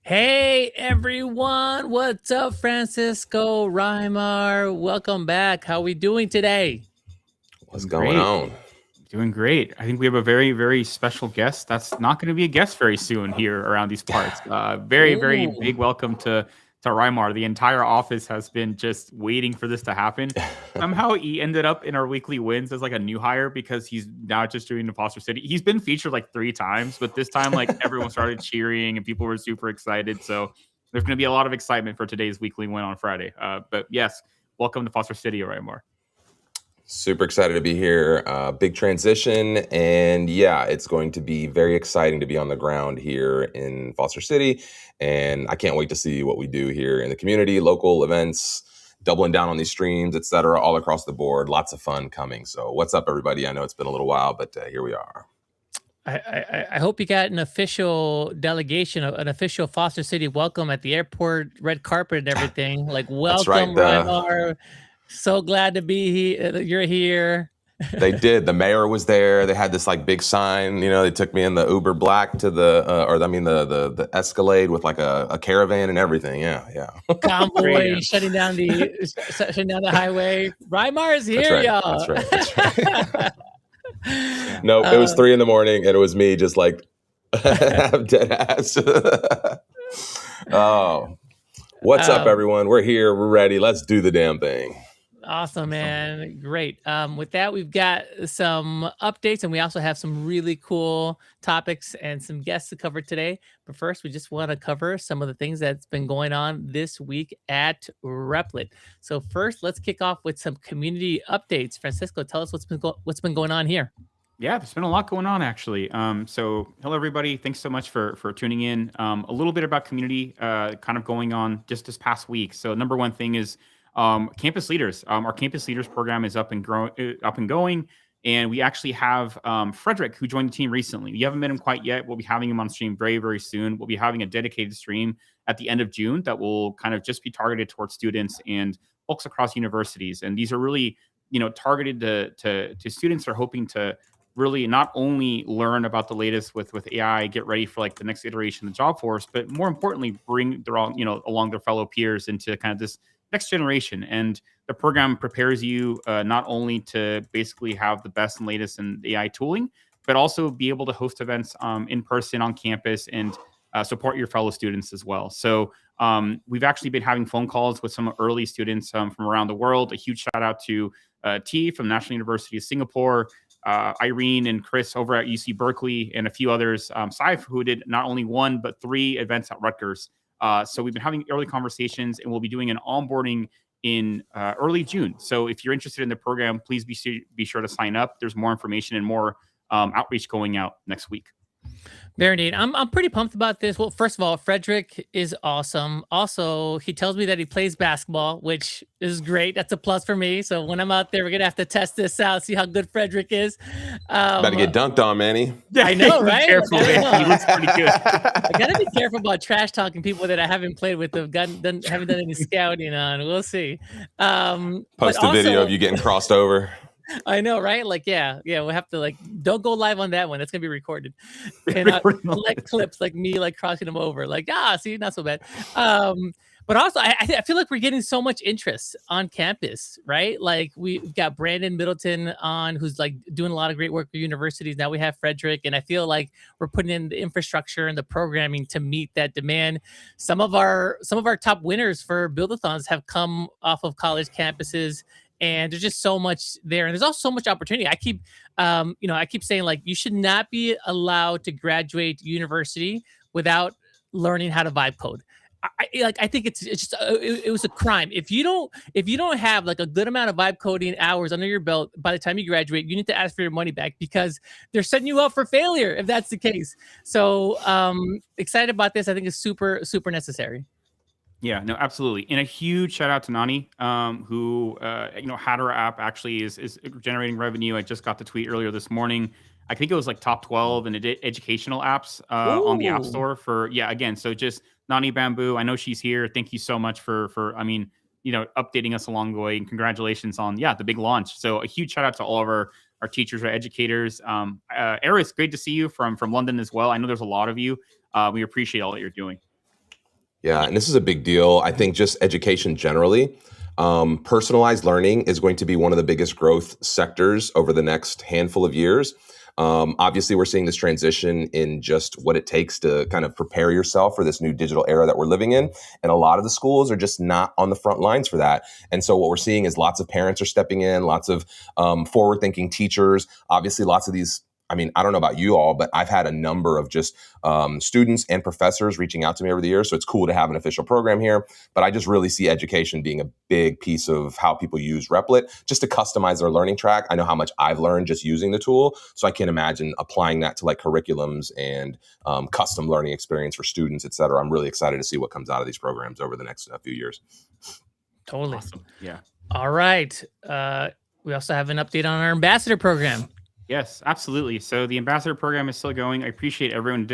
Hey everyone, what's up, Francisco, Raymmar? Welcome back. How we doing today? What's Doing going great. on? Doing great. I think we have a very, very special guest that's not going to be a guest very soon here around these parts. Very, very Ooh, big welcome to Raymmar. The entire office has been just waiting for this to happen. Somehow he ended up in our weekly wins as like a new hire because he's now just doing Imposter City. He's been featured like 3 times, but this time like everyone started cheering and people were super excited. So there's going to be a lot of excitement for today's weekly win on Friday. But yes, welcome to Foster City, Raymmar. Super excited to be here. Big transition. And yeah, it's going to be very exciting to be on the ground here in Foster City. And I can't wait to see what we do here in the community, local events, doubling down on these streams, et cetera, all across the board. Lots of fun coming. So what's up, everybody? I know it's been a little while, but here we are. I hope you got an official delegation, an official Foster City welcome at the airport, red carpet and everything. Like, That's right. welcome, Raymmar. So glad to be here. You're here. They did. The mayor was there. They had this like big sign. They took me in the Uber Black to the Escalade with like a caravan and everything. Yeah. Convoy shutting down the highway. Raymmar is here, y'all. That's right. No, it was 3 a.m. and it was me just like dead ass. Oh, what's up, everyone? We're here. We're ready. Let's do the damn thing. Awesome, man. Great. With that, we've got some updates and we also have some really cool topics and some guests to cover today. But first, we just want to cover some of the things that's been going on this week at Replit. So first, let's kick off with some community updates. Francisco, tell us what's been going on here. Yeah, there's been a lot going on actually. So hello everybody. Thanks so much for tuning in. A little bit about community kind of going on just this past week. So number one thing is campus leaders. Our campus leaders program is up and going. And we actually have Frederick, who joined the team recently. We haven't met him quite yet. We'll be having him on stream very, very soon. We'll be having a dedicated stream at the end of June that will kind of just be targeted towards students and folks across universities. And these are really, targeted to students that are hoping to really not only learn about the latest with AI, get ready for like the next iteration of the job force, but more importantly, bring their own, along their fellow peers into kind of this next generation. And the program prepares you not only to basically have the best and latest in AI tooling, but also be able to host events in person on campus and support your fellow students as well. So we've actually been having phone calls with some early students from around the world. A huge shout out to T from National University of Singapore, Irene and Chris over at UC Berkeley, and a few others, Saif, who did not only 1, but 3 events at Rutgers. So we've been having early conversations, and we'll be doing an onboarding in early June. So if you're interested in the program, please be sure to sign up. There's more information and more outreach going out next week. Very neat. I'm pretty pumped about this. Well, first of all, Frederick is awesome. Also, he tells me that he plays basketball, which is great. That's a plus for me. So when I'm out there, we're gonna have to test this out, see how good Frederick is. About to get dunked on, Manny. I know, right? Careful, man. He looks pretty good. I gotta be careful about trash talking people that I haven't played with, haven't done any scouting on. We'll see. Post a video of you getting crossed over. I know, right? Like, yeah, we'll have to don't go live on that one. That's gonna be recorded, and collect clips like me crossing them over. See, not so bad. But also, I feel like we're getting so much interest on campus, right? Like we've got Brandon Middleton on, who's doing a lot of great work for universities. Now we have Frederick, and I feel like we're putting in the infrastructure and the programming to meet that demand. Some of our top winners for build-a-thons have come off of college campuses. And there's just so much there, and there's also so much opportunity. I keep saying you should not be allowed to graduate university without learning how to vibe code. I think it's just it was a crime if you don't have a good amount of vibe coding hours under your belt by the time you graduate. You need to ask for your money back because they're setting you up for failure if that's the case. So excited about this. I think it's super necessary. Yeah, no, absolutely. And a huge shout out to Nani, who, had her app actually is generating revenue. I just got the tweet earlier this morning. I think it was top 12 in educational apps on the App Store again. So just Nani Bamboo. I know she's here. Thank you so much for updating us along the way, and congratulations on, the big launch. So a huge shout out to all of our teachers, our educators. Eris, great to see you from London as well. I know there's a lot of you. We appreciate all that you're doing. Yeah, and this is a big deal. I think just education generally, personalized learning is going to be one of the biggest growth sectors over the next handful of years. Obviously, we're seeing this transition in just what it takes to kind of prepare yourself for this new digital era that we're living in. And a lot of the schools are just not on the front lines for that. And so what we're seeing is lots of parents are stepping in, lots of forward-thinking teachers, obviously lots of these. I mean, I don't know about you all, but I've had a number of just students and professors reaching out to me over the years. So it's cool to have an official program here. But I just really see education being a big piece of how people use Replit just to customize their learning track. I know how much I've learned just using the tool. So I can imagine applying that to like curriculums and custom learning experience for students, et cetera. I'm really excited to see what comes out of these programs over the next few years. Totally. Awesome. Yeah. All right. We also have an update on our ambassador program. Yes, absolutely. So the ambassador program is still going. I appreciate everyone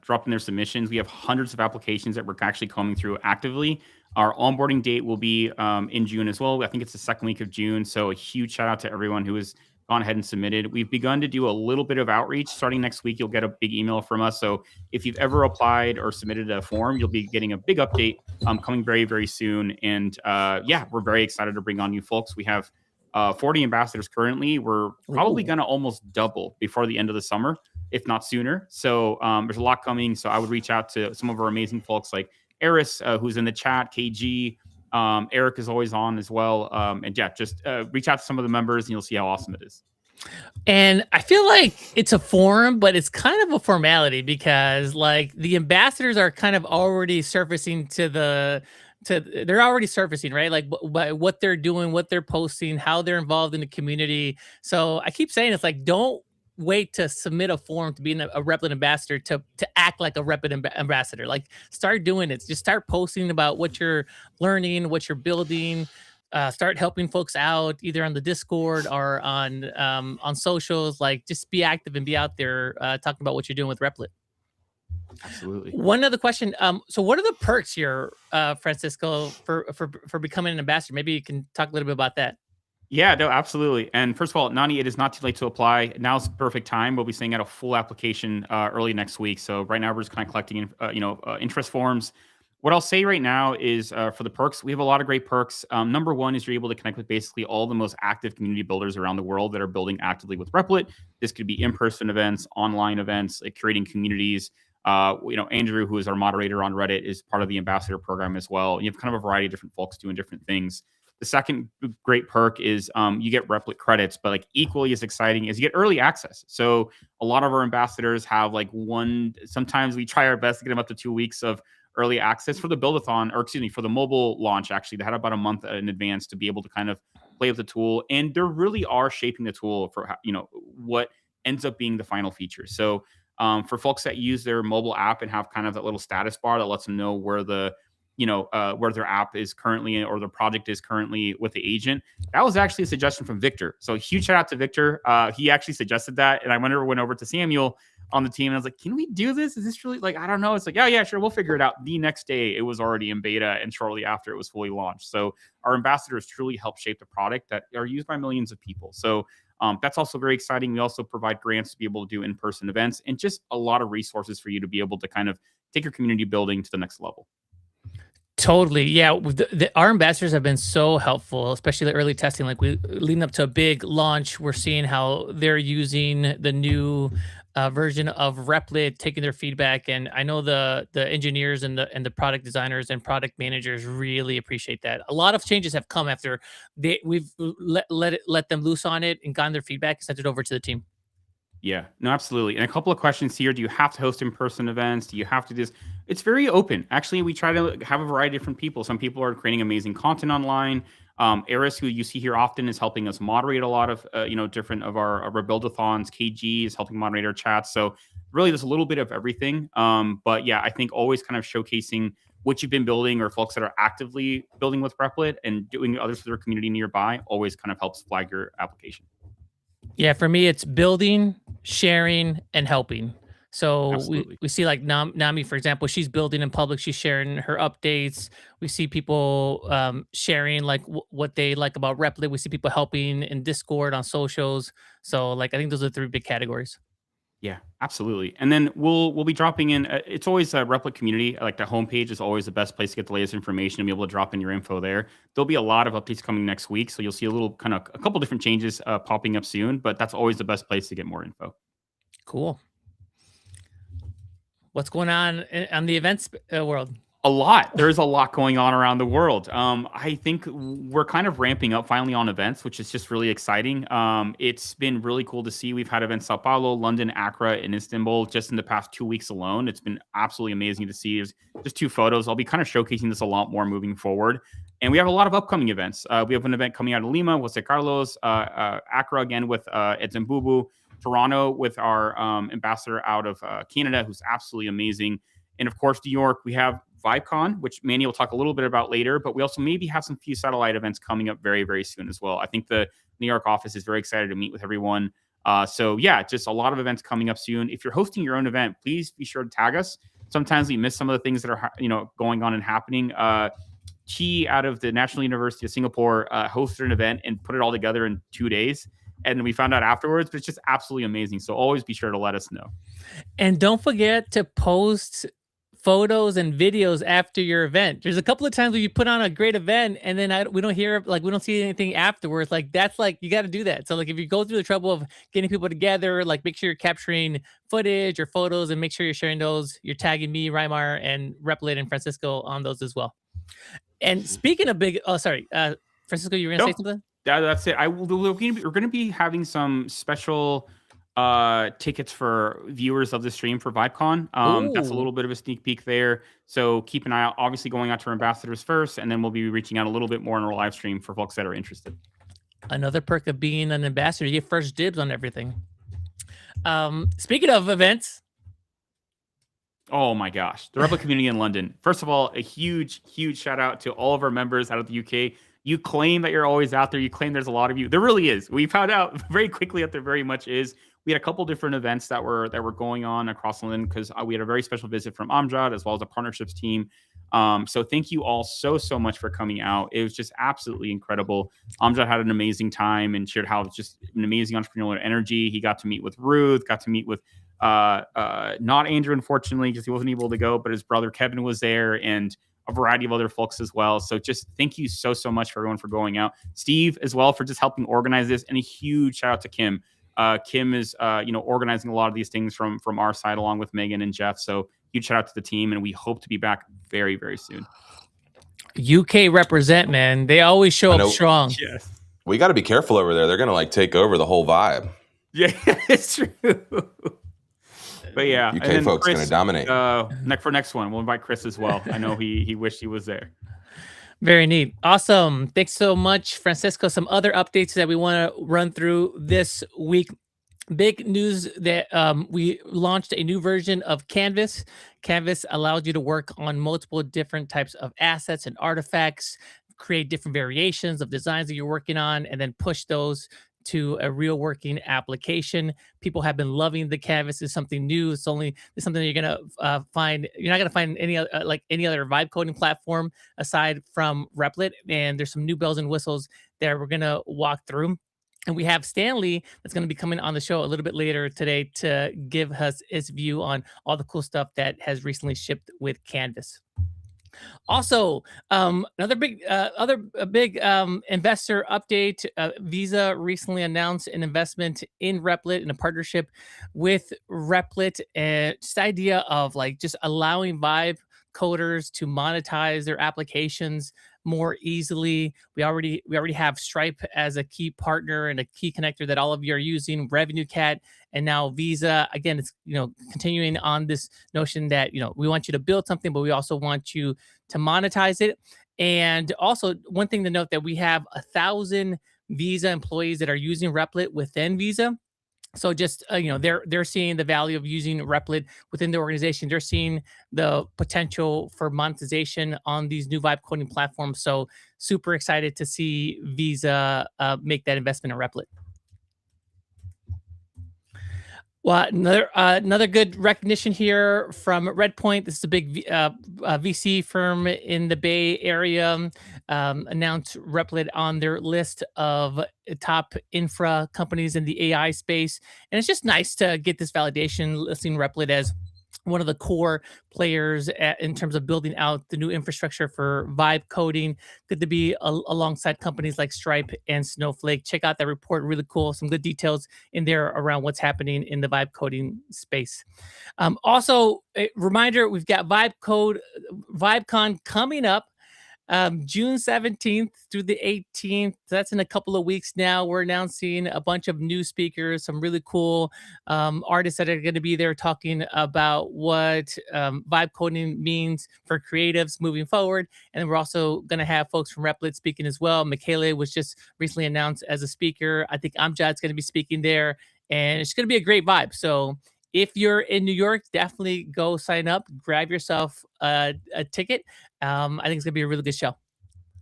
dropping their submissions. We have hundreds of applications that we're actually combing through actively. Our onboarding date will be in June as well. I think it's the second week of June. So a huge shout out to everyone who has gone ahead and submitted. We've begun to do a little bit of outreach. Starting next week, you'll get a big email from us. So if you've ever applied or submitted a form, you'll be getting a big update coming very, very soon. And yeah, we're very excited to bring on new folks. We have 40 ambassadors currently. We're probably going to almost double before the end of the summer, if not sooner. So there's a lot coming. So I would reach out to some of our amazing folks like Eris, who's in the chat, KG. Eric is always on as well. And yeah, just reach out to some of the members and you'll see how awesome it is. And I feel like it's a forum, but it's kind of a formality because like the ambassadors are kind of already surfacing they're already surfacing, right? Like by what they're doing, what they're posting, how they're involved in the community. So I keep saying it's like, don't wait to submit a form to be a Replit ambassador to act like a Replit ambassador. Like start doing it. Just start posting about what you're learning, what you're building. Start helping folks out either on the Discord or on socials. Like just be active and be out there talking about what you're doing with Replit. Absolutely. One other question. So what are the perks here, Francisco, for becoming an ambassador? Maybe you can talk a little bit about that. Yeah, no, absolutely. And first of all, Nani, it is not too late to apply. Now's the perfect time. We'll be sending out a full application early next week. So right now we're just kind of collecting, interest forms. What I'll say right now is for the perks, we have a lot of great perks. Number one is you're able to connect with basically all the most active community builders around the world that are building actively with Replit. This could be in-person events, online events, like creating communities. Andrew, who is our moderator on Reddit, is part of the ambassador program as well. You have kind of a variety of different folks doing different things. The second great perk is you get Replit credits, but like equally as exciting is you get early access. So a lot of our ambassadors have like sometimes we try our best to get them up to 2 weeks of early access for the build-a-thon, or excuse me, for the mobile launch. Actually, they had about a month in advance to be able to kind of play with the tool, and they really are shaping the tool for what ends up being the final feature. So for folks that use their mobile app and have kind of that little status bar that lets them know where where their app is currently or the project is currently with the agent, that was actually a suggestion from Victor. So huge shout out to Victor. He actually suggested that, and I went over to Samuel on the team and I was like, can we do this? Is this really, like, I don't know. It's like, yeah, sure, we'll figure it out. The next day it was already in beta, and shortly after it was fully launched. So our ambassadors truly help shape the product that are used by millions of people. So that's also very exciting. We also provide grants to be able to do in-person events and just a lot of resources for you to be able to kind of take your community building to the next level. Totally. Yeah. Our ambassadors have been so helpful, especially the early testing. Like leading up to a big launch, we're seeing how they're using the new version of Replit, taking their feedback. And I know the engineers and the product designers and product managers really appreciate that. A lot of changes have come after we've let them loose on it and gotten their feedback and sent it over to the team. Yeah, no, absolutely. And a couple of questions here. Do you have to host in-person events? Do you have to do this? It's very open. Actually, we try to have a variety of different people. Some people are creating amazing content online. Eris, who you see here often, is helping us moderate a lot of, different of our build-a-thons. KG is helping moderate our chats. So really, there's a little bit of everything. But yeah, I think always kind of showcasing what you've been building or folks that are actively building with Replit and doing others for their community nearby always kind of helps flag your application. Yeah, for me, it's building, sharing, and helping. So we see like Nami, for example, she's building in public. She's sharing her updates. We see people sharing like what they like about Replit. We see people helping in Discord, on socials. So like I think those are 3 big categories. Yeah, absolutely. And then we'll be dropping in. It's always a Replit community. Like the homepage is always the best place to get the latest information and be able to drop in your info there. There'll be a lot of updates coming next week, so you'll see a couple different changes popping up soon. But that's always the best place to get more info. Cool. What's going on the events world? A lot. There's a lot going on around the world. I think we're kind of ramping up finally on events, which is just really exciting. It's been really cool to see. We've had events Sao Paulo, London, Accra, and Istanbul just in the past 2 weeks alone. It's been absolutely amazing to see. There's just 2 photos. I'll be kind of showcasing this a lot more moving forward. And we have a lot of upcoming events. We have an event coming out of Lima, Jose Carlos, Accra again with Edzembubu, Toronto with our ambassador out of Canada, who's absolutely amazing. And of course, New York, we have Vibecon, which Manny will talk a little bit about later, but we also maybe have some few satellite events coming up very, very soon as well. I think the New York office is very excited to meet with everyone. So yeah, just a lot of events coming up soon. If you're hosting your own event, please be sure to tag us. Sometimes we miss some of the things that are going on and happening. Chi out of the National University of Singapore hosted an event and put it all together in 2 days. And we found out afterwards, but it's just absolutely amazing. So always be sure to let us know. And don't forget to post photos and videos after your event. There's a couple of times where you put on a great event and then we don't hear, like, we don't see anything afterwards. Like, that's like, you got to do that. So like, if you go through the trouble of getting people together, like, make sure you're capturing footage or photos and make sure you're sharing those. You're tagging me, Raymmar, and Replit and Francisco on those as well. And speaking of big, Francisco, you were going to say something? That's it. We're going to be having some special tickets for viewers of the stream for Vibecon. That's a little bit of a sneak peek there. So keep an eye out. Obviously, going out to our ambassadors first, and then we'll be reaching out a little bit more in our live stream for folks that are interested. Another perk of being an ambassador, you get first dibs on everything. Speaking of events. Oh my gosh, the Replit community in London. First of all, a huge, huge shout out to all of our members out of the UK. You claim that you're always out there. You claim there's a lot of you. There really is. We found out very quickly that there very much is. We had a couple different events that were going on across London because we had a very special visit from Amjad as well as the partnerships team. So thank you all so much for coming out. It was just absolutely incredible. Amjad had an amazing time and shared how it's just an amazing entrepreneurial energy. He got to meet with Ruth, got to meet with not Andrew, unfortunately, because he wasn't able to go, but his brother Kevin was there and a variety of other folks as well. So just thank you so much for everyone for going out. Steve as well for just helping organize this, and a huge shout out to Kim. Kim is organizing a lot of these things from our side along with Megan and Jeff. So huge shout out to the team, and we hope to be back very, very soon. UK represent, man. They always show up strong. Yes. We got to be careful over there. They're going to like take over the whole vibe. Yeah, it's true. But yeah, UK folks going to dominate. For next one, we'll invite Chris as well. I know he wished he was there. Very neat. Awesome. Thanks so much, Francisco. Some other updates that we want to run through this week. Big news that we launched a new version of Canvas. Canvas allows you to work on multiple different types of assets and artifacts, create different variations of designs that you're working on, and then push those to a real working application. People have been loving the Canvas. It's something new. It's something that you're gonna find. You're not gonna find any other vibe coding platform aside from Replit. And there's some new bells and whistles that we're gonna walk through. And we have Stanley that's going to be coming on the show a little bit later today to give us his view on all the cool stuff that has recently shipped with Canvas. Also, another big investor update. Visa recently announced an investment in Replit in a partnership with Replit. Just the idea of like just allowing Vibe coders to monetize their applications more easily. We already have Stripe as a key partner and a key connector that all of you are using, Revenue Cat, and now Visa. Again, it's continuing on this notion that we want you to build something, but we also want you to monetize it. And also, one thing to note that we have 1,000 Visa employees that are using Replit within Visa. So just they're seeing the value of using Replit within the organization. They're seeing the potential for monetization on these new vibe coding platforms. So super excited to see Visa make that investment in Replit. Well, another good recognition here from Redpoint. This is a big VC firm in the Bay Area. Announced Replit on their list of top infra companies in the AI space, and it's just nice to get this validation, listing Replit as one of the core players in terms of building out the new infrastructure for vibe coding. Good to be alongside companies like Stripe and Snowflake. Check out that report, really cool. Some good details in there around what's happening in the vibe coding space. Also, a reminder, we've got Vibecon coming up. June 17th through the 18th. That's in a couple of weeks now. We're announcing a bunch of new speakers, some really cool artists that are going to be there talking about what vibe coding means for creatives moving forward. And then we're also going to have folks from Replit speaking as well. Michele was just recently announced as a speaker. I think Amjad's going to be speaking there, and it's going to be a great vibe. So if you're in New York, definitely go sign up, grab yourself a ticket. I think it's gonna be a really good show.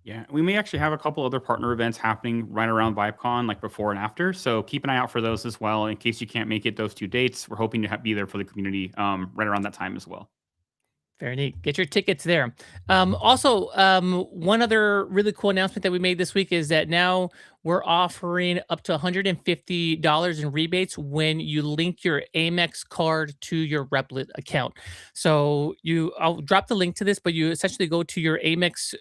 Yeah, we may actually have a couple other partner events happening right around Vibecon, like before and after. So keep an eye out for those as well. In case you can't make it those 2 dates, we're hoping to be there for the community right around that time as well. Very neat. Get your tickets there. Also, one other really cool announcement that we made this week is that now we're offering up to $150 in rebates when you link your Amex card to your Replit account. So I'll drop the link to this, but you essentially go to your Amex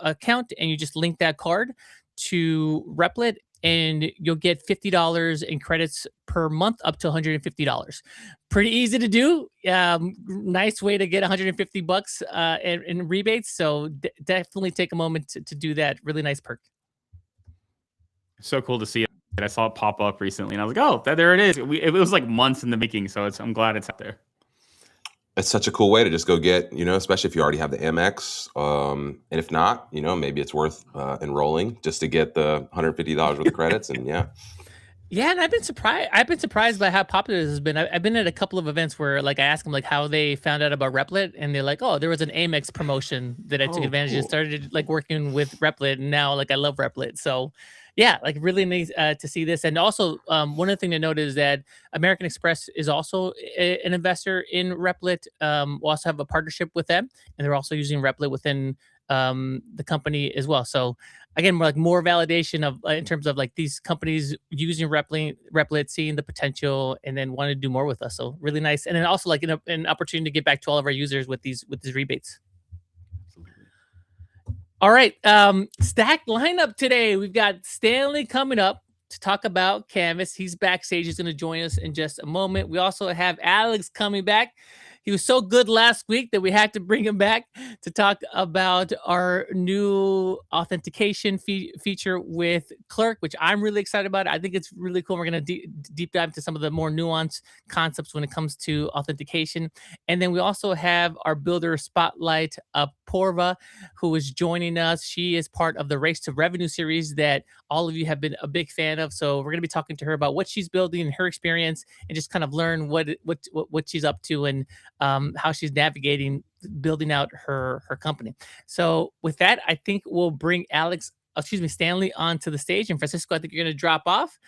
account and you just link that card to Replit, and you'll get $50 in credits per month, up to $150. Pretty easy to do. Nice way to get 150 bucks in rebates. So definitely take a moment to do that. Really nice perk. So cool to see it. I saw it pop up recently, and I was like, "Oh, there it is." It was like months in the making, so I'm glad it's out there. It's such a cool way to just go get, especially if you already have the Amex. And if not, maybe it's worth enrolling just to get the $150 worth of credits. And yeah. Yeah, and I've been surprised by how popular this has been. I've been at a couple of events where, like, I asked them like how they found out about Replit, and they're like, "Oh, there was an Amex promotion that I took advantage of, started like working with Replit, and now like I love Replit." So, yeah, like really nice to see this. And also, one other thing to note is that American Express is also an investor in Replit. We'll also have a partnership with them, and they're also using Replit within the company as well. So again, we're like more validation of in terms of like these companies using Replit, seeing the potential, and then wanting to do more with us. So really nice, and then also like an opportunity to get back to all of our users with these rebates. All right, stacked lineup today. We've got Stanley coming up to talk about Canvas. He's backstage. He's going to join us in just a moment. We also have Alex coming back. He was so good last week that we had to bring him back to talk about our new authentication feature with Clerk, which I'm really excited about. I think it's really cool. We're going to deep dive into some of the more nuanced concepts when it comes to authentication. And then we also have our builder spotlight, Apoorva, who is joining us. She is part of the Race to Revenue series that all of you have been a big fan of. So we're going to be talking to her about what she's building and her experience, and just kind of learn what she's up to, and how she's navigating building out her company. So with that, I think we'll bring Stanley onto the stage. And Francisco, I think you're going to drop off,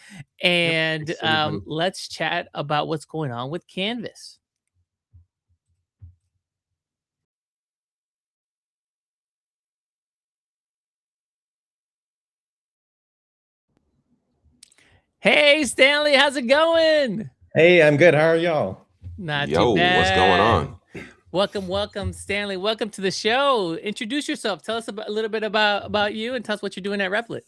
and let's chat about what's going on with Canvas. Hey, Stanley, how's it going? Hey, I'm good. How are y'all? Not too bad. What's going on? Welcome, Stanley. Welcome to the show. Introduce yourself. Tell us a little bit about you, and tell us what you're doing at Replit.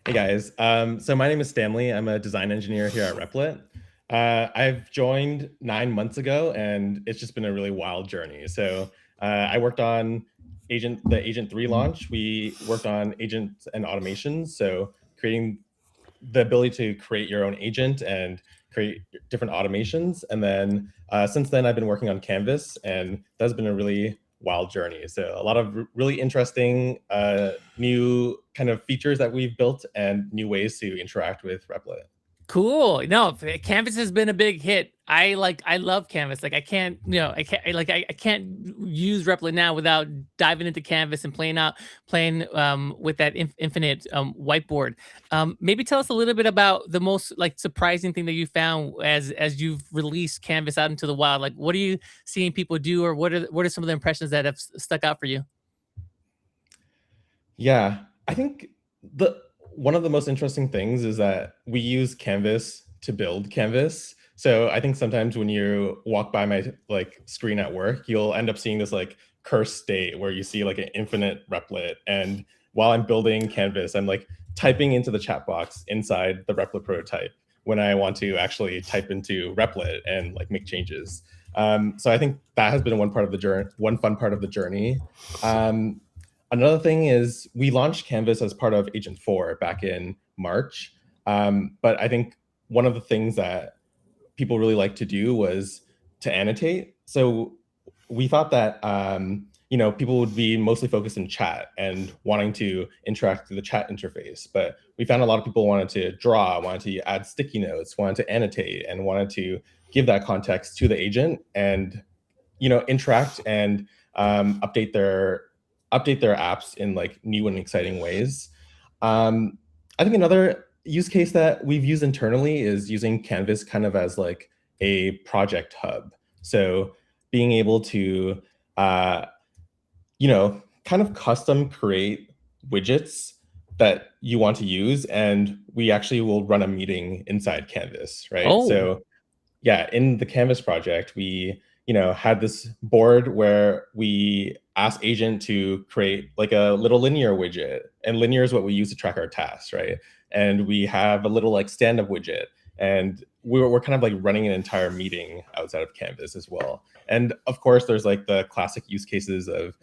Hey guys. So my name is Stanley. I'm a design engineer here at Replit. I've joined 9 months ago, and it's just been a really wild journey. So I worked on the Agent 3 launch. We worked on agents and automations, so creating the ability to create your own agent and create different automations. And then since then, I've been working on Canvas, and that's been a really wild journey. So a lot of really interesting new kind of features that we've built and new ways to interact with Replit. Cool. No, Canvas has been a big hit. I love Canvas. Like I can't use Replit now without diving into Canvas and playing with that infinite whiteboard. Maybe tell us a little bit about the most like surprising thing that you found as you've released Canvas out into the wild. Like what are you seeing people do, or what are some of the impressions that have stuck out for you? Yeah, I think one of the most interesting things is that we use Canvas to build Canvas. So I think sometimes when you walk by my like screen at work, you'll end up seeing this like cursed state where you see like an infinite Replit. And while I'm building Canvas, I'm like typing into the chat box inside the Replit prototype when I want to actually type into Replit and like make changes. So I think that has been one fun part of the journey. Another thing is we launched Canvas as part of Agent 4 back in March. But I think one of the things that people really like to do was to annotate. So we thought that people would be mostly focused in chat and wanting to interact through the chat interface. But we found a lot of people wanted to draw, wanted to add sticky notes, wanted to annotate, and wanted to give that context to the agent and interact and update their apps in like new and exciting ways. I think another use case that we've used internally is using Canvas kind of as like a project hub. So being able to, kind of custom create widgets that you want to use, and we actually will run a meeting inside Canvas, right? Oh. So yeah, in the Canvas project, we had this board where we asked agent to create like a little linear widget, and linear is what we use to track our tasks, right? And we have a little like stand-up widget, and we're kind of like running an entire meeting outside of Canvas as well. And of course, there's like the classic use cases of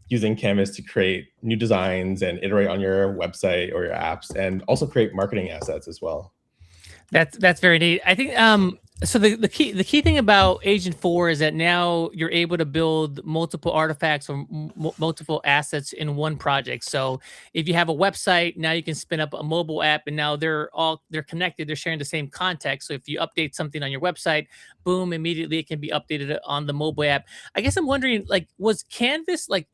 using Canvas to create new designs and iterate on your website or your apps, and also create marketing assets as well. That's very neat. I think so the key thing about Agent 4 is that now you're able to build multiple artifacts or multiple assets in one project. So if you have a website, now you can spin up a mobile app, and now they're connected, they're sharing the same context. So if you update something on your website, boom, immediately it can be updated on the mobile app. I guess I'm wondering, like, was Canvas like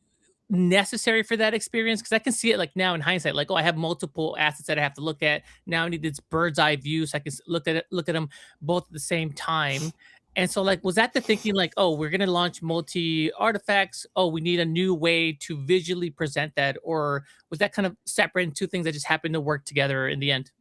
necessary for that experience? Because I can see it like now in hindsight, like, oh, I have multiple assets that I have to look at. Now I need this bird's eye view so I can look at them both at the same time. And so like, was that the thinking, like, oh, we're gonna launch multi artifacts, oh, we need a new way to visually present that? Or was that kind of separate in two things that just happened to work together in the end?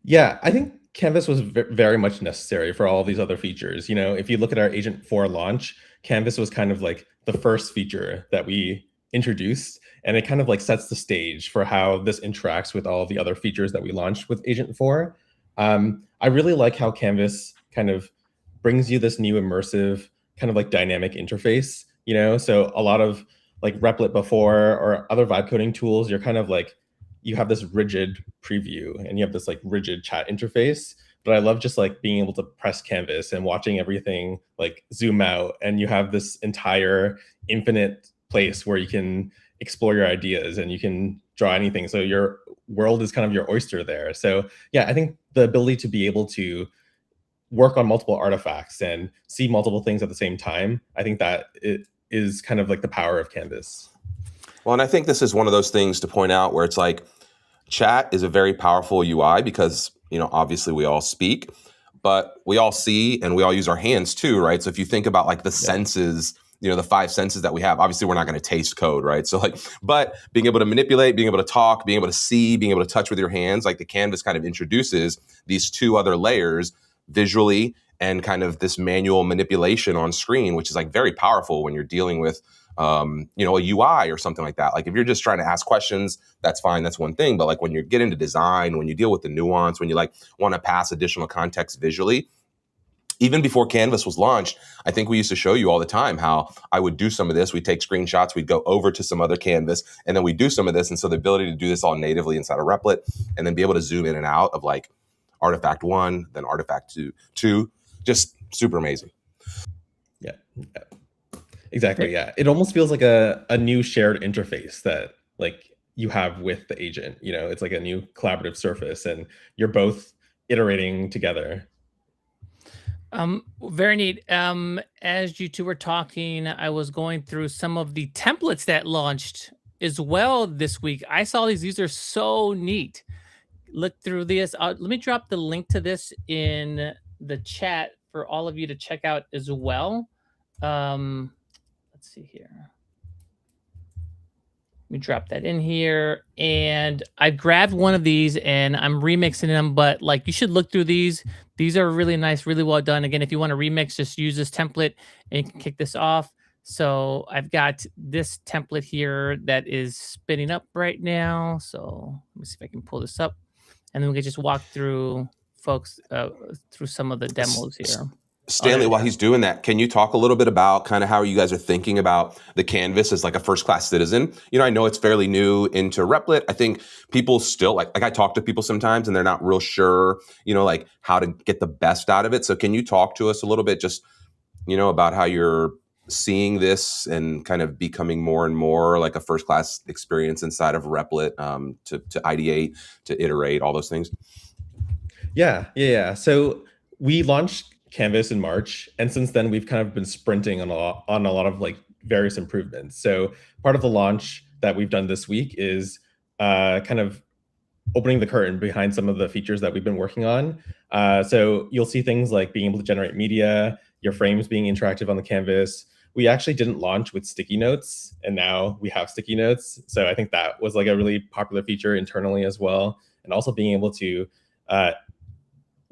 Yeah, I think Canvas was very much necessary for all these other features. If you look at our Agent 4 launch, Canvas was kind of like the first feature that we introduced, and it kind of like sets the stage for how this interacts with all of the other features that we launched with Agent 4. I really like how Canvas kind of brings you this new immersive kind of like dynamic interface. So a lot of like Replit before or other vibe coding tools, you're kind of like, you have this rigid preview and you have this like rigid chat interface. But I love just like being able to press Canvas and watching everything like zoom out, and you have this entire infinite place where you can explore your ideas and you can draw anything. So your world is kind of your oyster there. So yeah, I think the ability to be able to work on multiple artifacts and see multiple things at the same time, I think that it is kind of like the power of Canvas. Well, and I think this is one of those things to point out where it's like chat is a very powerful UI because, obviously we all speak, but we all see and we all use our hands too, right? So if you think about like the senses, the 5 senses that we have, obviously we're not going to taste code, right? So like, but being able to manipulate, being able to talk, being able to see, being able to touch with your hands, like the Canvas kind of introduces these 2 other layers visually and kind of this manual manipulation on screen, which is like very powerful when you're dealing with a UI or something like that. Like if you're just trying to ask questions, that's fine. That's one thing. But like when you get into design, when you deal with the nuance, when you like want to pass additional context visually, even before Canvas was launched, I think we used to show you all the time how I would do some of this. We'd take screenshots, we'd go over to some other canvas, and then we'd do some of this. And so the ability to do this all natively inside of Replit and then be able to zoom in and out of like artifact 1, then artifact 2, just super amazing. Yeah. Exactly. Yeah. It almost feels like a new shared interface that like you have with the agent. It's like a new collaborative surface, and you're both iterating together. Very neat. As you two were talking, I was going through some of the templates that launched as well this week. I saw these are so neat. Look through this. Let me drop the link to this in the chat for all of you to check out as well. Let's see here. Let me drop that in here. And I grabbed one of these and I'm remixing them, but like you should look through these. These are really nice, really well done. Again, if you want to remix, just use this template and you can kick this off. So I've got this template here that is spinning up right now. So let me see if I can pull this up. And then we can just walk through folks through some of the demos here. Stanley, while he's doing that, can you talk a little bit about kind of how you guys are thinking about the canvas as like a first-class citizen? I know it's fairly new into Replit. I think people still like I talk to people sometimes and they're not real sure, like how to get the best out of it. So can you talk to us a little bit just, about how you're seeing this and kind of becoming more and more like a first-class experience inside of Replit, to ideate, to iterate, all those things? Yeah. So we launched Canvas in March, and since then we've kind of been sprinting on a lot of like various improvements. So part of the launch that we've done this week is kind of opening the curtain behind some of the features that we've been working on. So you'll see things like being able to generate media, your frames being interactive on the canvas. We actually didn't launch with sticky notes, and now we have sticky notes. So I think that was like a really popular feature internally as well. And also being able to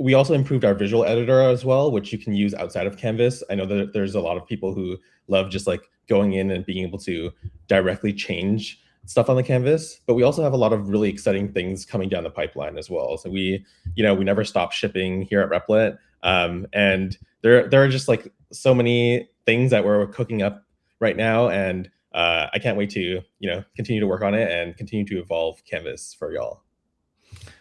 we also improved our visual editor as well, which you can use outside of Canvas. I know that there's a lot of people who love just like going in and being able to directly change stuff on the canvas, but we also have a lot of really exciting things coming down the pipeline as well. So we never stop shipping here at Replit. And there are just like so many things that we're cooking up right now. And I can't wait to, continue to work on it and continue to evolve Canvas for y'all.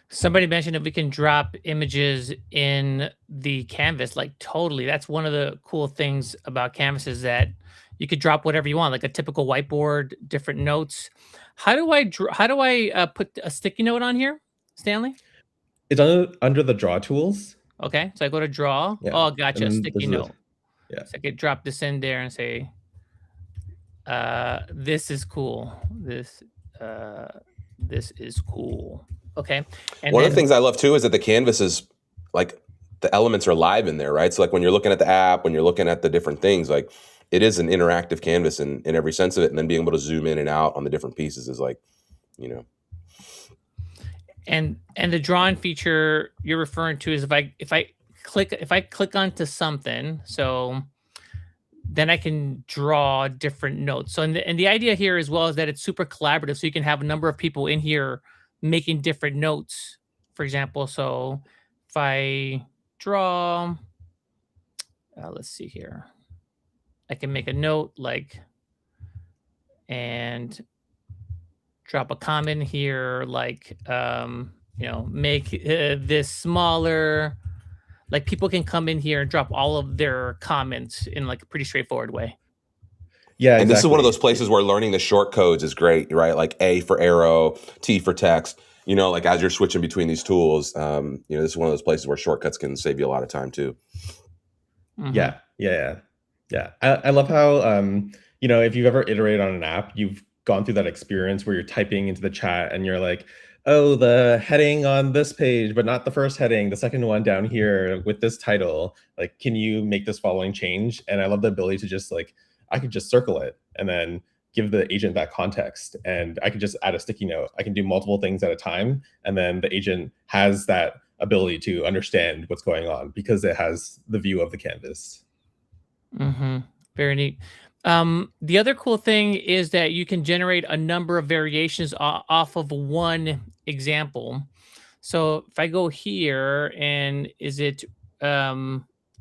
Somebody mentioned if we can drop images in the canvas, like totally. That's one of the cool things about Canvas is that you could drop whatever you want, like a typical whiteboard, different notes. How do I put a sticky note on here, Stanley? It's under the draw tools. Okay, so I go to draw. Yeah. Oh, gotcha, a sticky note. Yeah. So I could drop this in there and say, this is cool. This is cool. Okay. And one of the things I love too is that the canvas is like the elements are live in there, right? So like when you're looking at the app, when you're looking at the different things, like it is an interactive canvas in every sense of it. And then being able to zoom in and out on the different pieces is like, And the drawing feature you're referring to is if I click onto something, so then I can draw different notes. So and the idea here as well is that it's super collaborative. So you can have a number of people in here making different notes, for example. So if I draw, let's see here, I can make a note like, and drop a comment here, like, make this smaller. Like people can come in here and drop all of their comments in like a pretty straightforward way. Yeah, exactly. And this is one of those places where learning the short codes is great, right? Like A for arrow, T for text. Like as you're switching between these tools, this is one of those places where shortcuts can save you a lot of time too. Mm-hmm. Yeah. I love how, if you've ever iterated on an app, you've gone through that experience where you're typing into the chat and you're like, oh, the heading on this page, but not the first heading, the second one down here with this title. Like, can you make this following change? And I love the ability to just like, I could just circle it and then give the agent that context. And I could just add a sticky note. I can do multiple things at a time. And then the agent has that ability to understand what's going on because it has the view of the canvas. Mm-hmm. Very neat. The other cool thing is that you can generate a number of variations off of one example. So if I go here and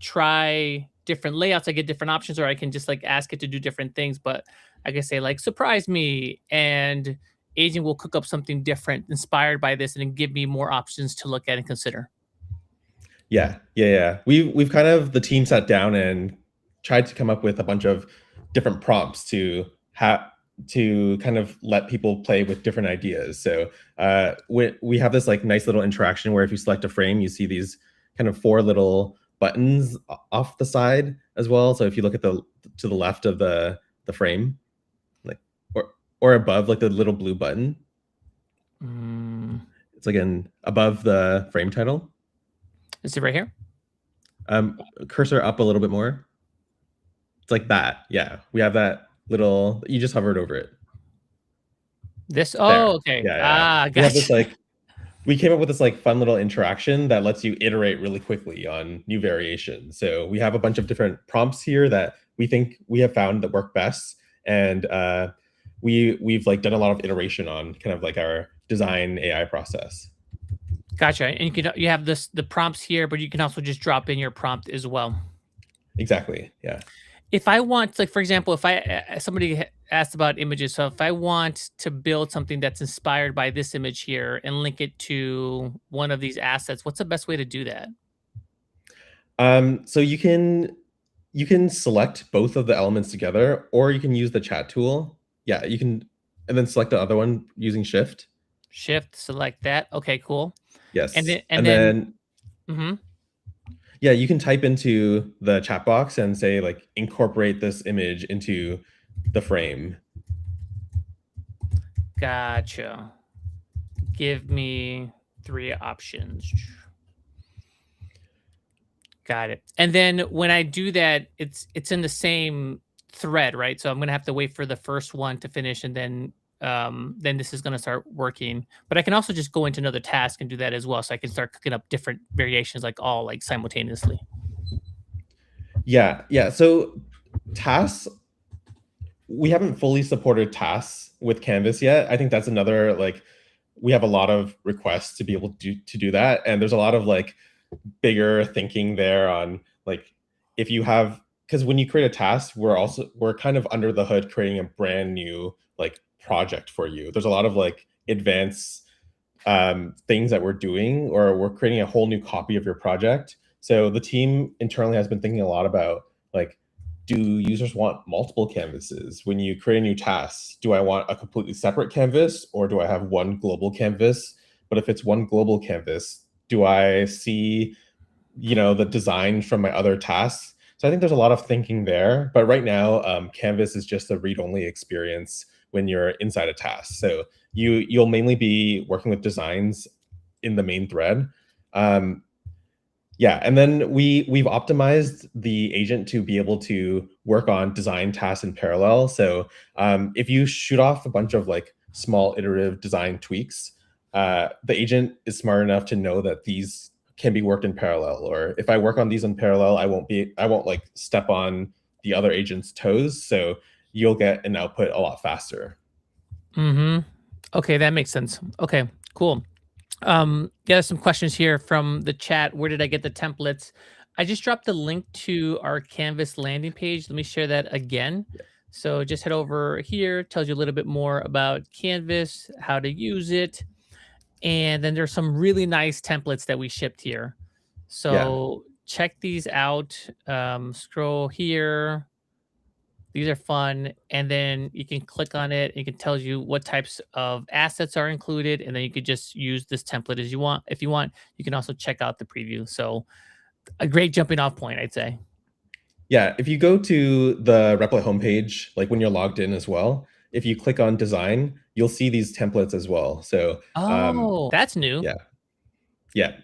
try different layouts, I get different options, or I can just like ask it to do different things. But I can say like, surprise me, and agent will cook up something different inspired by this and then give me more options to look at and consider. Yeah. We've kind of, the team sat down and tried to come up with a bunch of different prompts to to kind of let people play with different ideas. So we have this like nice little interaction where if you select a frame, you see these kind of 4 little buttons off the side as well. So if you look at to the left of the frame, like or above, like the little blue button, it's again above the frame title. Is it right here? Cursor up a little bit more. It's like that. Yeah, we have that little. You just hovered over it. This. There. Oh, okay. Yeah. We have this like. We came up with this like fun little interaction that lets you iterate really quickly on new variations. So we have a bunch of different prompts here that we think we have found that work best, and we've like done a lot of iteration on kind of like our design AI process. Gotcha. And you have the prompts here, but you can also just drop in your prompt as well. Exactly. Yeah. If I want, like, for example, if somebody asked about images, so if I want to build something that's inspired by this image here and link it to one of these assets, what's the best way to do that? So you can select both of the elements together, or you can use the chat tool. Yeah, you can, and then select the other one using Shift. Shift, select that. Okay, cool. Yes. And then yeah, you can type into the chat box and say like incorporate this image into the frame. Gotcha. Give me 3 options. Got it. And then when I do that, it's in the same thread, right? So I'm gonna have to wait for the first one to finish, and then this is gonna start working. But I can also just go into another task and do that as well. So I can start cooking up different variations, like all like simultaneously. Yeah. So tasks, we haven't fully supported tasks with Canvas yet. I think that's another, like, we have a lot of requests to be able to do that. And there's a lot of like bigger thinking there on like, if you have, because when you create a task, we're kind of under the hood creating a brand new like project for you. There's a lot of like advanced things that we're doing, or we're creating a whole new copy of your project. So the team internally has been thinking a lot about like, do users want multiple canvases? When you create a new task, do I want a completely separate canvas, or do I have one global canvas? But if it's one global canvas, do I see, the design from my other tasks? So I think there's a lot of thinking there. But right now, Canvas is just a read-only experience when you're inside a task. So you'll mainly be working with designs in the main thread. Yeah, and then we've optimized the agent to be able to work on design tasks in parallel. So if you shoot off a bunch of like small iterative design tweaks, the agent is smart enough to know that these can be worked in parallel. Or if I work on these in parallel, I won't like step on the other agent's toes. So you'll get an output a lot faster. Okay, that makes sense. Okay, cool. Yeah, some questions here from the chat. Where did I get the templates? I just dropped the link to our Canvas landing page. Let me share that again. So just head over here, tells you a little bit more about Canvas, how to use it. And then there's some really nice templates that we shipped here. So check these out. Scroll here. These are fun. And then you can click on it. It can tell you what types of assets are included. And then you could just use this template as you want. If you want, you can also check out the preview. So a great jumping off point, I'd say. Yeah, if you go to the Replit homepage, like when you're logged in as well, if you click on design, you'll see these templates as well. So that's new. Yeah.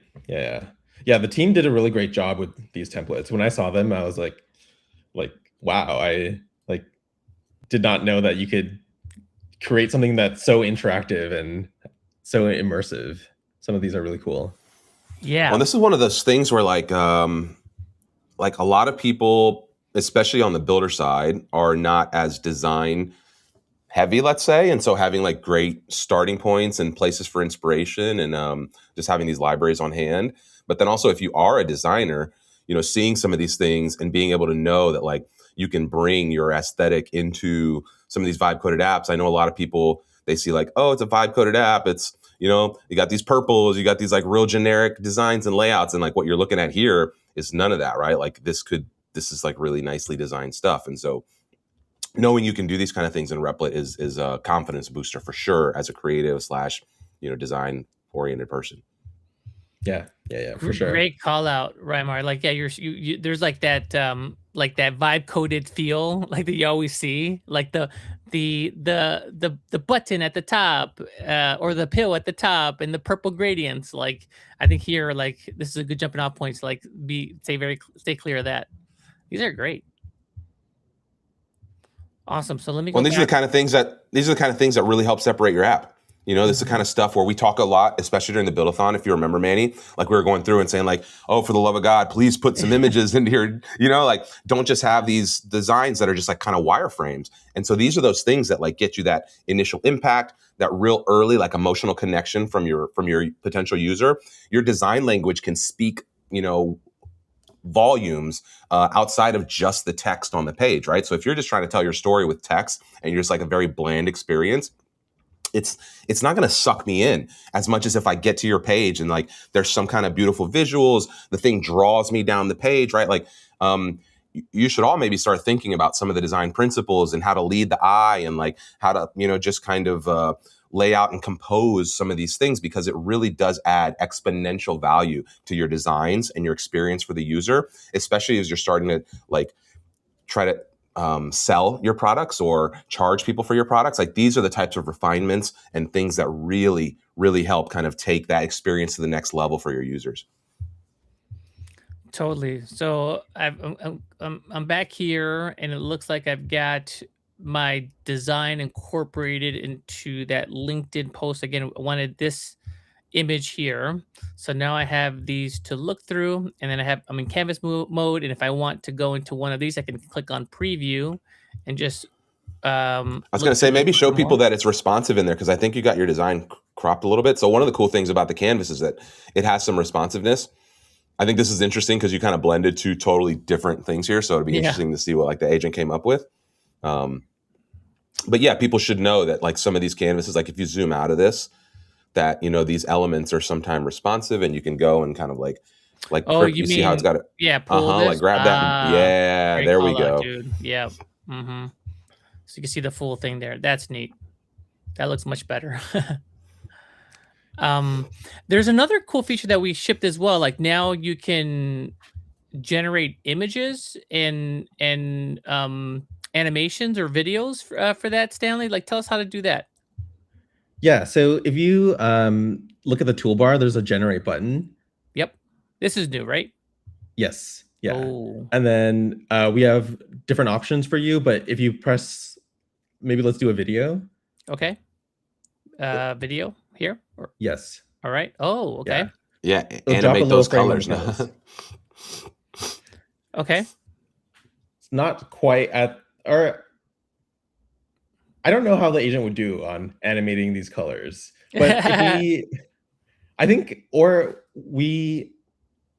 The team did a really great job with these templates. When I saw them, I was like, wow, I did not know that you could create something that's so interactive and so immersive. Some of these are really cool. Yeah. Well, this is one of those things where like a lot of people, especially on the builder side, are not as design heavy, let's say. And so having like great starting points and places for inspiration and just having these libraries on hand. But then also if you are a designer, seeing some of these things and being able to know that like you can bring your aesthetic into some of these vibe coded apps. I know a lot of people, they see like, oh, it's a vibe coded app. It's, you got these purples, you got these like real generic designs and layouts. And like what you're looking at here is none of that, right? Like this is like really nicely designed stuff. And so knowing you can do these kind of things in Replit is a confidence booster for sure as a creative / design oriented person. Yeah, for sure. Great call out, Raymmar. Like, yeah, you there's like that vibe coded feel like that you always see, like the button at the top, or the pill at the top, and the purple gradients. Like, I think here, like, this is a good jumping off point to like stay clear of that. These are great. Awesome. So let me go. Well, these are the kind of things that really help separate your app. This is the kind of stuff where we talk a lot, especially during the build-a-thon. If you remember, Manny, like we were going through and saying like, oh, for the love of God, please put some images into here. Like don't just have these designs that are just like kind of wireframes. And so these are those things that like get you that initial impact, that real early like emotional connection from your potential user. Your design language can speak, volumes outside of just the text on the page, right? So if you're just trying to tell your story with text and you're just like a very bland experience, it's not going to suck me in as much as if I get to your page and like there's some kind of beautiful visuals, the thing draws me down the page, right? Like you should all maybe start thinking about some of the design principles and how to lead the eye and like how to just kind of lay out and compose some of these things, because it really does add exponential value to your designs and your experience for the user, especially as you're starting to like try to sell your products or charge people for your products. Like these are the types of refinements and things that really, really help kind of take that experience to the next level for your users. Totally. So I'm back here, and it looks like I've got my design incorporated into that LinkedIn post. Again, I wanted this image here. So now I have these to look through, and then I'm in canvas mode. And if I want to go into one of these, I can click on preview and just, I was going to say, maybe show people that it's responsive in there, because I think you got your design cropped a little bit. So one of the cool things about the canvas is that it has some responsiveness. I think this is interesting because you kind of blended two totally different things here. So it'd be interesting to see what like the agent came up with. But yeah, people should know that like some of these canvases, like if you zoom out of this, that, these elements are sometimes responsive, and you can go and kind of like, you see how it's got it. Yeah. Pull this? Like grab that. Yeah. There we go. Dude. Yeah. Mm-hmm. So you can see the full thing there. That's neat. That looks much better. There's another cool feature that we shipped as well. Like now you can generate images and animations or videos for that, Stanley. Like, tell us how to do that. Yeah, so if you look at the toolbar, there's a generate button. Yep. This is new, right? Yes. Yeah. Oh. And then we have different options for you, but if you press, maybe let's do a video. Okay. Video here? Yes. All right. Oh, okay. Yeah, animate those colors now. Okay. It's not quite or I don't know how the agent would do on animating these colors, but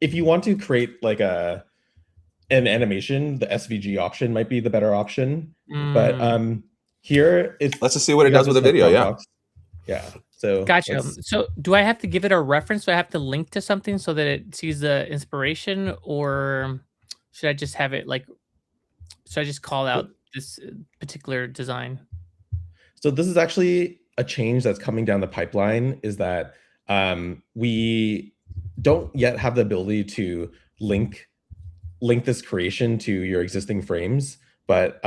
if you want to create like an animation, the SVG option might be the better option. But here let's just see what it does with a video. Yeah. So gotcha. So do I have to give it a reference? Do I have to link to something so that it sees the inspiration, or should I just have it like? Should I just call out this particular design? So this is actually a change that's coming down the pipeline, is that we don't yet have the ability to link this creation to your existing frames, but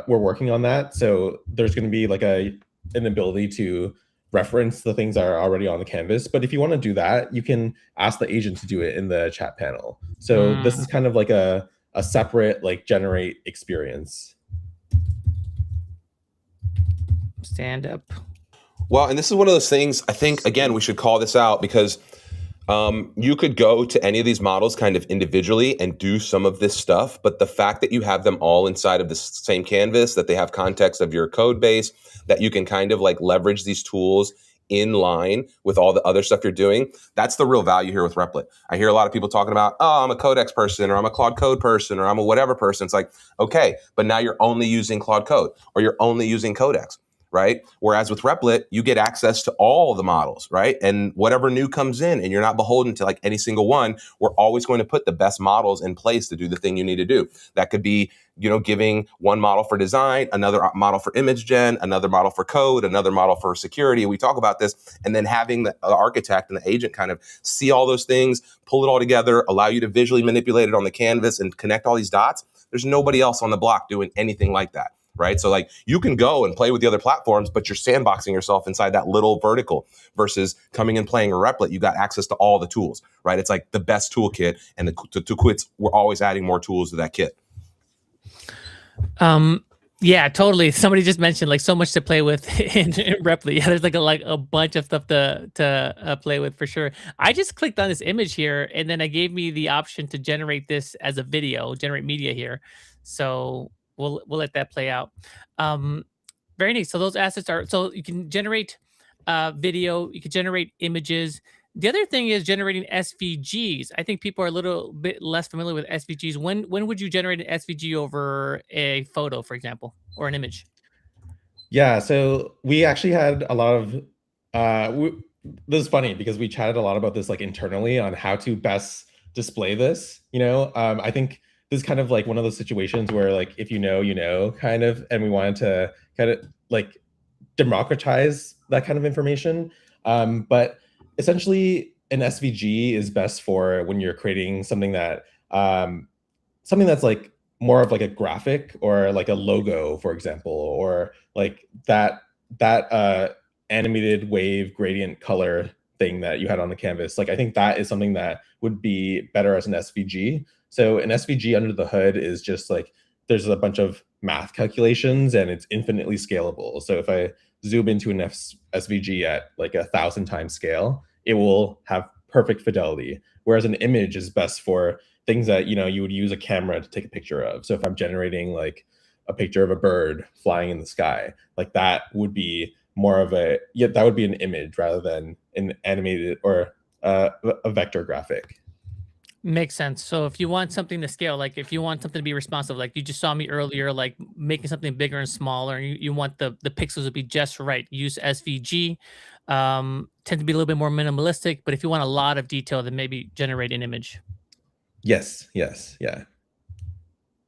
we're working on that. So there's going to be like an ability to reference the things that are already on the canvas. But if you want to do that, you can ask the agent to do it in the chat panel. So this is kind of like a separate like generate experience. Stand up. Well, and this is one of those things, I think, again, we should call this out, because you could go to any of these models kind of individually and do some of this stuff. But the fact that you have them all inside of the same canvas, that they have context of your code base, that you can kind of like leverage these tools in line with all the other stuff you're doing, that's the real value here with Replit. I hear a lot of people talking about, oh, I'm a Codex person, or I'm a Claude Code person, or I'm a whatever person. It's like, okay, but now you're only using Claude Code, or you're only using Codex, right? Whereas with Replit, you get access to all the models, right? And whatever new comes in, and you're not beholden to like any single one, we're always going to put the best models in place to do the thing you need to do. That could be giving one model for design, another model for image gen, another model for code, another model for security. We talk about this, and then having the architect and the agent kind of see all those things, pull it all together, allow you to visually manipulate it on the canvas and connect all these dots. There's nobody else on the block doing anything like that, right? So like you can go and play with the other platforms, but you're sandboxing yourself inside that little vertical versus coming and playing a Replit. You got access to all the tools, right? It's like the best toolkit, and the toolkits, we're always adding more tools to that kit. Yeah, totally. Somebody just mentioned like so much to play with in Replit. Yeah, there's like a bunch of stuff to play with for sure. I just clicked on this image here, and then it gave me the option to generate this as a video, generate media here. So we'll let that play out. Very neat. So those assets are, so you can generate video, you can generate images. The other thing is generating SVGs. I think people are a little bit less familiar with SVGs. When would you generate an SVG over a photo, for example, or an image? Yeah, so we actually had a lot of, this is funny because we chatted a lot about this like internally on how to best display this, I think this is kind of like one of those situations where like, if you know, kind of, and we wanted to kind of like democratize that kind of information. But essentially an SVG is best for when you're creating something that something that's like more of like a graphic or like a logo, for example, or like that animated wave gradient color thing that you had on the canvas. Like I think that is something that would be better as an SVG. So an SVG under the hood is just like there's a bunch of math calculations and it's infinitely scalable. So if I zoom into an SVG at like 1,000 times scale, it will have perfect fidelity. Whereas an image is best for things that you would use a camera to take a picture of. So if I'm generating like a picture of a bird flying in the sky, like that would be more of that would be an image rather than an animated or a vector graphic. Makes sense. So if you want something to scale, like if you want something to be responsive, like you just saw me earlier, like making something bigger and smaller, and you want the pixels to be just right, use SVG. Tend to be a little bit more minimalistic, but if you want a lot of detail, then maybe generate an image. Yes, yeah.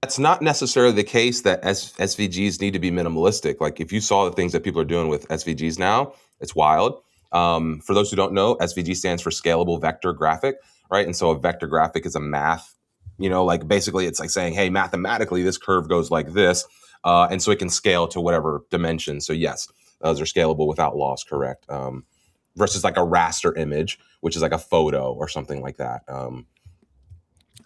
That's not necessarily the case that SVGs need to be minimalistic. Like if you saw the things that people are doing with SVGs now, it's wild. For those who don't know, SVG stands for Scalable Vector Graphic, right? And so a vector graphic is a math, like basically it's like saying, hey, mathematically, this curve goes like this. And so it can scale to whatever dimension. So yes, those are scalable without loss, correct? Versus like a raster image, which is like a photo or something like that.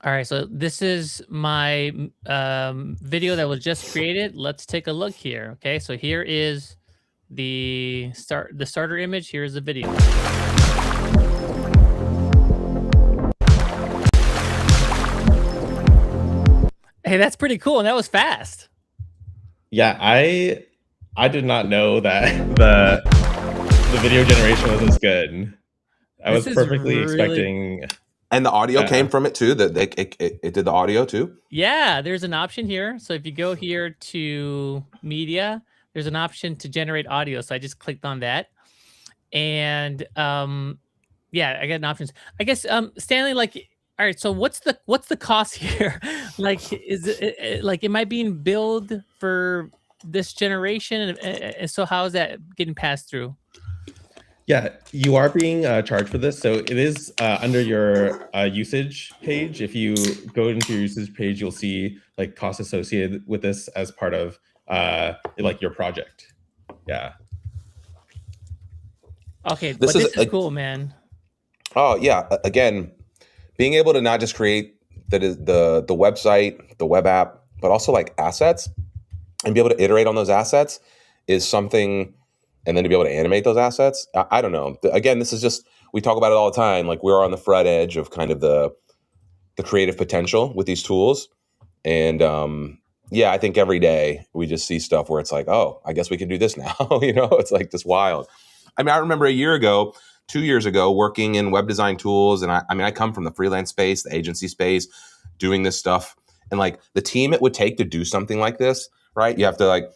All right, so this is my video that was just created. Let's take a look here. Okay, so here is the starter image. Here's the video. Hey, that's pretty cool, and that was fast. Yeah, I did not know that the video generation was this good. I was perfectly expecting. And the audio came from it too. That it did the audio too. Yeah, there's an option here. So if you go here to media, there's an option to generate audio. So I just clicked on that, and yeah, I got options. I guess Stanley, like, all right. So what's the cost here? Like, is it like am I being billed for this generation? And so how is that getting passed through? Yeah, you are being charged for this. So it is under your usage page. If you go into your usage page, you'll see like costs associated with this as part of like your project. Yeah. Okay, this is cool, man. Oh yeah, again, being able to not just create the website, the web app, but also like assets and be able to iterate on those assets is something. And then to be able to animate those assets, I don't know. Again, this is just, we talk about it all the time. Like we're on the front edge of kind of the creative potential with these tools. And yeah, I think every day we just see stuff where it's like, oh, I guess we can do this now. It's like this wild. I mean, I remember a year ago, 2 years ago, working in web design tools. And I come from the freelance space, the agency space, doing this stuff. And like the team it would take to do something like this, right? You have to like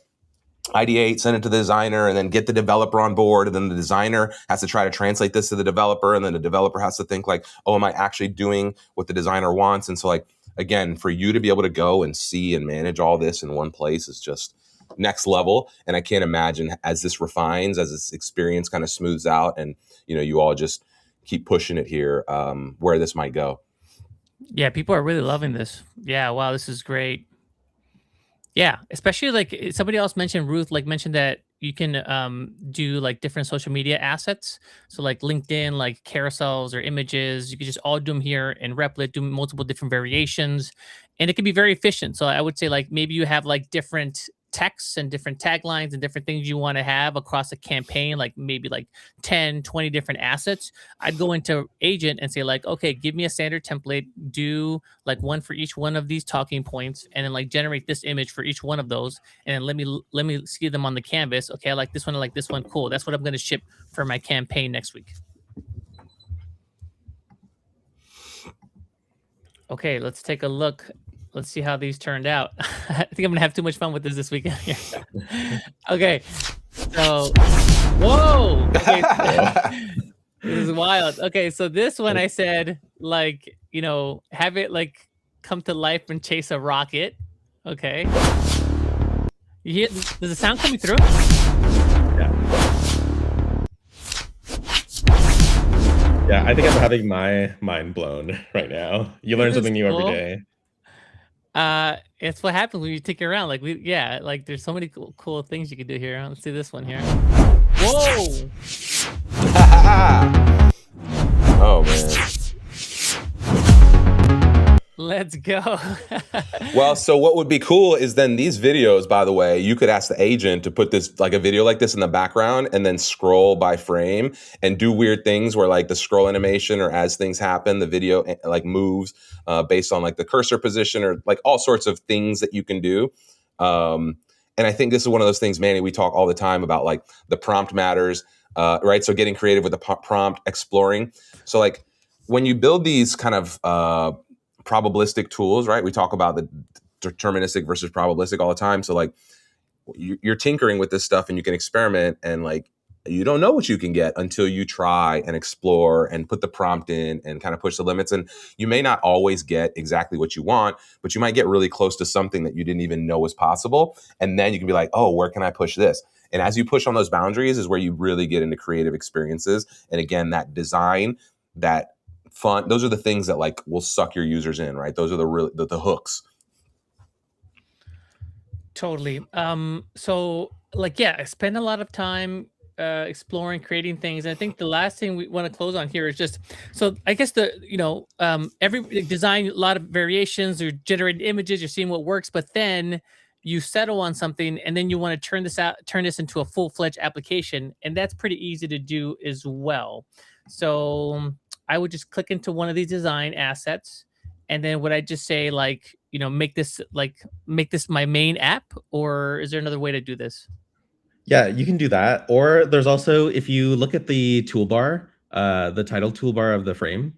ideate, send it to the designer, and then get the developer on board. And then the designer has to try to translate this to the developer. And then the developer has to think like, oh, am I actually doing what the designer wants? And so like again, for you to be able to go and see and manage all this in one place is just next level. And I can't imagine, as this refines, as this experience kind of smooths out, and you all just keep pushing it here, where this might go. Yeah, people are really loving this. Yeah, wow, this is great. Yeah, especially like somebody else mentioned, Ruth, like mentioned that you can do like different social media assets. So like LinkedIn, like carousels or images, you can just all do them here in Replit, do multiple different variations, and it can be very efficient. So I would say like maybe you have like different texts and different taglines and different things you want to have across a campaign, like maybe like 10, 20 different assets. I'd go into agent and say like, okay, give me a standard template, do like one for each one of these talking points, and then like generate this image for each one of those, and then let me see them on the canvas. Okay, I like this one, I like this one, cool, that's what I'm going to ship for my campaign next week. Okay, let's take a look. Let's see how these turned out. I think I'm gonna have too much fun with this weekend. Okay, so whoa, okay, this is wild. Okay, so this one I said like, have it like come to life and chase a rocket. Okay, you hear? Does the sound coming through? Yeah, I think I'm having my mind blown right now. You learn something new every day. It's what happens when you take it around. Like like there's so many cool things you can do here. Let's see this one here. Whoa! Oh man. Let's go. Well, so what would be cool is then these videos, by the way, you could ask the agent to put this, like a video like this in the background, and then scroll by frame and do weird things where like the scroll animation, or as things happen, the video like moves based on like the cursor position, or like all sorts of things that you can do. And I think this is one of those things, Manny, we talk all the time about, like the prompt matters, right? So getting creative with the prompt, exploring. So like when you build these kind of probabilistic tools, right? We talk about the deterministic versus probabilistic all the time. So like you're tinkering with this stuff and you can experiment, and like you don't know what you can get until you try and explore and put the prompt in and kind of push the limits. And you may not always get exactly what you want, but you might get really close to something that you didn't even know was possible. And then you can be like, oh, where can I push this? And as you push on those boundaries is where you really get into creative experiences. And again, that design, that fun, those are the things that like will suck your users in, right? Those are the hooks. Totally. So like, yeah, I spend a lot of time exploring, creating things. And I think the last thing we want to close on here is just, so I guess every design, a lot of variations, or generated images, you're seeing what works, but then you settle on something and then you want to turn this into a full-fledged application. And that's pretty easy to do as well. So I would just click into one of these design assets, and then would I just say like, make this my main app, or is there another way to do this? Yeah, you can do that. Or there's also, if you look at the toolbar, the title toolbar of the frame,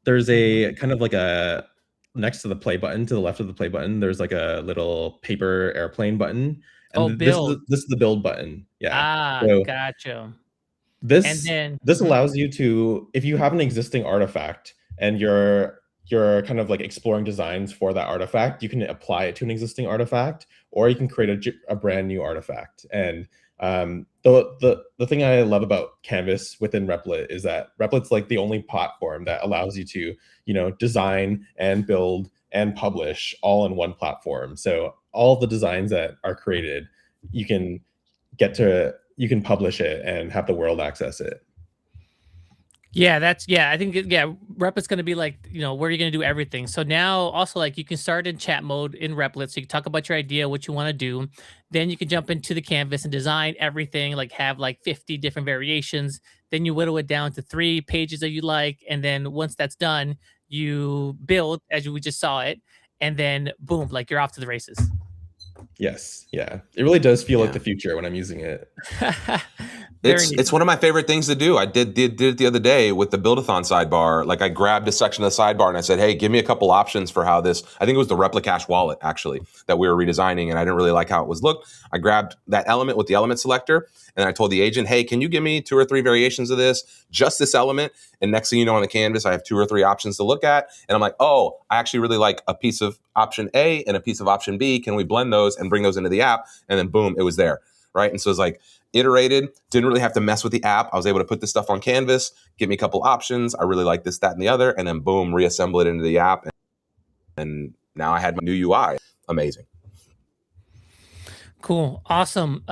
there's a kind of like a, next to the play button, to the left of the play button, there's like a little paper airplane button. And this is the build button. Yeah. So gotcha. This allows you to, if you have an existing artifact and you're kind of like exploring designs for that artifact, you can apply it to an existing artifact, or you can create a brand new artifact. And the thing I love about Canvas within Replit is that Replit's like the only platform that allows you to, design and build and publish all in one platform. So all the designs that are created, you can publish it and have the world access it. Yeah, I think Replit's going to be like, where you're going to do everything. So now also like you can start in chat mode in Replit. So you can talk about your idea, what you want to do. Then you can jump into the canvas and design everything, like have like 50 different variations. Then you whittle it down to 3 pages that you like. And then once that's done, you build as we just saw it. And then boom, like you're off to the races. Yes. Yeah. It really does feel like the future when I'm using it. It's one of my favorite things to do. I did it the other day with the Buildathon sidebar. Like I grabbed a section of the sidebar and I said, hey, give me a couple options for how this, I think it was the Replicash wallet actually that we were redesigning and I didn't really like how it was looked. I grabbed that element with the element selector and I told the agent, hey, can you give me 2 or 3 variations of this, just this element? And next thing you know on the canvas, I have 2 or 3 options to look at. And I'm like, oh, I actually really like a piece of option A and a piece of option B. Can we blend those and bring those into the app? And then boom, it was there. Right. And so it's like, iterated, didn't really have to mess with the app. I was able to put this stuff on canvas, give me a couple options. I really like this, that, and the other, and then boom, reassemble it into the app. And now I had my new UI. Amazing. Cool. Awesome.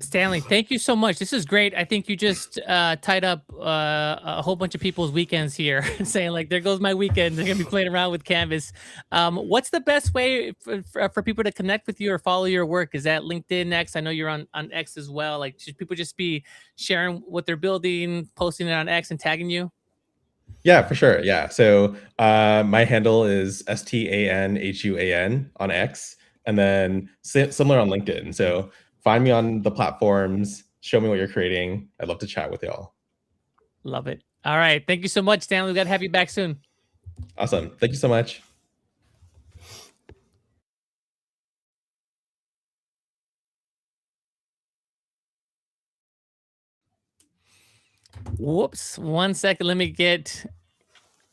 Stanley, thank you so much. This is great. I think you just tied up a whole bunch of people's weekends here, saying like, there goes my weekend. They're going to be playing around with Canvas. What's the best way for people to connect with you or follow your work? Is that LinkedIn, X? I know you're on X as well. Like, should people just be sharing what they're building, posting it on X and tagging you? Yeah, for sure. Yeah. So my handle is STANHUAN on X, and then similar on LinkedIn. So find me on the platforms, show me what you're creating. I'd love to chat with y'all. Love it. All right. Thank you so much, Stanley. We've got to have you back soon. Awesome. Thank you so much. Whoops. 1 second. Let me get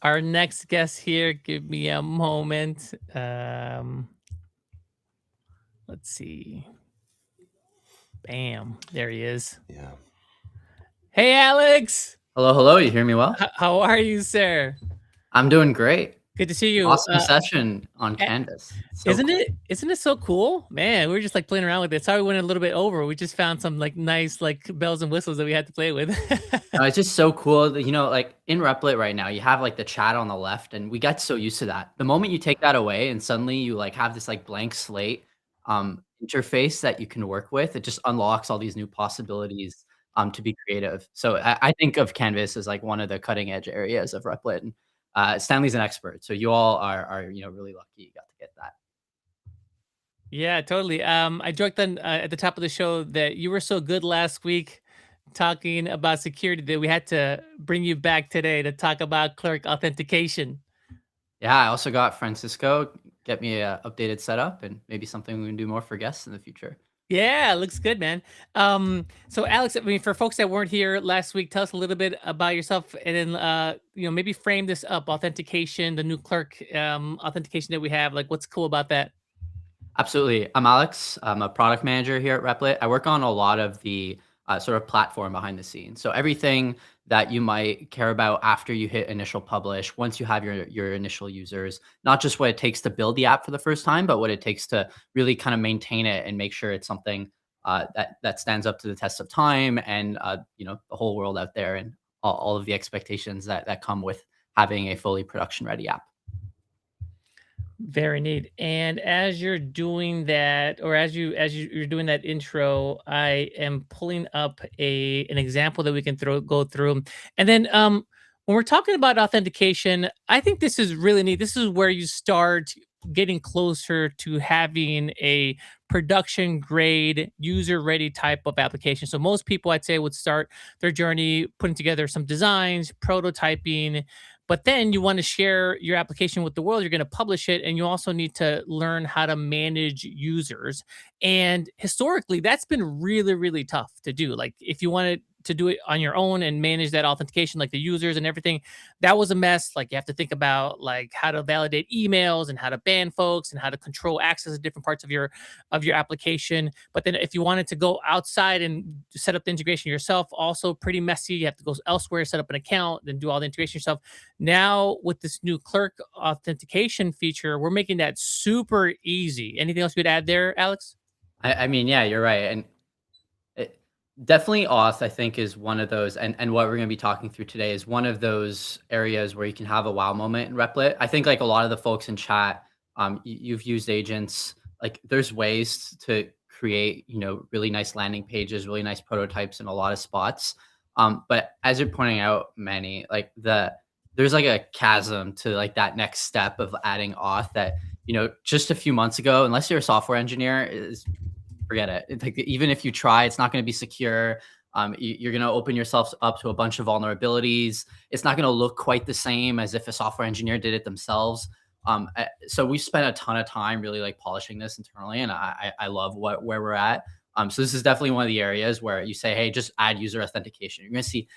our next guest here. Give me a moment. Let's see. Bam. There he is. Yeah. Hey, Alex. Hello, hello. You hear me well? How are you, sir? I'm doing great. Good to see you. Awesome session on Canvas. So Isn't cool. it so cool? Man, we were just like playing around with it. Sorry we went a little bit over. We just found some like nice like bells and whistles that we had to play with. No, it's just so cool that, like in Replit right now, you have like the chat on the left, and we got so used to that. The moment you take that away and suddenly you like have this like blank slate interface that you can work with, it just unlocks all these new possibilities to be creative. So I think of Canvas as like one of the cutting edge areas of Replit. And Stanley's an expert, so you all are really lucky you got to get that. Yeah, totally. I joked at the top of the show that you were so good last week talking about security that we had to bring you back today to talk about Clerk authentication. Yeah, I also got Francisco get me a updated setup, and maybe something we can do more for guests in the future. Yeah, looks good, man. So Alex, I mean, for folks that weren't here last week, tell us a little bit about yourself, and then maybe frame this up: authentication, the new Clerk authentication that we have. Like, what's cool about that? Absolutely. I'm Alex. I'm a product manager here at Replit. I work on a lot of the sort of platform behind the scenes. So everything that you might care about after you hit initial publish, once you have your initial users, not just what it takes to build the app for the first time, but what it takes to really kind of maintain it and make sure it's something that stands up to the test of time, and the whole world out there, and all of the expectations that come with having a fully production ready app. Very neat. And as you're doing that, or as you're doing that intro, I am pulling up an example that we can go through. And then when we're talking about authentication, I think this is really neat. This is where you start getting closer to having a production grade, user ready type of application. So most people, I'd say, would start their journey putting together some designs, prototyping, but then you want to share your application with the world. You're going to publish it, and you also need to learn how to manage users. And historically, that's been really, really tough to do. Like if you wanted to do it on your own and manage that authentication, like the users and everything, that was a mess. Like you have to think about like how to validate emails and how to ban folks and how to control access to different parts of your application. But then if you wanted to go outside and set up the integration yourself, also pretty messy. You have to go elsewhere, set up an account, then do all the integration yourself. Now with this new Clerk authentication feature, we're making that super easy. Anything else you would add there, Alex? I mean, yeah, you're right. And definitely auth, I think, is one of those, and what we're going to be talking through today is one of those areas where you can have a wow moment in Replit. I think like a lot of the folks in chat, you've used agents. Like there's ways to create, really nice landing pages, really nice prototypes in a lot of spots. But as you're pointing out, Manny, like there's like a chasm to like that next step of adding auth that, just a few months ago, unless you're a software engineer, forget it. It's like even if you try, it's not going to be secure. You're going to open yourselves up to a bunch of vulnerabilities. It's not going to look quite the same as if a software engineer did it themselves. So we spent a ton of time really like polishing this internally, and I love where we're at. So this is definitely one of the areas where you say, hey, just add user authentication. You're going to see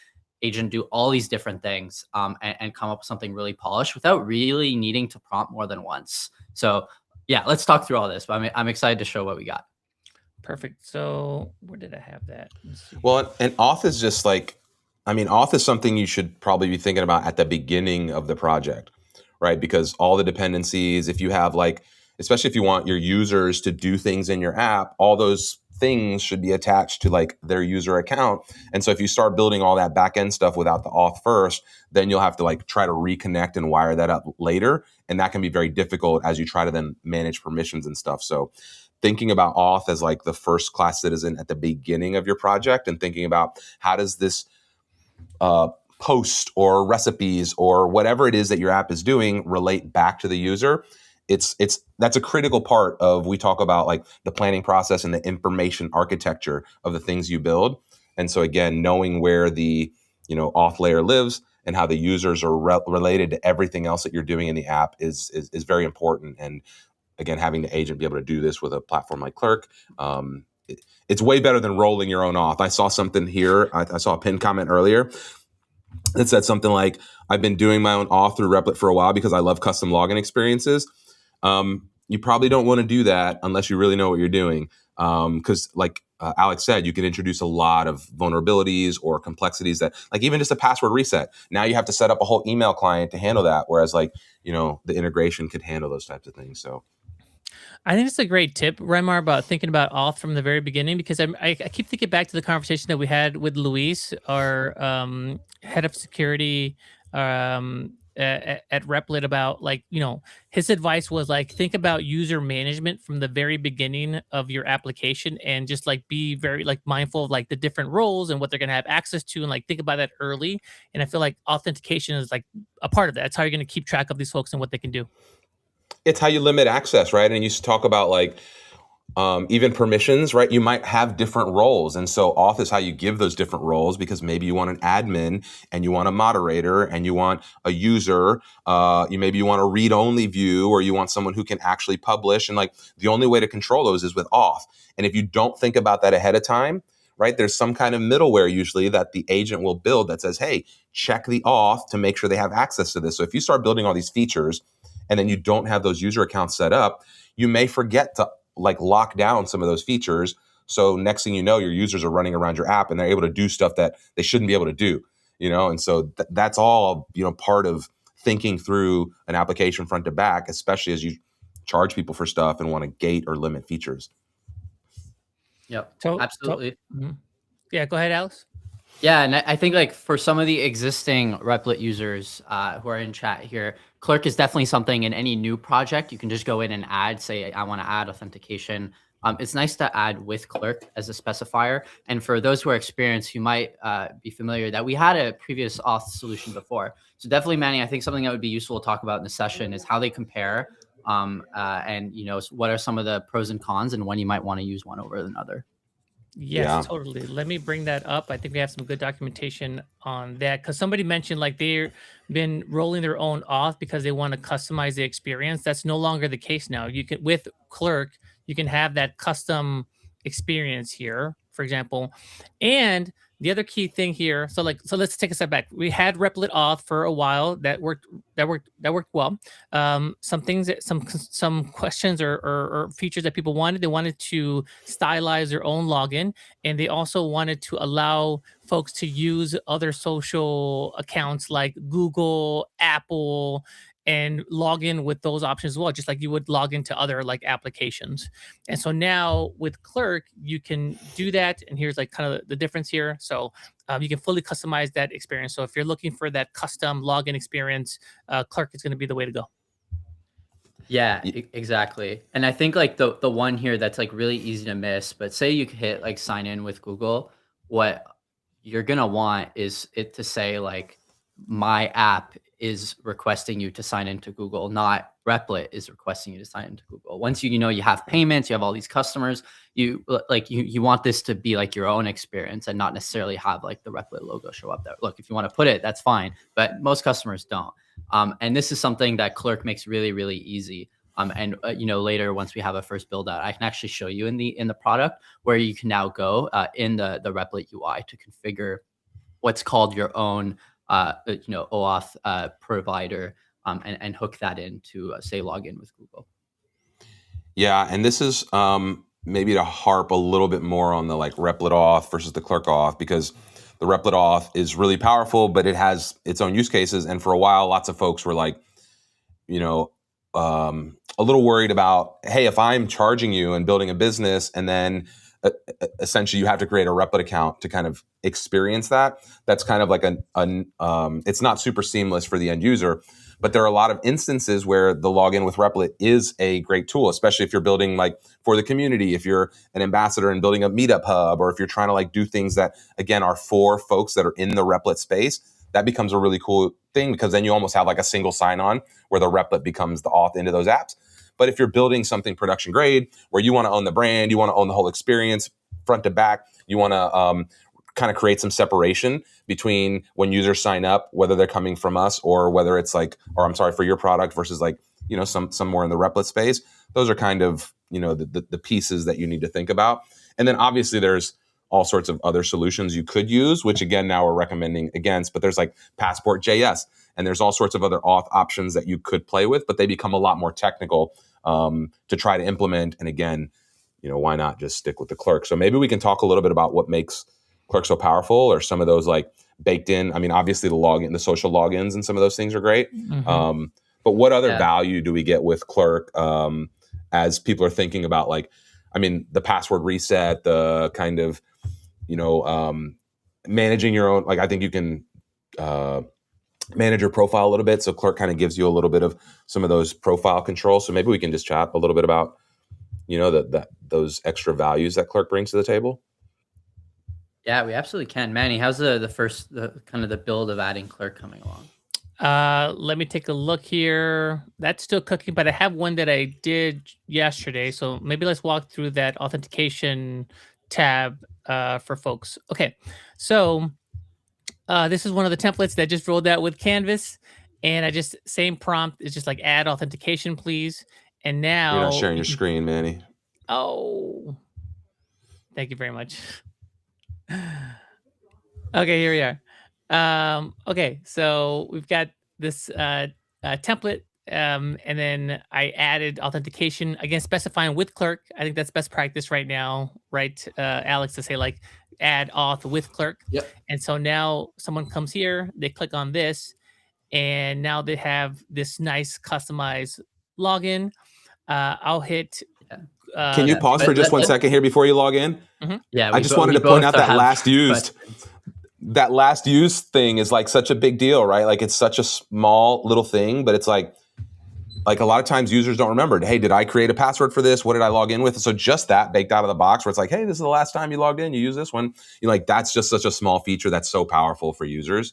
agent do all these different things and come up with something really polished without really needing to prompt more than once. So yeah, let's talk through all this. But I'm excited to show what we got. Perfect. So where did I have that? Well, and auth is just like, I mean, auth is something you should probably be thinking about at the beginning of the project, right? Because all the dependencies, if you have like, especially if you want your users to do things in your app, all those things should be attached to like their user account. And so if you start building all that back end stuff without the auth first, then you'll have to like try to reconnect and wire that up later. And that can be very difficult as you try to then manage permissions and stuff. So thinking about auth as like the first class citizen at the beginning of your project and thinking about how does this post or recipes or whatever it is that your app is doing relate back to the user. That's a critical part of, we talk about like the planning process and the information architecture of the things you build. And so again, knowing where the auth layer lives and how the users are related to everything else that you're doing in the app is very important. And again, having the agent be able to do this with a platform like Clerk, it's way better than rolling your own auth. I saw something here. I saw a pinned comment earlier that said something like, I've been doing my own auth through Replit for a while because I love custom login experiences. You probably don't want to do that unless you really know what you're doing. Because like Alex said, you can introduce a lot of vulnerabilities or complexities that, like even just a password reset. Now you have to set up a whole email client to handle that. Whereas like, the integration could handle those types of things. So I think it's a great tip, Raymmar, about thinking about auth from the very beginning, because I keep thinking back to the conversation that we had with Luis, our head of security at Replit, about like, his advice was like, think about user management from the very beginning of your application and just like be very like mindful of like the different roles and what they're going to have access to, and like think about that early. And I feel like authentication is like a part of that. That's how you're going to keep track of these folks and what they can do. It's how you limit access, right? And you talk about like even permissions, right? You might have different roles. And so auth is how you give those different roles, because maybe you want an admin and you want a moderator and you want a user. Maybe you want a read-only view, or you want someone who can actually publish. And like the only way to control those is with auth. And if you don't think about that ahead of time, right, there's some kind of middleware usually that the agent will build that says, hey, check the auth to make sure they have access to this. So if you start building all these features and then you don't have those user accounts set up, you may forget to like lock down some of those features. So next thing you know, your users are running around your app and they're able to do stuff that they shouldn't be able to do, And so that's all, part of thinking through an application front to back, especially as you charge people for stuff and want to gate or limit features. Yep, absolutely. Yeah, go ahead, Alex. Yeah, and I think like for some of the existing Replit users who are in chat here, Clerk is definitely something in any new project you can just go in and add, say, I want to add authentication. It's nice to add with Clerk as a specifier. And for those who are experienced, you might be familiar that we had a previous auth solution before. So definitely, Manny, I think something that would be useful to talk about in the session is how they compare and, what are some of the pros and cons and when you might want to use one over another. Yes, totally. Let me bring that up. I think we have some good documentation on that, because somebody mentioned like they've been rolling their own auth because they want to customize the experience. That's no longer the case now. You can, with Clerk, you can have that custom experience here, for example. And the other key thing here, so let's take a step back. We had Replit Auth for a while. That worked well. Some things that some questions or features that people wanted. They wanted to stylize their own login, and they also wanted to allow folks to use other social accounts like Google, Apple, and log in with those options as well, just like you would log into other like applications. And so now with Clerk, you can do that. And here's like kind of the difference here. So you can fully customize that experience. So if you're looking for that custom login experience, Clerk is going to be the way to go. Yeah, exactly. And I think like the one here that's like really easy to miss, but say you hit like sign in with Google, what you're going to want is it to say like my app is requesting you to sign into Google, not Replit is requesting you to sign into Google. Once you have payments, you have all these customers, you want this to be like your own experience and not necessarily have like the Replit logo show up there. Look, if you want to put it, that's fine, but most customers don't. And this is something that Clerk makes really, really easy. And later, once we have a first build out, I can actually show you in the product where you can now go in the Replit UI to configure what's called your own OAuth provider and hook that into say login with Google. Yeah, and this is maybe to harp a little bit more on the like Replit Auth versus the Clerk Auth, because the Replit Auth is really powerful, but it has its own use cases. And for a while, lots of folks were like, a little worried about, hey, if I'm charging you and building a business, and then essentially you have to create a Replit account to kind of experience that. That's kind of like it's not super seamless for the end user. But there are a lot of instances where the login with Replit is a great tool, especially if you're building like for the community, if you're an ambassador and building a meetup hub, or if you're trying to like do things that, again, are for folks that are in the Replit space. That becomes a really cool thing, because then you almost have like a single sign-on where the Replit becomes the auth into those apps. But if you're building something production grade where you want to own the brand, you want to own the whole experience front to back, you want to kind of create some separation between when users sign up, whether they're coming from us or whether it's like, or I'm sorry, for your product versus like, somewhere in the Replit space. Those are kind of, the pieces that you need to think about. And then obviously there's all sorts of other solutions you could use, which again, now we're recommending against, but there's like Passport.js, and there's all sorts of other auth options that you could play with, but they become a lot more technical to try to implement. And again, why not just stick with the Clerk? So maybe we can talk a little bit about what makes Clerk so powerful, or some of those like baked in. I mean, obviously the social logins and some of those things are great. Mm-hmm. But what other value do we get with Clerk as people are thinking about like, I mean, the password reset, the kind of, managing your own, like I think you can manage your profile a little bit. So Clerk kind of gives you a little bit of some of those profile controls. So maybe we can just chat a little bit about, those extra values that Clerk brings to the table. Yeah, we absolutely can. Manny, how's the kind of the build of adding Clerk coming along? Let me take a look here. That's still cooking, but I have one that I did yesterday. So maybe let's walk through that authentication tab for folks. Okay, so this is one of the templates that just rolled out with Canvas, and I just same prompt. It's just like add authentication, please. And now you're not sharing your screen, Manny. Oh, thank you very much. Okay, here we are. Okay, so we've got this template, and then I added authentication, again, specifying with Clerk. I think that's best practice right now, right, Alex, to say like add auth with Clerk. Yep. And so now someone comes here, they click on this, and now they have this nice customized login. I'll hit... Can you pause for just 1 second here before you log in? Mm-hmm. Yeah, I just wanted to point out that last used. That last use thing is like such a big deal, right? Like it's such a small little thing, but it's like a lot of times users don't remember, hey, did I create a password for this? What did I log in with? So just that baked out of the box where it's like, hey, this is the last time you logged in, you use this one. That's just such a small feature that's so powerful for users.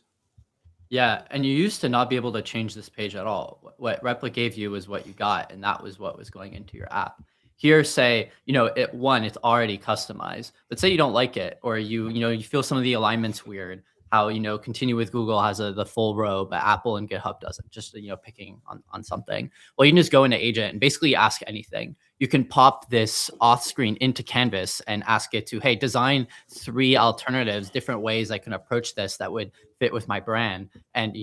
Yeah, and you used to not be able to change this page at all. What Replit gave you was what you got, and that was what was going into your app. Here, say, it's already customized, but say you don't like it, or you feel some of the alignment's weird, how, Continue with Google has the full row, but Apple and GitHub doesn't, just, picking on something. Well, you can just go into Agent and basically ask anything. You can pop this auth screen into Canvas and ask it to, hey, design 3 alternatives, different ways I can approach this that would fit with my brand, and,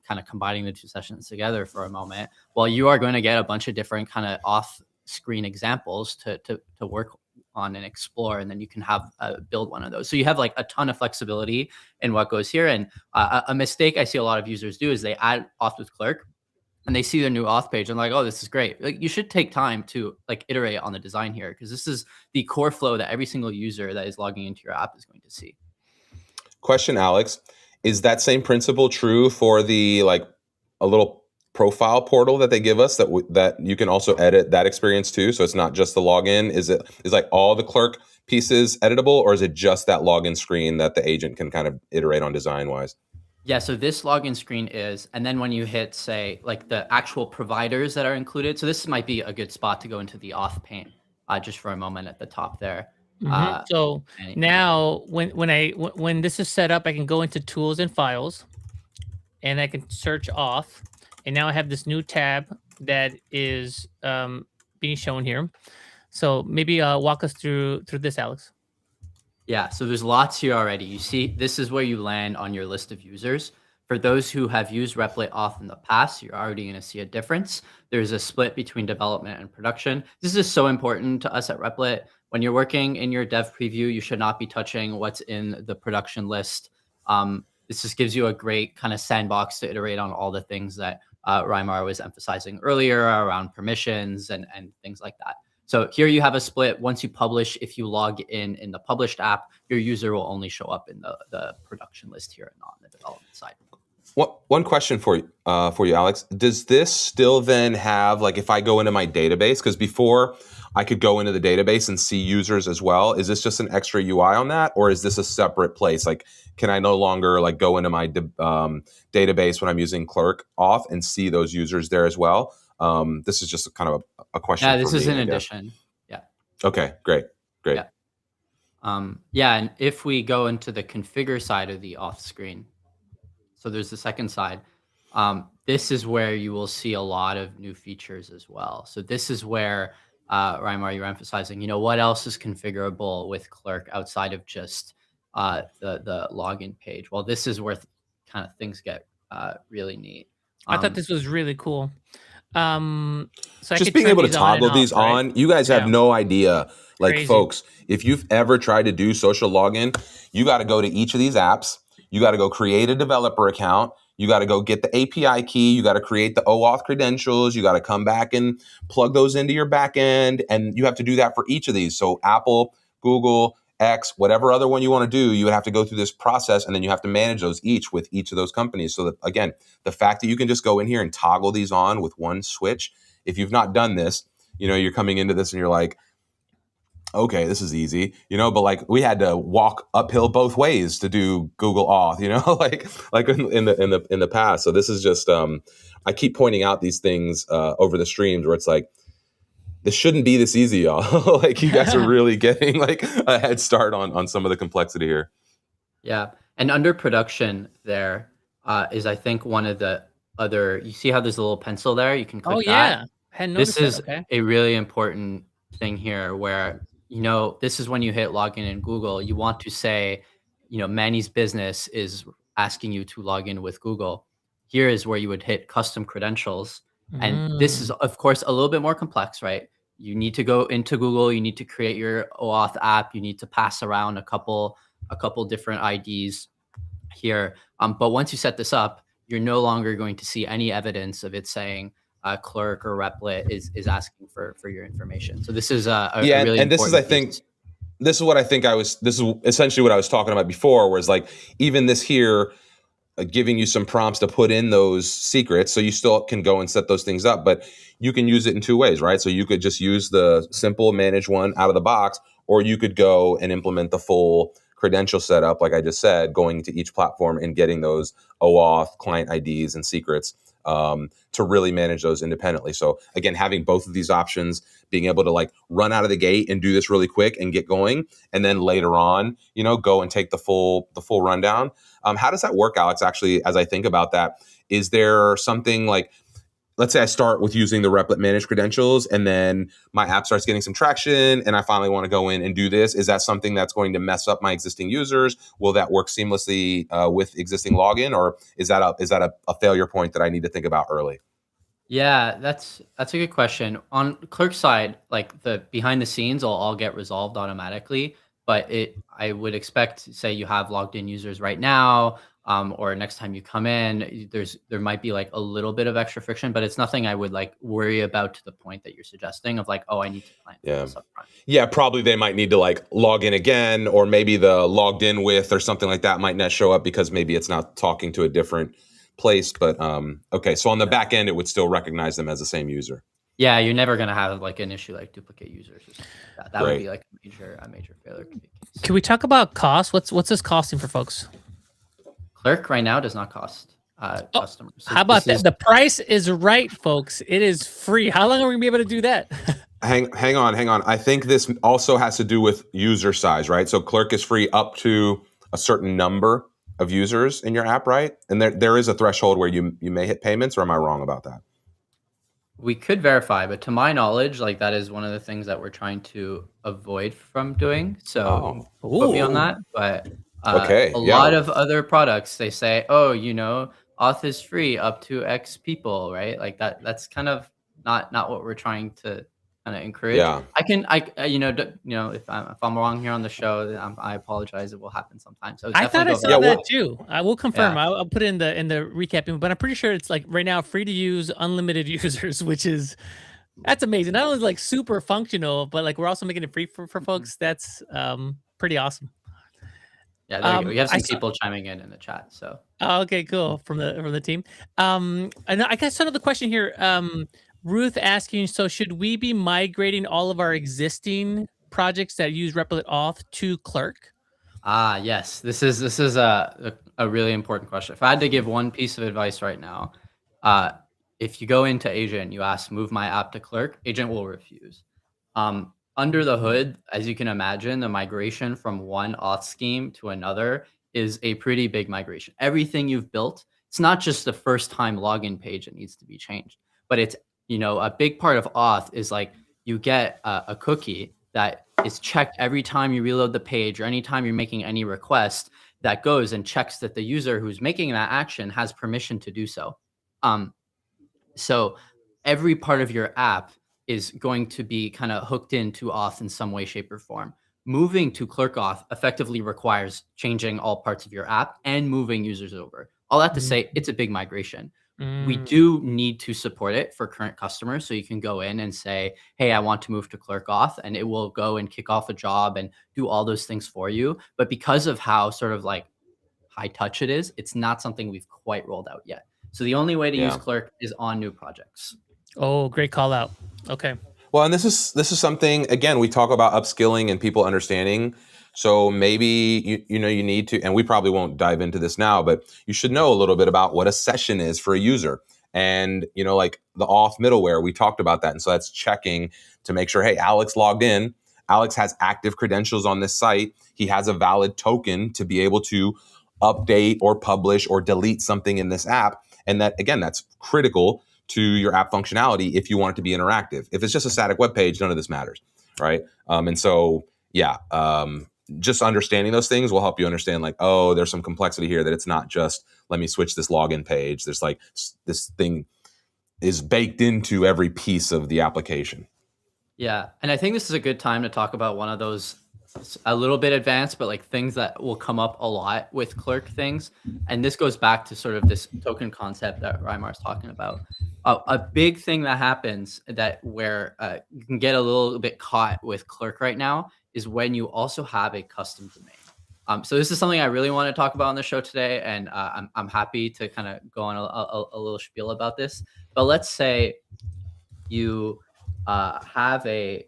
kind of combining the 2 sessions together for a moment. Well, you are going to get a bunch of different kind of auth screen examples to work on and explore, and then you can have build one of those. So you have like a ton of flexibility in what goes here. And a mistake I see a lot of users do is they add auth with Clerk and they see the new auth page and like, oh, this is great. Like, you should take time to like iterate on the design here, because this is the core flow that every single user that is logging into your app is going to see. Question, Alex, is that same principle true for the like a little profile portal that they give us that you can also edit that experience too? So it's not just the login. Is like all the Clerk pieces editable, or is it just that login screen that the agent can kind of iterate on design wise? Yeah, so this login screen is, and then when you hit, say, like the actual providers that are included, so this might be a good spot to go into the auth pane, just for a moment at the top there. So now when this is set up, I can go into tools and files, and I can search auth, and now I have this new tab that is being shown here. So maybe walk us through this, Alex. Yeah, so there's lots here already. You see, this is where you land on your list of users. For those who have used Replit Auth in the past, you're already going to see a difference. There's a split between development and production. This is so important to us at Replit. When you're working in your dev preview, you should not be touching what's in the production list. This just gives you a great kind of sandbox to iterate on all the things that Raymmar was emphasizing earlier around permissions and things like that. So here you have a split. Once you publish, if you log in the published app, your user will only show up in the production list here and not on the development side. One question for you, Alex. Does this still then have, like, if I go into my database, because before I could go into the database and see users as well, is this just an extra UI on that, or is this a separate place? Like, can I no longer like go into my database when I'm using Clerk Auth and see those users there as well? This is just a kind of a question. Yeah, this is in addition. Yeah. Okay, great. Yeah. Yeah, and if we go into the configure side of the auth screen, so there's the second side. This is where you will see a lot of new features as well. So this is where, Raymmar, you're emphasizing, what else is configurable with Clerk outside of just the login page? Well, this is where kind of things get really neat. I thought this was really cool. So just being able to toggle these on, right? You guys have no idea. Like, crazy. Folks, if you've ever tried to do social login, you got to go to each of these apps. You got to go create a developer account. You got to go get the API key. You got to create the OAuth credentials. You got to come back and plug those into your backend. And you have to do that for each of these. So Apple, Google, X, whatever other one you want to do, you would have to go through this process, and then you have to manage those each with each of those companies. So that, again, the fact that you can just go in here and toggle these on with one switch, if you've not done this, you're coming into this and you're like, okay, this is easy, but like we had to walk uphill both ways to do Google Auth, like in the past. So this is just, I keep pointing out these things over the streams where it's like, this shouldn't be this easy, y'all. Like, you guys are really getting like a head start on some of the complexity here. Yeah. And under production there is, I think, one of the other, you see how there's a little pencil there? You can click that. This is a really important thing here where, this is when you hit login in Google, you want to say, Manny's business is asking you to log in with Google. Here is where you would hit custom credentials. And this is, of course, a little bit more complex, right? You need to go into Google. You need to create your OAuth app. You need to pass around a couple different IDs here. But once you set this up, you're no longer going to see any evidence of it saying Clerk or Replit is asking for your information. So this is a really and this is, I think, this is what I think this is essentially what I was talking about before, where it's like, even this here, giving you some prompts to put in those secrets, so you still can go and set those things up, but you can use it in two ways, right? So you could just use the simple manage one out of the box, or you could go and implement the full credential setup, like I just said, going to each platform and getting those OAuth client IDs and secrets to really manage those independently. So again, having both of these options, being able to like run out of the gate and do this really quick and get going, and then later on, go and take the full rundown. How does that work, Alex? Actually, as I think about that, is there something like, let's say I start with using the Replit managed credentials, and then my app starts getting some traction, and I finally want to go in and do this. Is that something that's going to mess up my existing users? Will that work seamlessly with existing login, or is that a failure point that I need to think about early? Yeah, that's a good question. On Clerk side, like the behind the scenes will all get resolved automatically, but I would expect, say you have logged in users right now, or next time you come in, there might be like a little bit of extra friction, but it's nothing I would like worry about to the point that you're suggesting of like, oh, I need to plan for this up front. Yeah, probably they might need to like log in again, or maybe the logged in with or something like that might not show up because maybe it's not talking to a different place. But okay, so on the back end, it would still recognize them as the same user. Yeah, you're never gonna have like an issue like duplicate users or something like that. That would be like a major failure. Can we talk about cost? What's this costing for folks? Clerk right now does not cost customers. So how about that? The price is right, folks. It is free. How long are we gonna be able to do that? Hang on. I think this also has to do with user size, right? So Clerk is free up to a certain number of users in your app, right? And there is a threshold where you may hit payments, or am I wrong about that? We could verify, but to my knowledge, like that is one of the things that we're trying to avoid from doing. So put me on that. But okay, a lot of other products, they say, oh, you know, auth is free up to X people, right? Like that's kind of not what we're trying to kind of encourage. Yeah. If I'm wrong here on the show, I apologize. It will happen sometimes. So I thought I saw that too. I will confirm. Yeah. I'll put it in the recap, but I'm pretty sure it's like right now free to use, unlimited users, that's amazing. Not only like super functional, but like we're also making it free for folks. That's pretty awesome. Yeah, there you go. We have some people chiming in the chat. So okay, cool from the team. And I guess another question here. Ruth asking, so should we be migrating all of our existing projects that use Replit Auth to Clerk? Yes. This is a really important question. If I had to give one piece of advice right now, if you go into Agent, you ask, move my app to Clerk, Agent will refuse. Under the hood, as you can imagine, the migration from one auth scheme to another is a pretty big migration. Everything you've built, it's not just the first time login page that needs to be changed, but it's, a big part of auth is like you get a cookie that is checked every time you reload the page or anytime you're making any request that goes and checks that the user who's making that action has permission to do so. So every part of your app is going to be kind of hooked into auth in some way, shape, or form. Moving to Clerk Auth effectively requires changing all parts of your app and moving users over. All that to say, it's a big migration. We do need to support it for current customers. So you can go in and say, hey, I want to move to Clerk Auth, and it will go and kick off a job and do all those things for you. But because of how sort of like high touch it is, it's not something we've quite rolled out yet. So the only way to use Clerk is on new projects. Oh, great call out. Okay. Well, and this is something, again, we talk about upskilling and people understanding. So maybe you need to, and we probably won't dive into this now, but you should know a little bit about what a session is for a user. And, like the auth middleware, we talked about that. And so that's checking to make sure, hey, Alex logged in. Alex has active credentials on this site. He has a valid token to be able to update or publish or delete something in this app. And that, again, that's critical to your app functionality if you want it to be interactive. If it's just a static web page, none of this matters, right? Just understanding those things will help you understand like, oh, there's some complexity here, that it's not just, let me switch this login page. There's like, this thing is baked into every piece of the application. Yeah, and I think this is a good time to talk about one of those a little bit advanced, but like things that will come up a lot with Clerk things. And this goes back to sort of this token concept that Raymmar is talking about. A big thing that happens where you can get a little bit caught with Clerk right now is when you also have a custom domain. So this is something I really want to talk about on the show today, and I'm happy to kind of go on a little spiel about this. But let's say you have a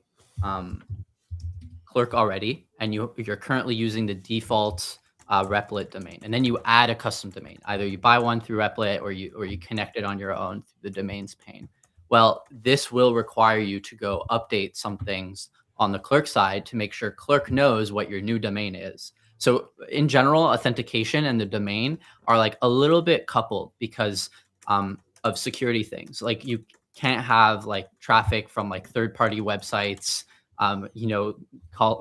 Clerk already, and you're currently using the default Replit domain, and then you add a custom domain. Either you buy one through Replit or you connect it on your own through the domains pane. Well, this will require you to go update some things on the Clerk side to make sure Clerk knows what your new domain is. So in general, authentication and the domain are like a little bit coupled because of security things. Like you can't have like traffic from like third-party websites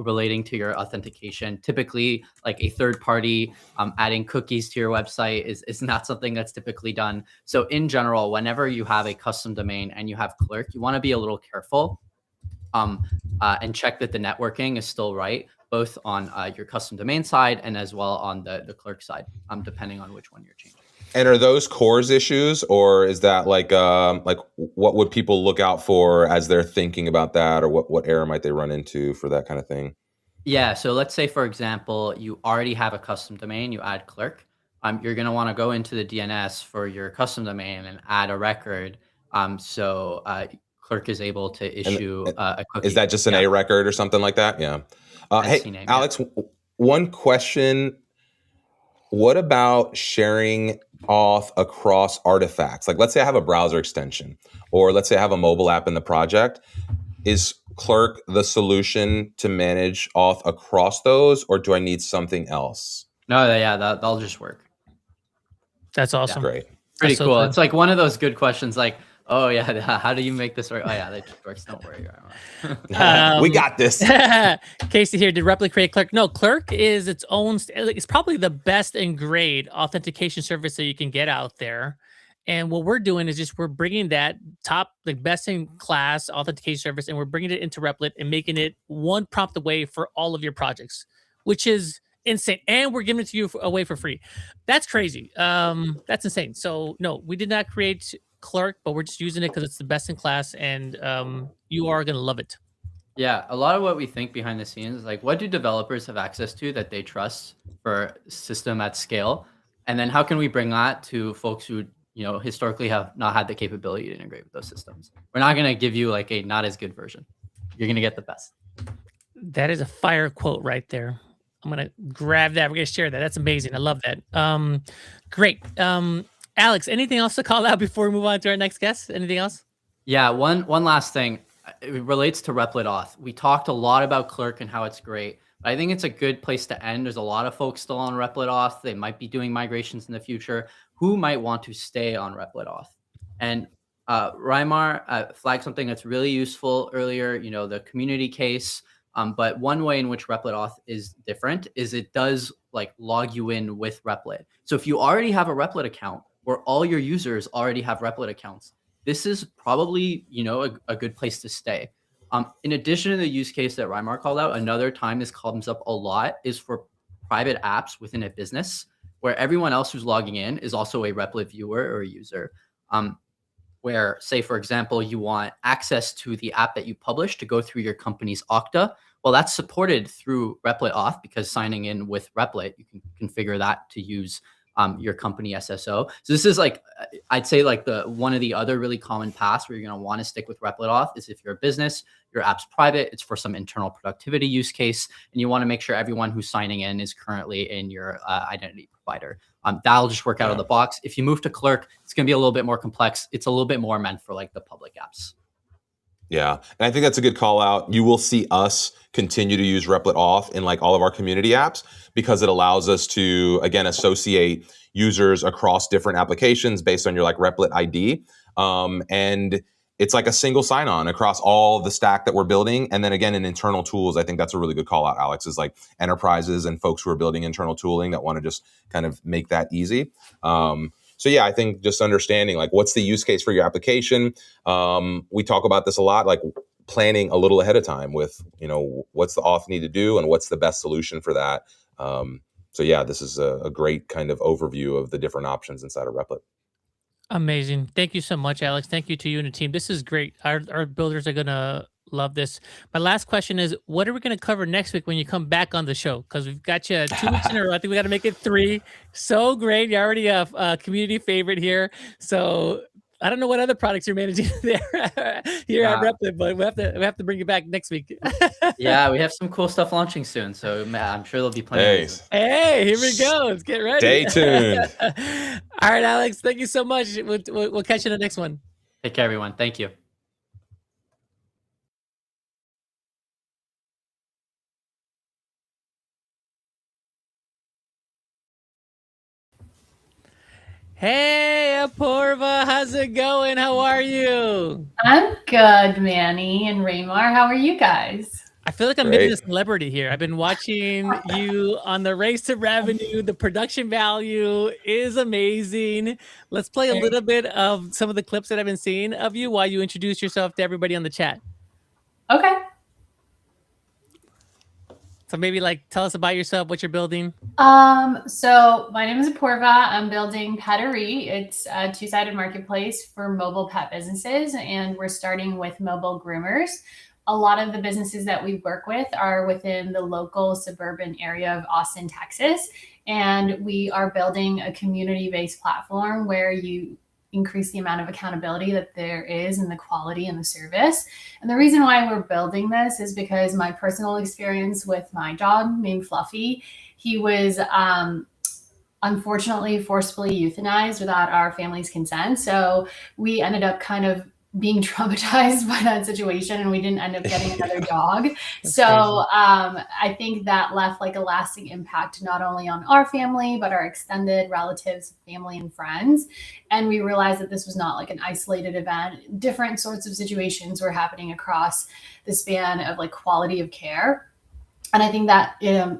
relating to your authentication. Typically, like a third party adding cookies to your website is not something that's typically done. So in general, whenever you have a custom domain and you have Clerk, you want to be a little careful and check that the networking is still right, both on your custom domain side and as well on the Clerk side, depending on which one you're changing. And are those cores issues, or is that like what would people look out for as they're thinking about that, or what error might they run into for that kind of thing? Yeah, so let's say, for example, you already have a custom domain, you add Clerk. You're going to want to go into the DNS for your custom domain and add a record. So Clerk is able to issue a cookie. Is that just an A record or something like that? Yeah. Hey, Alex, one question. what about sharing auth across artifacts? Like, let's say I have a browser extension, or let's say I have a mobile app in the project. Is Clerk the solution to manage auth across those, or do I need something else? No, yeah, that'll just work. That's awesome. Great. Pretty so cool. good. It's like one of those good questions like, oh yeah, how do you make this work? Oh yeah, that just works. Don't worry. We got this. Casey here. Did Replit create Clerk? No, Clerk is its own. It's probably the best in grade authentication service that you can get out there. And what we're doing is just we're bringing that top, like best in class authentication service, and we're bringing it into Replit and making it one prompt away for all of your projects, which is insane. And we're giving it to you away for free. That's crazy. That's insane. So no, we did not create Clerk, but we're just using it because it's the best in class, and you are gonna love it. Yeah, a lot of what we think behind the scenes is like, what do developers have access to that they trust for system at scale, and then how can we bring that to folks who historically have not had the capability to integrate with those systems? We're not gonna give you like a not as good version. You're gonna get the best. That is a fire quote right there. I'm gonna grab that. We're gonna share that. That's amazing. I love that. Great. Alex, anything else to call out before we move on to our next guest? Anything else? Yeah, one last thing. It relates to Replit Auth. We talked a lot about Clerk and how it's great. But I think it's a good place to end. There's a lot of folks still on Replit Auth. They might be doing migrations in the future. Who might want to stay on Replit Auth? And Raymmar flagged something that's really useful earlier, the community case. But one way in which Replit Auth is different is it does like log you in with Replit. So if you already have a Replit account, or all your users already have Replit accounts, this is probably, a good place to stay. In addition to the use case that Raymmar called out, another time this comes up a lot is for private apps within a business where everyone else who's logging in is also a Replit viewer or a user. Where, say, for example, you want access to the app that you publish to go through your company's Okta. Well, that's supported through Replit Auth because signing in with Replit, you can configure that to use your company SSO. So this is like, I'd say like one of the other really common paths where you're going to want to stick with Replit Auth is if you're a business, your app's private, it's for some internal productivity use case, and you want to make sure everyone who's signing in is currently in your identity provider. That'll just work out of the box. If you move to Clerk, it's going to be a little bit more complex. It's a little bit more meant for like the public apps. Yeah, and I think that's a good call out. You will see us continue to use Replit Auth in like all of our community apps because it allows us to, again, associate users across different applications based on your like Replit ID. And it's like a single sign-on across all the stack that we're building. And then again, in internal tools, I think that's a really good call out, Alex, is like enterprises and folks who are building internal tooling that want to just kind of make that easy. So yeah, I think just understanding like what's the use case for your application. We talk about this a lot, like planning a little ahead of time with, what's the auth need to do and what's the best solution for that. So yeah, this is a great kind of overview of the different options inside of Replit. Amazing. Thank you so much, Alex. Thank you to you and the team. This is great. Our builders are going to love this. My last question is, what are we going to cover next week when you come back on the show? Because we've got you 2 weeks in a row. I think we got to make it 3. So great. You're already a community favorite here. So I don't know what other products you're managing here at Replit, but we have to bring you back next week. Yeah, we have some cool stuff launching soon, so I'm sure there'll be plenty. Hey, here we go. Let's get ready. Stay tuned. All right, Alex. Thank you so much. We'll catch you in the next one. Take care, everyone. Thank you. Hey, Apoorva, how's it going? How are you? I'm good, Manny and Raymmar. How are you guys? I feel like I'm making a celebrity here. I've been watching you on the Race to Revenue. The production value is amazing. Let's play a little bit of some of the clips that I've been seeing of you while you introduce yourself to everybody on the chat. Okay. So maybe like tell us about yourself, what you're building. So my name is Apoorva. I'm building Peterie. It's a two-sided marketplace for mobile pet businesses, and we're starting with mobile groomers. A lot of the businesses that we work with are within the local suburban area of Austin, Texas, and we are building a community-based platform where you increase the amount of accountability that there is in the quality and the service. And the reason why we're building this is because my personal experience with my dog named Fluffy, he was unfortunately forcefully euthanized without our family's consent. So we ended up kind of being traumatized by that situation, and we didn't end up getting another dog. So I think that left like a lasting impact, not only on our family, but our extended relatives, family, and friends. And we realized that this was not like an isolated event. Different sorts of situations were happening across the span of like quality of care. And I think that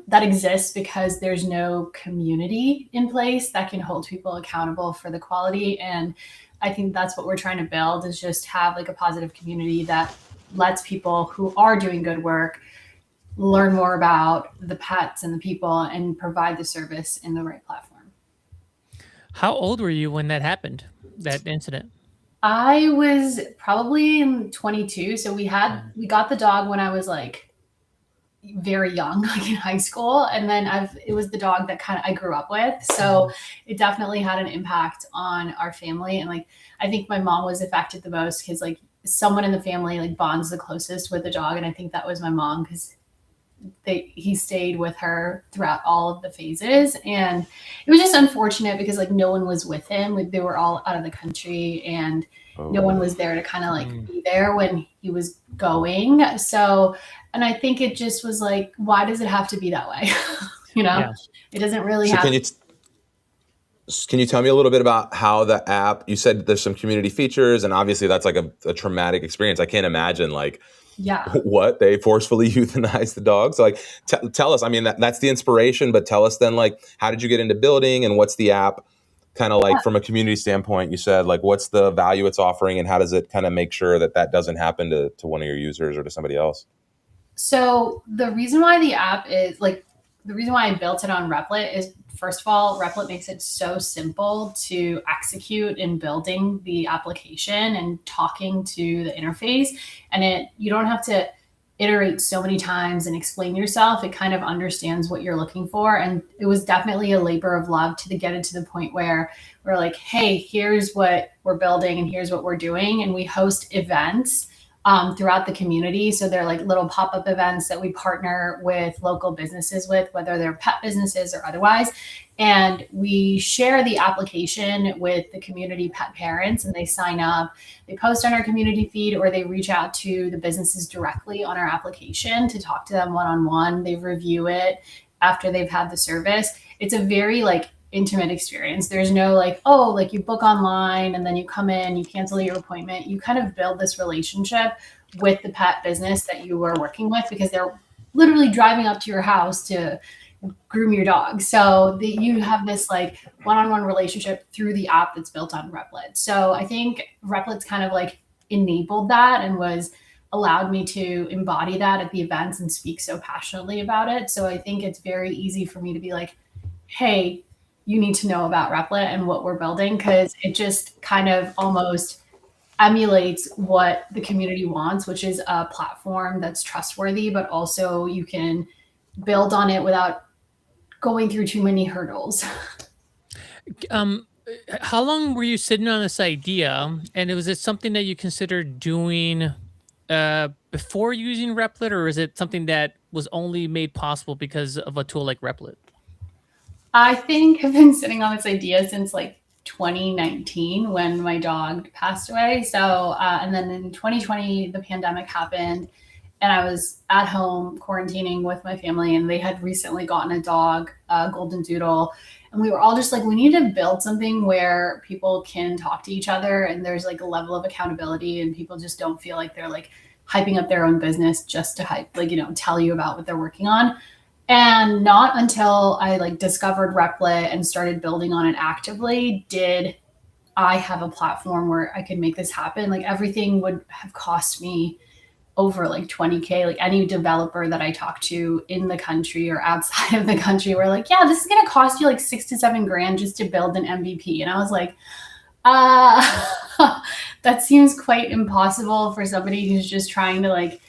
that exists because there's no community in place that can hold people accountable for the quality. And I think that's what we're trying to build, is just have like a positive community that lets people who are doing good work learn more about the pets and the people and provide the service in the right platform. How old were you when that happened, that incident? I was probably 22. So we got the dog when I was like very young, like in high school. And then it was the dog that kind of I grew up with. So it definitely had an impact on our family. And like, I think my mom was affected the most because like someone in the family like bonds the closest with the dog. And I think that was my mom, because he stayed with her throughout all of the phases. And it was just unfortunate because like no one was with him. They were all out of the country, and no one was there to kind of like be there when he was going. So, and I think it just was like, why does it have to be that way? It doesn't really have. Can you tell me a little bit about how the app, you said there's some community features, and obviously that's like a traumatic experience. I can't imagine like, what, they forcefully euthanized the dog. So like, tell us, I mean, that's the inspiration, but tell us then like, how did you get into building, and what's the app kind of like from a community standpoint? You said like, what's the value it's offering, and how does it kind of make sure that that doesn't happen to one of your users or to somebody else? So the reason why the app is like, the reason why I built it on Replit is, first of all, Replit makes it so simple to execute in building the application and talking to the interface. And you don't have to iterate so many times and explain yourself. It kind of understands what you're looking for. And it was definitely a labor of love to get it to the point where we're like, hey, here's what we're building and here's what we're doing. And we host events throughout the community. So they're like little pop-up events that we partner with local businesses with, whether they're pet businesses or otherwise. And we share the application with the community pet parents, and they sign up, they post on our community feed, or they reach out to the businesses directly on our application to talk to them one-on-one. They review it after they've had the service. It's a very like intimate experience. There's no like, oh, like you book online and then you come in, you cancel your appointment. You kind of build this relationship with the pet business that you are working with, because they're literally driving up to your house to groom your dog. So you have this like one-on-one relationship through the app that's built on Replit. So I think Replit's kind of like enabled that and allowed me to embody that at the events and speak so passionately about it. So I think it's very easy for me to be like, hey, you need to know about Replit and what we're building, because it just kind of almost emulates what the community wants, which is a platform that's trustworthy, but also you can build on it without going through too many hurdles. How long were you sitting on this idea? And was it something that you considered doing before using Replit, or is it something that was only made possible because of a tool like Replit? I think I've been sitting on this idea since like 2019 when my dog passed away. So, and then in 2020, the pandemic happened, and I was at home quarantining with my family, and they had recently gotten a dog, a golden doodle. And we were all just like, we need to build something where people can talk to each other and there's like a level of accountability, and people just don't feel like they're like hyping up their own business just to tell you about what they're working on. And not until I like discovered Replit and started building on it actively did I have a platform where I could make this happen. Like everything would have cost me over like 20K. Like any developer that I talk to in the country or outside of the country were like, yeah, this is going to cost you like $6 to $7 grand just to build an MVP. And I was like, that seems quite impossible for somebody who's just trying to like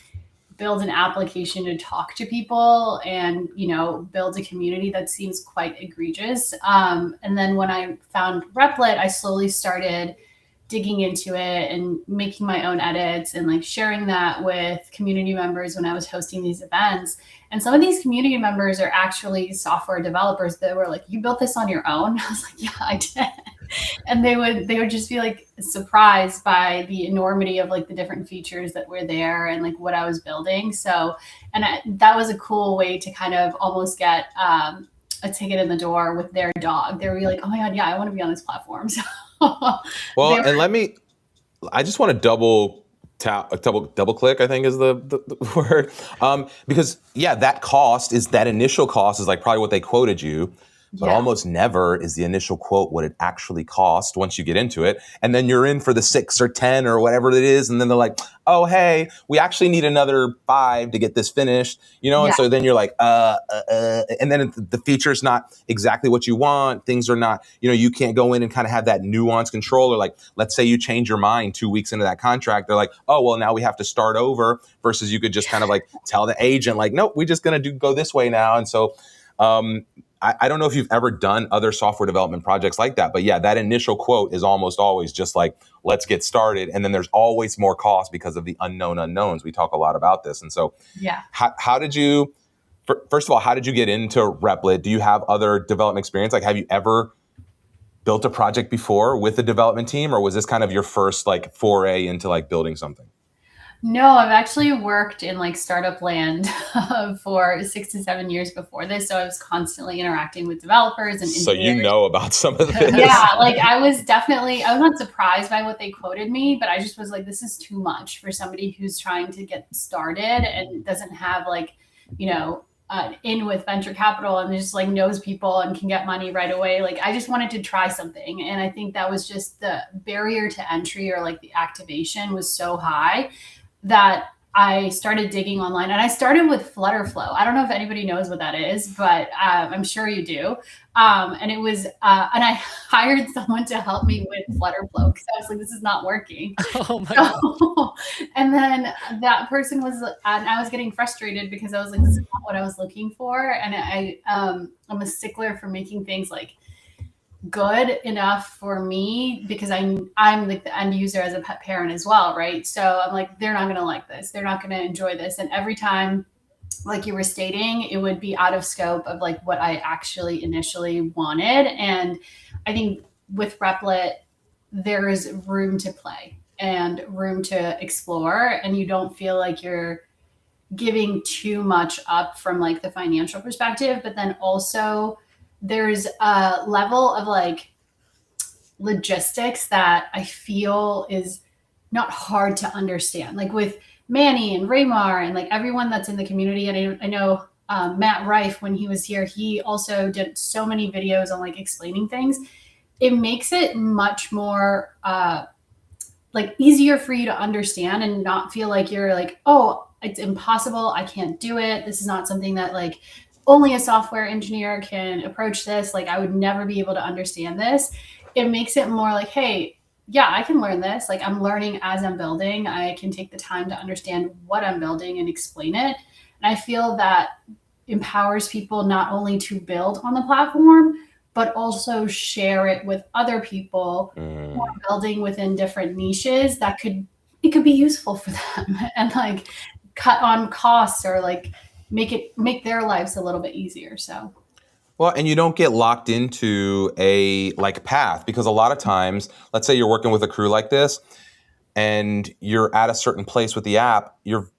build an application to talk to people and, build a community. That seems quite egregious. And then when I found Replit, I slowly started digging into it and making my own edits and like sharing that with community members when I was hosting these events. And some of these community members are actually software developers that were like, you built this on your own? I was like, yeah, I did. And they would just be like surprised by the enormity of like the different features that were there and like what I was building. So, that was a cool way to kind of almost get a ticket in the door with their dog. They were like, oh my God, yeah, I want to be on this platform. So well, and I just want to double click, I think is the word. Because yeah, that initial cost is like probably what they quoted you, but almost never is the initial quote what it actually cost once you get into it. And then you're in for the 6 or 10 or whatever it is. And then they're like, oh, hey, we actually need another 5 to get this finished, And so then you're like, and then the feature's not exactly what you want. Things are not, you can't go in and kind of have that nuanced control. Or like, let's say you change your mind 2 weeks into that contract. They're like, oh, well, now we have to start over, versus you could just kind of like tell the agent like, nope, we're just going to go this way now. And so, I don't know if you've ever done other software development projects like that, but yeah, that initial quote is almost always just like, let's get started. And then there's always more cost because of the unknown unknowns. We talk a lot about this. And so how did you, first of all, how did you get into Replit? Do you have other development experience? Like, have you ever built a project before with a development team, or was this kind of your first like foray into like building something? No, I've actually worked in like startup land for 6 to 7 years before this. So I was constantly interacting with developers and so you know about some of this. Yeah, like I was not surprised by what they quoted me, but I just was like, this is too much for somebody who's trying to get started and doesn't have like, in with venture capital and just like knows people and can get money right away. Like I just wanted to try something. And I think that was just the barrier to entry, or like the activation was so high that I started digging online, and I started with Flutterflow. I don't know if anybody knows what that is, but I'm sure you do. And it was, and I hired someone to help me with Flutterflow because I was like, this is not working. Oh my God. And then that person was, and I was getting frustrated because I was like, this is not what I was looking for. And I'm a stickler for making things like good enough for me, because I'm like the end user as a pet parent as well, right? So I'm like, they're not going to like this. They're not going to enjoy this. And every time, like you were stating, it would be out of scope of like what I actually initially wanted. And I think with Replit, there is room to play and room to explore, and you don't feel like you're giving too much up from like the financial perspective, but then also there's a level of like logistics that I feel is not hard to understand. Like with Manny and Raymmar and like everyone that's in the community. And I know Matt Rife, when he was here, he also did so many videos on like explaining things. It makes it much more like easier for you to understand and not feel like you're like, oh, it's impossible. I can't do it. This is not something that like only a software engineer can approach this. Like I would never be able to understand this. It makes it more like, hey, yeah, I can learn this. Like I'm learning as I'm building. I can take the time to understand what I'm building and explain it. And I feel that empowers people not only to build on the platform, but also share it with other people who are building within different niches that it could be useful for them and like cut on costs or like make their lives a little bit easier. So well, and you don't get locked into a like path, because a lot of times, let's say you're working with a crew like this and you're at a certain place with the app, you're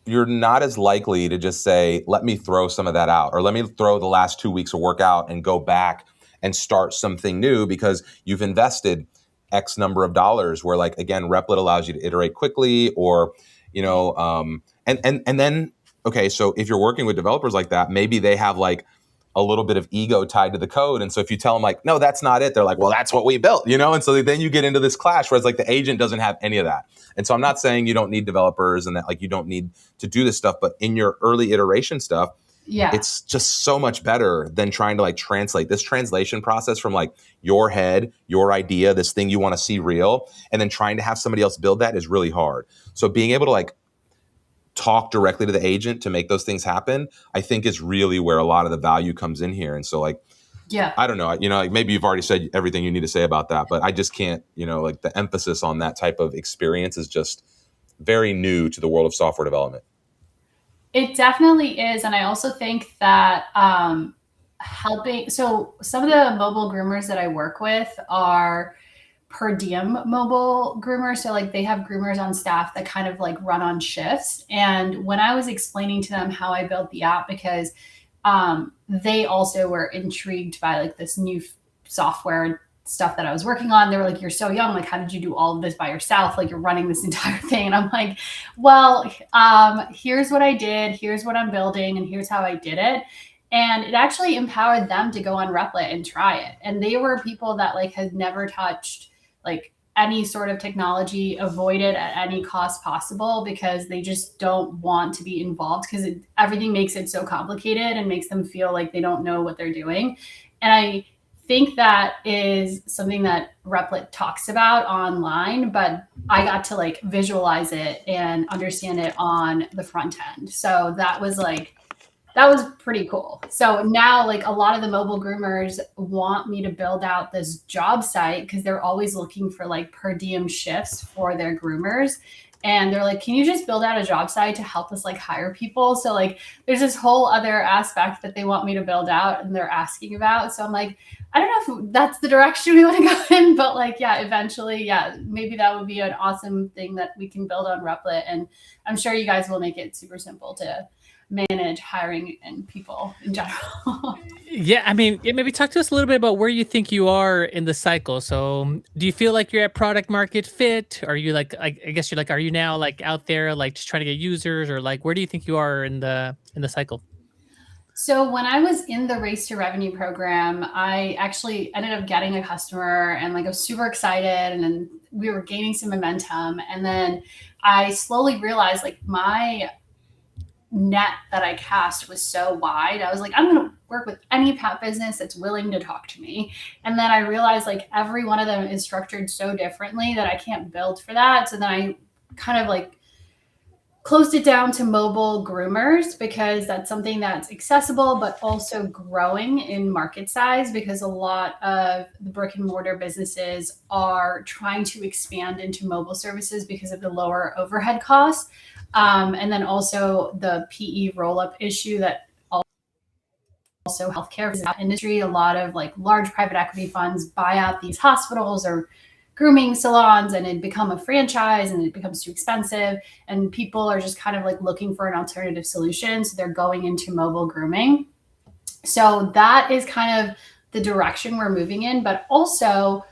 not as likely to just say, let me throw some of that out, or let me throw the last 2 weeks of work out and go back and start something new, because you've invested X number of dollars, where like, again, Replit allows you to iterate quickly, or, and then, okay, so if you're working with developers like that, maybe they have like a little bit of ego tied to the code. And so if you tell them like, no, that's not it, they're like, well, that's what we built, And so then you get into this clash where it's like the agent doesn't have any of that. And so I'm not saying you don't need developers and that like you don't need to do this stuff, but in your early iteration stuff, it's just so much better than trying to like translate this translation process from like your head, your idea, this thing you want to see real, and then trying to have somebody else build that is really hard. So being able to like talk directly to the agent to make those things happen, I think is really where a lot of the value comes in here. And so like, Yeah. I don't know, like maybe you've already said everything you need to say about that, but I just can't, like the emphasis on that type of experience is just very new to the world of software development. It definitely is. And I also think that helping, so some of the mobile groomers that I work with are per diem mobile groomers. So like they have groomers on staff that kind of like run on shifts. And when I was explaining to them how I built the app, because they also were intrigued by like this new software stuff that I was working on. They were like, you're so young. Like, how did you do all of this by yourself? Like, you're running this entire thing. And I'm like, well, here's what I did. Here's what I'm building. And here's how I did it. And it actually empowered them to go on Replit and try it. And they were people that like had never touched like any sort of technology, avoided at any cost possible, because they just don't want to be involved, because everything makes it so complicated and makes them feel like they don't know what they're doing. And I think that is something that Replit talks about online, but I got to like visualize it and understand it on the front end. So that was pretty cool. So now like a lot of the mobile groomers want me to build out this job site, because they're always looking for like per diem shifts for their groomers. And they're like, can you just build out a job site to help us like hire people? So like there's this whole other aspect that they want me to build out and they're asking about. So I'm like, I don't know if that's the direction we want to go in, but like, yeah, eventually, yeah, maybe that would be an awesome thing that we can build on Replit. And I'm sure you guys will make it super simple to manage hiring and people in general. Yeah, I mean, maybe talk to us a little bit about where you think you are in the cycle. So do you feel like you're at product market fit? Are you like, I guess you're like, are you now like out there, like just trying to get users, or like, where do you think you are in the cycle? So when I was in the Race to Revenue program, I actually ended up getting a customer, and like I was super excited, and then we were gaining some momentum. And then I slowly realized like my net that I cast was so wide. I was like, I'm going to work with any pet business that's willing to talk to me. And then I realized like every one of them is structured so differently that I can't build for that. So then I kind of like closed it down to mobile groomers, because that's something that's accessible, but also growing in market size, because a lot of the brick and mortar businesses are trying to expand into mobile services because of the lower overhead costs. And then also the PE roll-up issue that also healthcare is that industry. A lot of like large private equity funds buy out these hospitals or grooming salons, and it become a franchise, and it becomes too expensive, and people are just kind of like looking for an alternative solution. So they're going into mobile grooming. So that is kind of the direction we're moving in. But also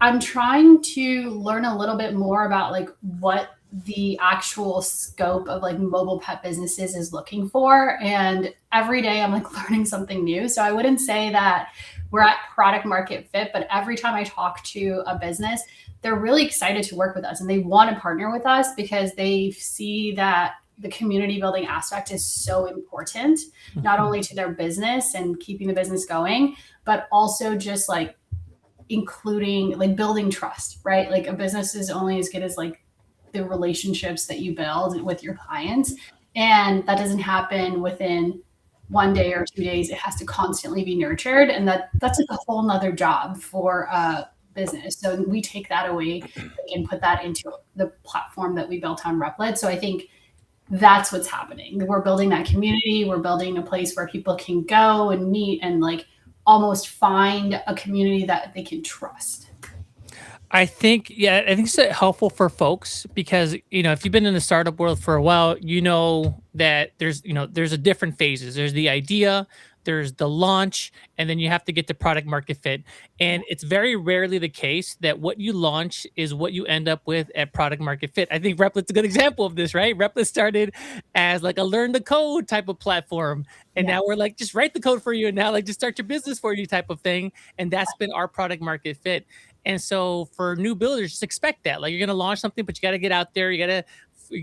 I'm trying to learn a little bit more about like what the actual scope of like mobile pet businesses is looking for. And every day I'm like learning something new. So I wouldn't say that we're at product market fit, but every time I talk to a business, they're really excited to work with us, and they want to partner with us because they see that the community building aspect is so important, not only to their business and keeping the business going, but also just like including like building trust, right? Like a business is only as good as like the relationships that you build with your clients. And that doesn't happen within 1 day or 2 days. It has to constantly be nurtured. And that's like a whole nother job for a business. So we take that away and put that into the platform that we built on Replit. So I think that's what's happening. We're building that community. We're building a place where people can go and meet and like almost find a community that they can trust. I think it's helpful for folks because, if you've been in the startup world for a while, you know that there's a different phases. There's the idea, there's the launch, and then you have to get to product market fit. And it's very rarely the case that what you launch is what you end up with at product market fit. I think Replit's a good example of this, right? Replit started as like a learn the code type of platform. And now we're like, just write the code for you. And now like just start your business for you type of thing. And that's been our product market fit. And so for new builders, just expect that. Like you're going to launch something, but you got to get out there. You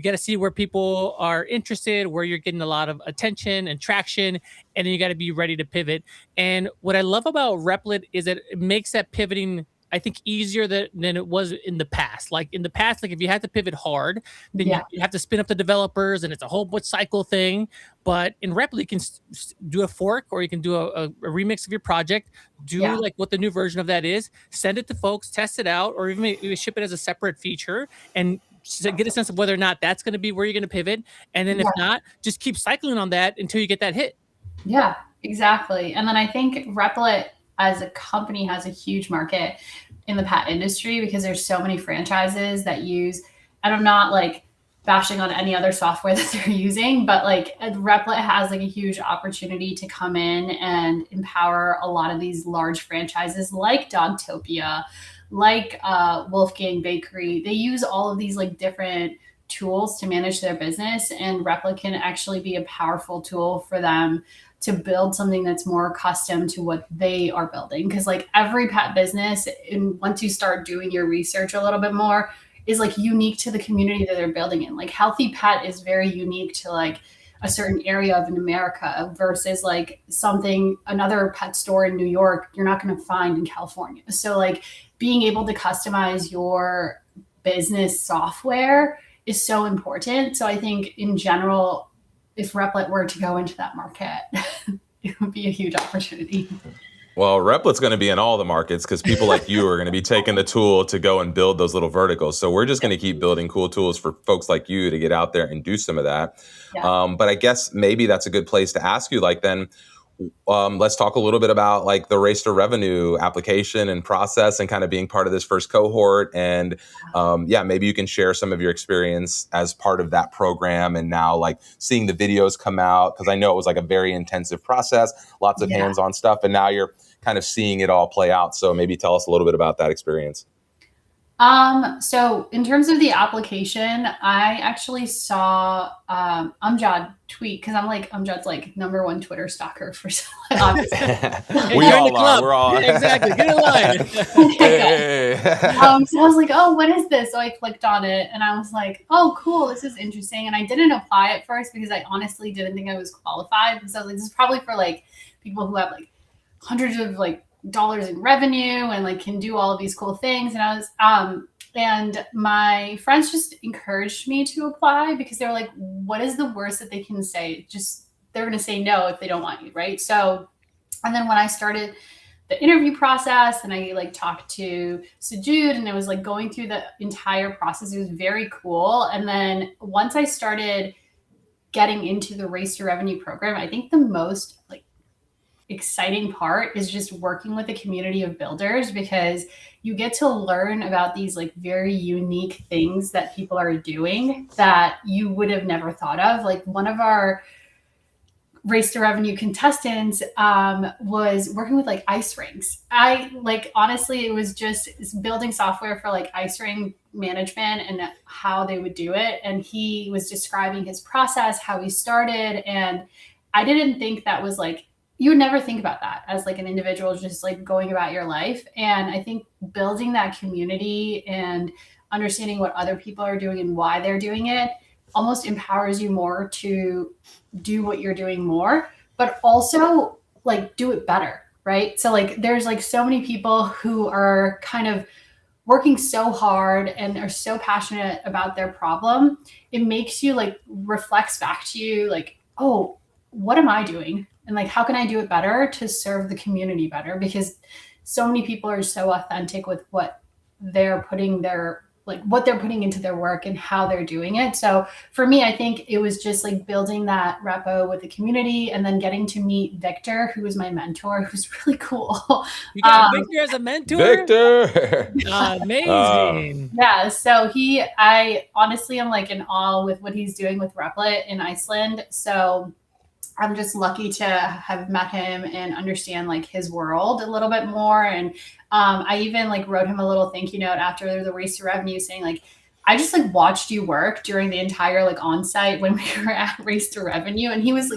got to see where people are interested, where you're getting a lot of attention and traction, and then you got to be ready to pivot. And what I love about Replit is that it makes that pivoting I think, easier than it was in the past. Like in the past, like if you had to pivot hard, then you have to spin up the developers, and it's a whole bunch cycle thing. But in Replit, you can do a fork, or you can do a remix of your project, do like what the new version of that is, send it to folks, test it out, or even maybe ship it as a separate feature, and get a sense of whether or not that's going to be where you're going to pivot. And then if not, just keep cycling on that until you get that hit. Yeah, exactly. And then I think Replit as a company has a huge market in the pet industry because there's so many franchises that use, and I'm not like bashing on any other software that they're using, but like Replit has like a huge opportunity to come in and empower a lot of these large franchises like Dogtopia, like Wolfgang Bakery. They use all of these like different tools to manage their business, and Replit can actually be a powerful tool for them to build something that's more custom to what they are building. Because like every pet business, and once you start doing your research a little bit more, is like unique to the community that they're building in. Like Healthy Pet is very unique to like a certain area of in America versus like another pet store in New York, you're not going to find in California. So like being able to customize your business software is so important. So I think in general, if Replit were to go into that market, it would be a huge opportunity. Well, Replit's going to be in all the markets because people like you are going to be taking the tool to go and build those little verticals. So we're just going to keep building cool tools for folks like you to get out there and do some of that. Yeah. But I guess maybe that's a good place to ask you, like, then let's talk a little bit about like the race to revenue application and process and kind of being part of this first cohort. And maybe you can share some of your experience as part of that program and now like seeing the videos come out, because I know it was like a very intensive process, lots of hands-on stuff, and now you're kind of seeing it all play out. So maybe tell us a little bit about that experience. So in terms of the application, I actually saw Amjad tweet, because I'm like Amjad's like #1 Twitter stalker for we all are. We're all exactly. Get in line. So I was like, oh, what is this? So I clicked on it and I was like, oh, cool, this is interesting. And I didn't apply at first because I honestly didn't think I was qualified. So I was like, this is probably for like people who have like hundreds of like dollars in revenue and like can do all of these cool things. And I was and my friends just encouraged me to apply because they were like, what is the worst that they can say? Just they're going to say no if they don't want you, right? So, and then when I started the interview process and I like talked to Sajud and it was like going through the entire process, it was very cool. And then once I started getting into the Race to Revenue program, I think the most like exciting part is just working with a community of builders, because you get to learn about these like very unique things that people are doing that you would have never thought of. Like one of our Race to Revenue contestants was working with like ice rinks. Honestly, it was just building software for like ice ring management and how they would do it. And he was describing his process, how he started. And I didn't think that was like, you would never think about that as like an individual just like going about your life. And I think building that community and understanding what other people are doing and why they're doing it almost empowers you more to do what you're doing more, but also like do it better, right? So like there's like so many people who are kind of working so hard and are so passionate about their problem. It makes you like reflects back to you like, oh, what am I doing? And like, how can I do it better to serve the community better? Because so many people are so authentic with what they're putting into their work and how they're doing it. So for me, I think it was just like building that repo with the community and then getting to meet Victor, who was my mentor, who's really cool. You got Victor as a mentor? Victor! Amazing. Yeah, so I honestly am like in awe with what he's doing with Replit in Iceland. So I'm just lucky to have met him and understand like his world a little bit more. And I even like wrote him a little thank you note after the Race to Revenue saying like, I just like watched you work during the entire like on-site when we were at Race to Revenue. And he was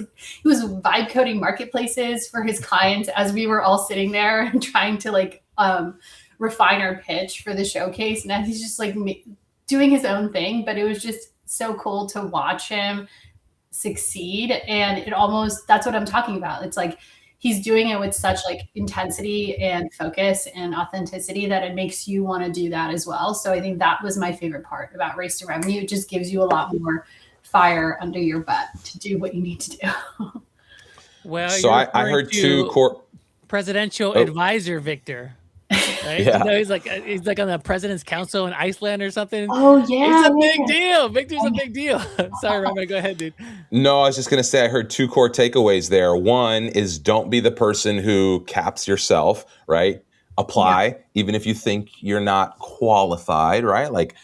vibe coding marketplaces for his clients as we were all sitting there and trying to like refine our pitch for the showcase. And he's just like doing his own thing, but it was just so cool to watch him succeed. And that's what I'm talking about. It's like he's doing it with such like intensity and focus and authenticity that it makes you want to do that as well. So I think that was my favorite part about Race to Revenue. It just gives you a lot more fire under your butt to do what you need to do. Well, so I heard two core presidential advisor Victor. Right? Yeah. You know, he's like on the president's council in Iceland or something. Oh yeah, it's a big deal. Victor's a big deal. Sorry, Raymmar, go ahead, dude. No, I was just gonna say I heard two core takeaways there. One is don't be the person who caps yourself, right? Apply, even if you think you're not qualified, right? Like,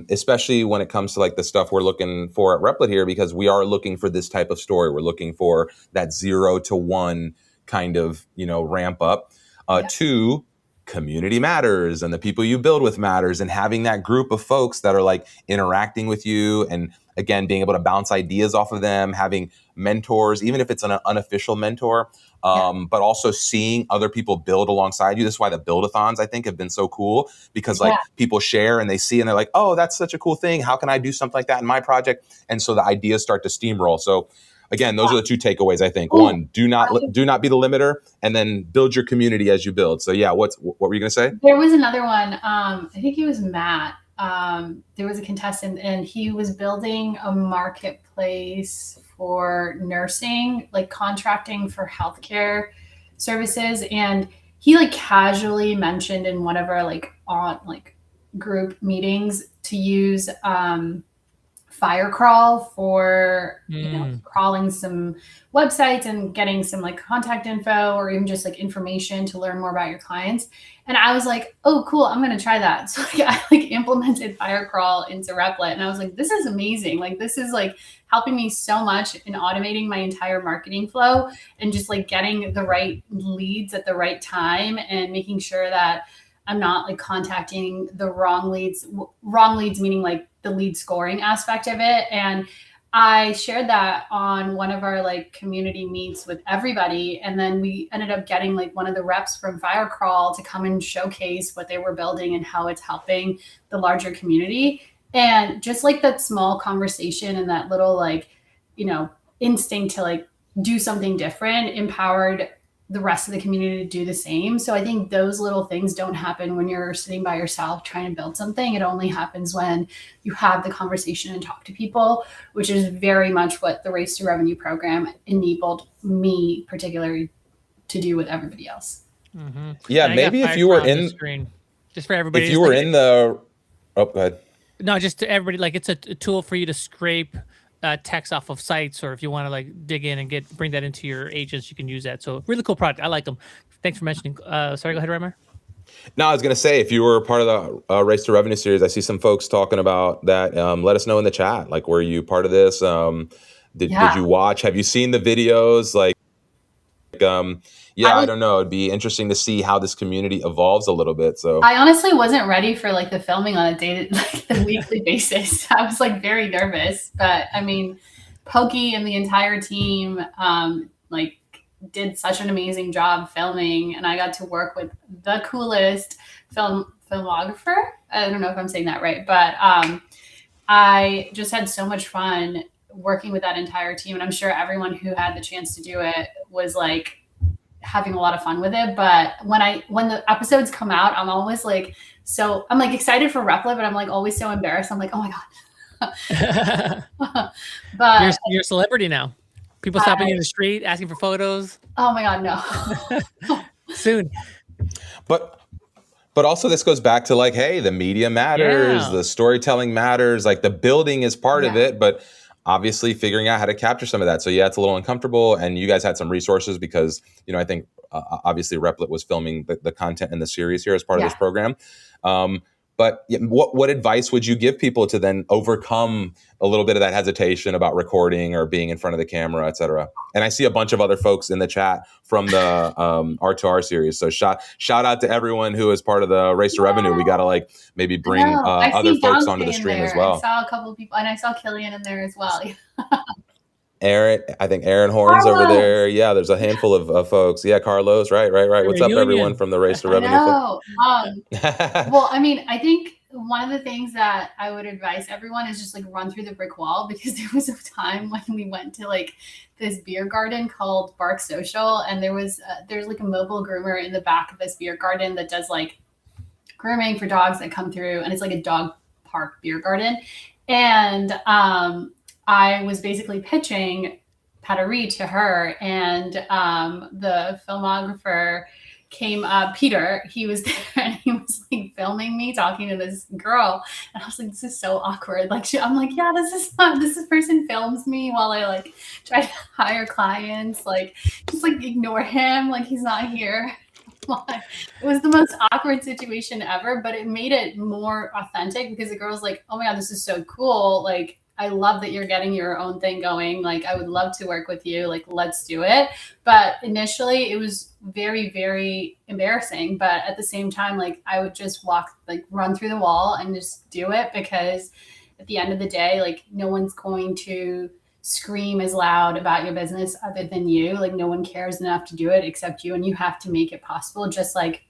especially when it comes to like the stuff we're looking for at Replit here, because we are looking for this type of story. We're looking for that 0 to 1 kind of, ramp up. Two, community matters, and the people you build with matters, and having that group of folks that are like interacting with you, and again, being able to bounce ideas off of them, having mentors, even if it's an unofficial mentor, but also seeing other people build alongside you. This is why the build-a-thons, I think, have been so cool, because like people share and they see and they're like, oh, that's such a cool thing. How can I do something like that in my project? And so the ideas start to steamroll. So again, those are the two takeaways, I think. One, do not be the limiter, and then build your community as you build. So yeah, what were you going to say? There was another one. I think it was Matt. There was a contestant, and he was building a marketplace for nursing, like contracting for healthcare services. And he like casually mentioned in one of our like group meetings to use Firecrawl for crawling some websites and getting some like contact info, or even just like information to learn more about your clients. And I was like, oh, cool, I'm going to try that. So like, I like implemented Firecrawl into Replit, and I was like, this is amazing. Like, this is like helping me so much in automating my entire marketing flow, and just like getting the right leads at the right time, and making sure that I'm not like contacting the wrong leads meaning like the lead scoring aspect of it. And I shared that on one of our like community meets with everybody. And then we ended up getting like one of the reps from Firecrawl to come and showcase what they were building and how it's helping the larger community. And just like that small conversation and that little like, instinct to like do something different empowered the rest of the community to do the same. So I think those little things don't happen when you're sitting by yourself trying to build something. It only happens when you have the conversation and talk to people, which is very much what the Race to Revenue program enabled me particularly to do with everybody else. Mm-hmm. Yeah, maybe if you were in screen, just for everybody, if you were in the, go ahead. No, just to everybody, like it's a tool for you to scrape text off of sites, or if you want to like dig in and bring that into your agents, you can use that. So really cool product. I like them. Thanks for mentioning. Sorry, go ahead, Raymmar. No, I was going to say, if you were part of the Race to Revenue series, I see some folks talking about that. Let us know in the chat. Like, were you part of this? Did you watch? Have you seen the videos? Like, I don't know. It'd be interesting to see how this community evolves a little bit. So I honestly wasn't ready for like the filming on the weekly basis. I was like very nervous, but I mean, Pokey and the entire team like did such an amazing job filming, and I got to work with the coolest filmographer. I don't know if I'm saying that right, but I just had so much fun working with that entire team, and I'm sure everyone who had the chance to do it was like having a lot of fun with it. But when the episodes come out, I'm always like, I'm like excited for Replit, but I'm like always so embarrassed. I'm like, oh my God. But you're a celebrity now. People stopping you in the street, asking for photos. Oh my God, no. Soon. But also this goes back to like, hey, the media matters, the storytelling matters, like the building is part of it, but obviously figuring out how to capture some of that. So yeah, it's a little uncomfortable, and you guys had some resources because, I think obviously Replit was filming the content in the series here as part of this program. But what advice would you give people to then overcome a little bit of that hesitation about recording or being in front of the camera, et cetera? And I see a bunch of other folks in the chat from the R2R series. So shout out to everyone who is part of the Race to Revenue. We got to like maybe bring other folks onto the stream as well. I saw a couple of people, and I saw Killian in there as well. I think Aaron Horn's over there. Yeah, there's a handful of folks. Yeah, Carlos, right. What's up, everyone from the Race to Revenue? Well, I mean, I think one of the things that I would advise everyone is just like run through the brick wall, because there was a time when we went to like this beer garden called Bark Social, and there's like a mobile groomer in the back of this beer garden that does like grooming for dogs that come through, and it's like a dog park beer garden. And I was basically pitching Peterie to her, and the filmographer came up, Peter, he was there, and he was like filming me talking to this girl, and I was like, this is so awkward. Like I'm like, yeah, this person films me while I like try to hire clients, like just like ignore him, like he's not here. It was the most awkward situation ever, but it made it more authentic, because the girl was like, oh my God, this is so cool. Like, I love that you're getting your own thing going. Like, I would love to work with you. Like, let's do it. But initially it was very, very embarrassing. But at the same time, like I would just run through the wall and just do it, because at the end of the day, like no one's going to scream as loud about your business other than you. Like no one cares enough to do it except you, and you have to make it possible. Just like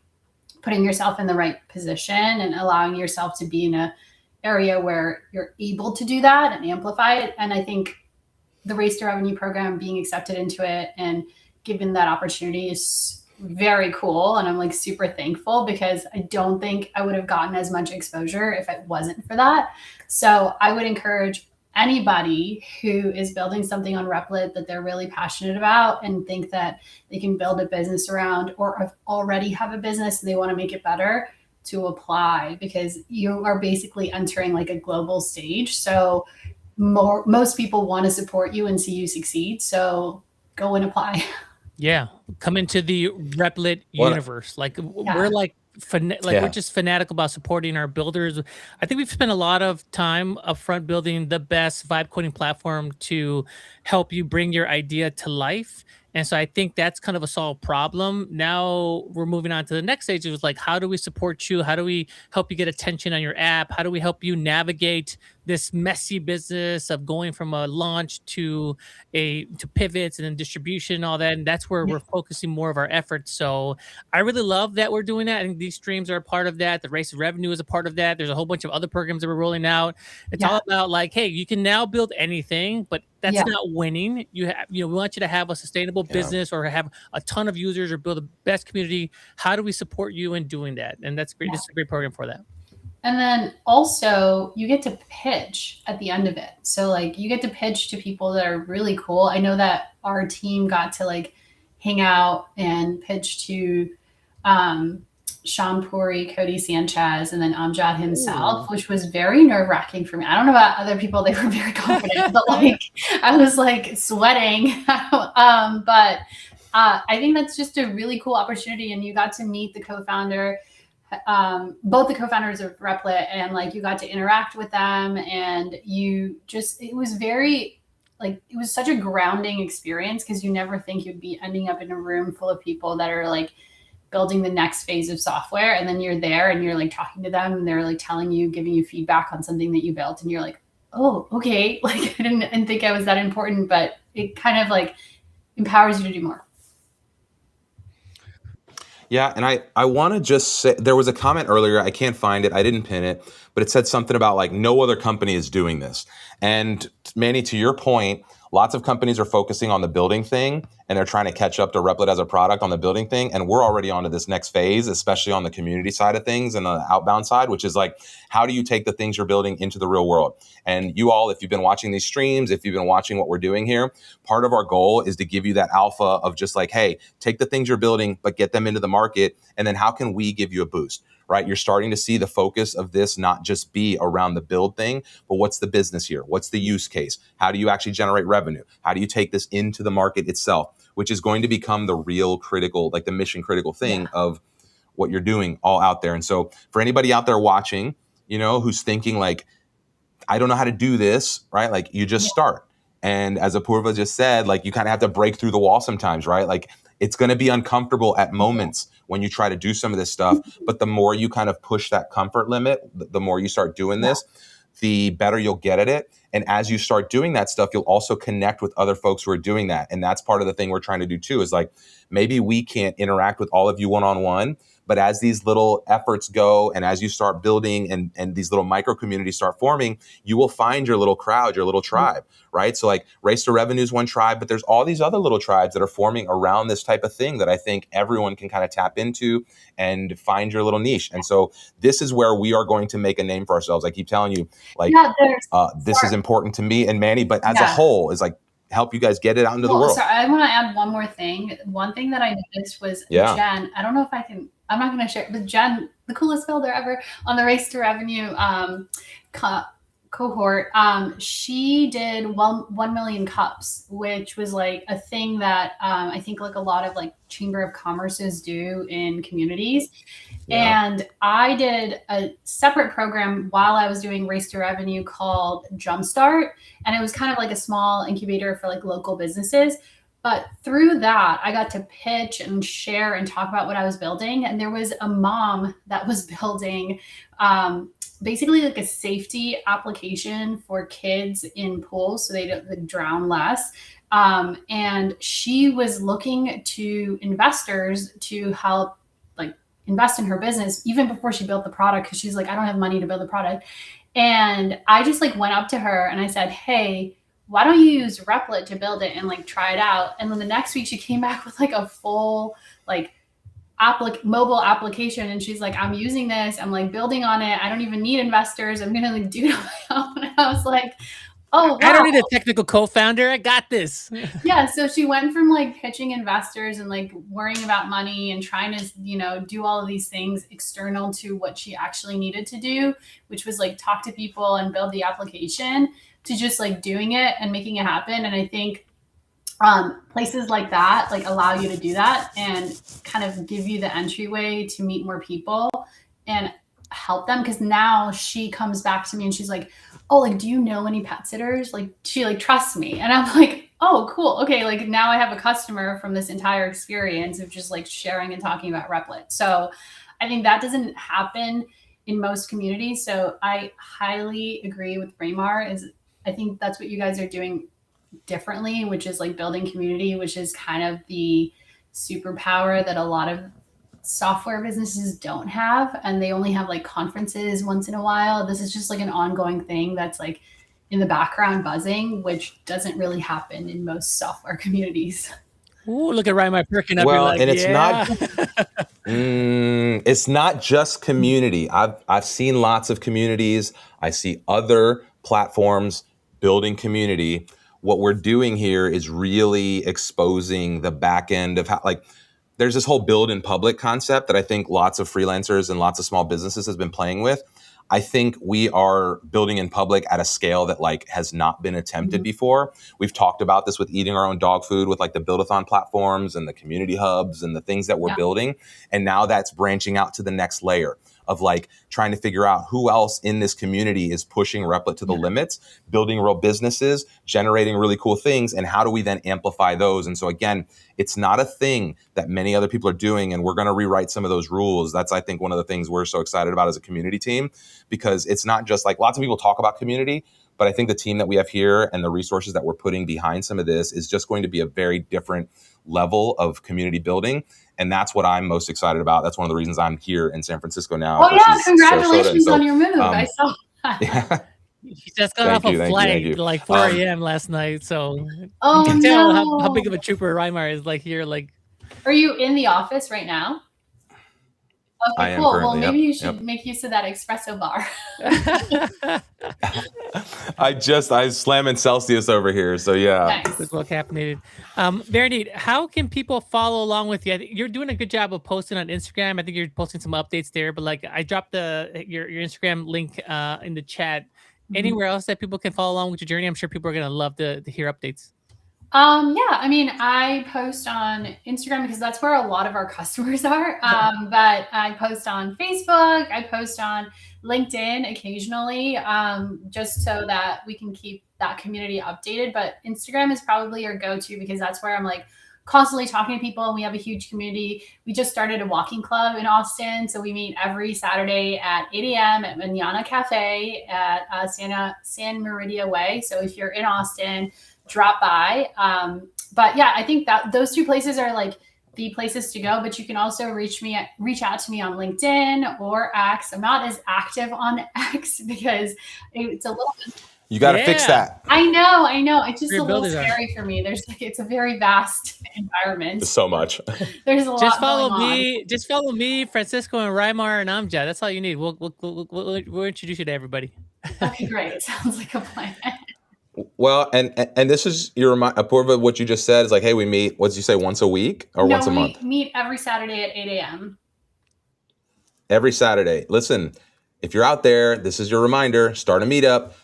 putting yourself in the right position and allowing yourself to be in a area where you're able to do that and amplify it. And I think the Race to Revenue program, being accepted into it and given that opportunity, is very cool. And I'm like super thankful, because I don't think I would have gotten as much exposure if it wasn't for that. So I would encourage anybody who is building something on Replit that they're really passionate about and think that they can build a business around, or already have a business and they want to make it better, to apply, because you are basically entering like a global stage. So most people want to support you and see you succeed. So go and apply. Yeah. Come into the Replit universe. Like we're like, we're just fanatical about supporting our builders. I think we've spent a lot of time upfront building the best vibe coding platform to help you bring your idea to life. And so I think that's kind of a solved problem. Now we're moving on to the next stage. It was like, how do we support you? How do we help you get attention on your app? How do we help you navigate this messy business of going from a launch to pivots and then distribution and all that? And that's where we're focusing more of our efforts. So I really love that we're doing that. And these streams are a part of that. The Race of Revenue is a part of that. There's a whole bunch of other programs that we're rolling out. It's all about like, hey, you can now build anything, but that's not winning. We want you to have a sustainable business, or have a ton of users, or build the best community. How do we support you in doing that? And that's great. This is a great program for that. And then also you get to pitch at the end of it. So like you get to pitch to people that are really cool. I know that our team got to like hang out and pitch to Sean Puri, Cody Sanchez, and then Amjad himself, which was very nerve-wracking for me. I don't know about other people, they were very confident, but like I was like sweating. But I think that's just a really cool opportunity. And you got to meet the co-founder, both the co-founders of Replit, and like you got to interact with them, and it was such a grounding experience, because you never think you'd be ending up in a room full of people that are like building the next phase of software, and then you're there and you're like talking to them, and they're like telling you, giving you feedback on something that you built, and you're like, oh, okay, like I didn't think I was that important, but it kind of like empowers you to do more. Yeah, and I want to just say, there was a comment earlier, I can't find it, I didn't pin it, but it said something about like no other company is doing this. And Manny, to your point, lots of companies are focusing on the building thing, and they're trying to catch up to Replit as a product on the building thing. And we're already on to this next phase, especially on the community side of things and the outbound side, which is like, how do you take the things you're building into the real world? And you all, if you've been watching these streams, if you've been watching what we're doing here, part of our goal is to give you that alpha of just like, hey, take the things you're building, but get them into the market. And then how can we give you a boost? Right? You're starting to see the focus of this not just be around the build thing, but what's the business here? What's the use case? How do you actually generate revenue? How do you take this into the market itself, which is going to become the real critical, like the mission critical thing of what you're doing all out there. And so for anybody out there watching, who's thinking like, I don't know how to do this, right? Like you just start. And as Apoorva just said, like you kind of have to break through the wall sometimes, right? Like it's going to be uncomfortable at moments when you try to do some of this stuff. But the more you kind of push that comfort limit, the more you start doing this, the better you'll get at it. And as you start doing that stuff, you'll also connect with other folks who are doing that. And that's part of the thing we're trying to do too, is like, maybe we can't interact with all of you one-on-one, but as these little efforts go and as you start building and these little micro communities start forming, you will find your little crowd, your little tribe, right? So like Race to Revenue is one tribe, but there's all these other little tribes that are forming around this type of thing that I think everyone can kind of tap into and find your little niche. And so this is where we are going to make a name for ourselves. I keep telling you, like, this is important to me and Manny, but as a whole is like, help you guys get it out into the world. Sorry, I want to add one more thing. One thing that I noticed was Jen, I don't know if I can, I'm not going to share, but Jen, the coolest builder ever on the Race to Revenue cohort, she did 1 million cups, which was like a thing that I think like a lot of like Chamber of Commerces do in communities. And I did a separate program while I was doing Race to Revenue called Jumpstart. And it was kind of like a small incubator for like local businesses. But through that, I got to pitch and share and talk about what I was building. And there was a mom that was building basically like a safety application for kids in pools so they don't drown less. And she was looking to investors to help like invest in her business even before she built the product, because she's like, I don't have money to build the product. And I just like went up to her and I said, hey, why don't you use Replit to build it and like try it out? And then the next week she came back with like a full like mobile application, and she's like, I'm using this, I'm like building on it, I don't even need investors, I'm gonna like do it on my own. And I was like, oh wow. I don't need a technical co-founder, I got this. Yeah, so she went from like pitching investors and like worrying about money and trying to, you know, do all of these things external to what she actually needed to do, which was like talk to people and build the application, to just like doing it and making it happen. And I think places like that like allow you to do that and kind of give you the entryway to meet more people and help them. Because now she comes back to me and she's like, oh, like, do you know any pet sitters? Like, she like trusts me. And I'm like, oh, cool. Okay. Like now I have a customer from this entire experience of just like sharing and talking about Replit. So I think that doesn't happen in most communities. So I highly agree with Raymmar. I think that's what you guys are doing differently, which is like building community, which is kind of the superpower that a lot of software businesses don't have. And they only have like conferences once in a while. This is just like an ongoing thing that's like in the background buzzing, which doesn't really happen in most software communities. Ooh, look at Raymmar perking up. Well, like, and it's not just community. I've seen lots of communities. I see other platforms building community. What we're doing here is really exposing the back end of how, like, there's this whole build in public concept that I think lots of freelancers and lots of small businesses has been playing with. I think we are building in public at a scale that like has not been attempted before. We've talked about this with eating our own dog food with like the build-a-thon platforms and the community hubs and the things that we're building. And now that's branching out to the next layer of like trying to figure out who else in this community is pushing Replit to the limits, building real businesses, generating really cool things, and how do we then amplify those? And so again, it's not a thing that many other people are doing, and we're going to rewrite some of those rules. That's, I think, one of the things we're so excited about as a community team, because it's not just like lots of people talk about community, but I think the team that we have here and the resources that we're putting behind some of this is just going to be a very different level of community building. And that's what I'm most excited about. That's one of the reasons I'm here in San Francisco now. Oh yeah, congratulations on your move. I saw that. Yeah. He just got off a flight like 4 a.m. last night, so you can tell how big of a trooper Raymmar is. Like here, like. Are you in the office right now? Okay, cool. Well, maybe you should make use of that espresso bar. I slamming Celsius over here, so yeah. Nice. It's well caffeinated. Very neat. How can people follow along with you? I think you're doing a good job of posting on Instagram. I think you're posting some updates there, but like I dropped your Instagram link in the chat. Anywhere else that people can follow along with your journey? I'm sure people are gonna love to hear updates. Yeah, I mean, I post on Instagram because that's where a lot of our customers are. But I post on Facebook, I post on LinkedIn occasionally, just so that we can keep that community updated. But Instagram is probably your go-to because that's where I'm like constantly talking to people, and we have a huge community. We just started a walking club in Austin. So we meet every Saturday at 8 a.m. at Manana Cafe at San Meridia Way. So if you're in Austin, drop by. But yeah, I think that those two places are like the places to go, but you can also reach out to me on LinkedIn or X. I'm not as active on X because it's a little bit. You got to fix that. I know. It's just a little scary for me. It's a very vast environment. So much. There's a lot. Just follow me, Francisco, and Raymmar, and Amjad. That's all you need. We'll introduce you to everybody. Okay, great. Sounds like a plan. Well, and this is your Apoorva. What you just said is like, hey, we meet. What did you say? Once a week or once a month? We meet every Saturday at 8 a.m. Every Saturday. Listen, if you're out there, this is your reminder. Start a meetup.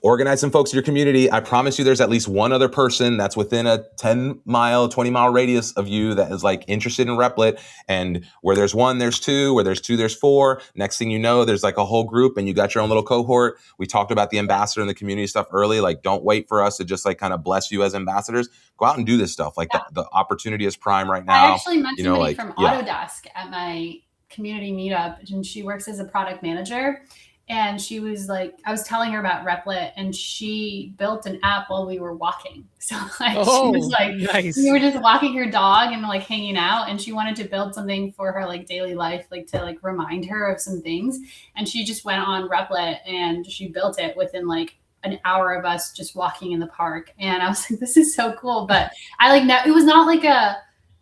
Organize some folks in your community. I promise you there's at least one other person that's within a 10-mile, 20-mile radius of you that is like interested in Replit. And where there's one, there's two. Where there's two, there's four. Next thing you know, there's like a whole group and you got your own little cohort. We talked about the ambassador and the community stuff early. Like, don't wait for us to just like kind of bless you as ambassadors. Go out and do this stuff. Like the opportunity is prime right now. I actually met somebody from Autodesk at my community meetup, and she works as a product manager. And she was like, I was telling her about Replit, and she built an app while we were walking. So like, she was like, nice. We were just walking her dog and like hanging out, and she wanted to build something for her like daily life, like to like remind her of some things. And she just went on Replit and she built it within like an hour of us just walking in the park. And I was like, this is so cool. But I like, it was not like a,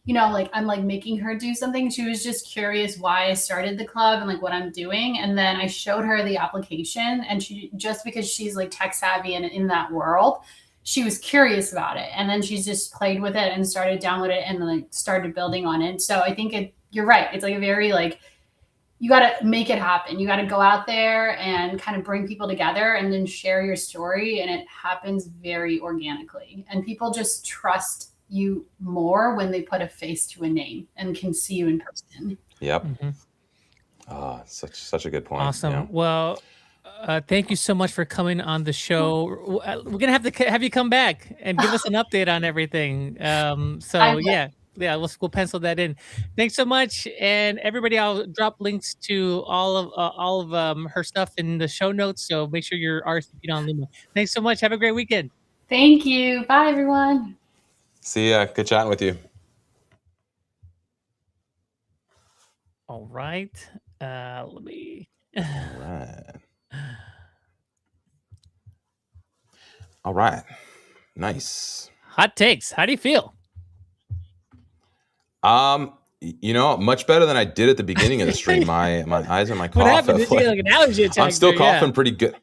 like I'm like making her do something. She was just curious why I started the club and like what I'm doing. And then I showed her the application, and she, just because she's like tech savvy and in that world, she was curious about it. And then she's just played with it and started downloading it and then like started building on it. So I think you're right. It's like a very like, you got to make it happen. You got to go out there and kind of bring people together and then share your story. And it happens very organically. And people just trust you more when they put a face to a name and can see you in person. Yep. Such a good point. Awesome. Yeah. Well, thank you so much for coming on the show. We're gonna have to have you come back and give us an update on everything. We'll pencil that in. Thanks so much, and everybody. I'll drop links to all of her stuff in the show notes. So make sure you're RSVP'd on Luma. Thanks so much. Have a great weekend. Thank you. Bye, everyone. See ya. Good chatting with you. All right. Let me. All right. Nice. Hot takes. How do you feel? Much better than I did at the beginning of the stream. My eyes and my cough. What happened? Did you get like an allergy attack? I'm still coughing pretty good.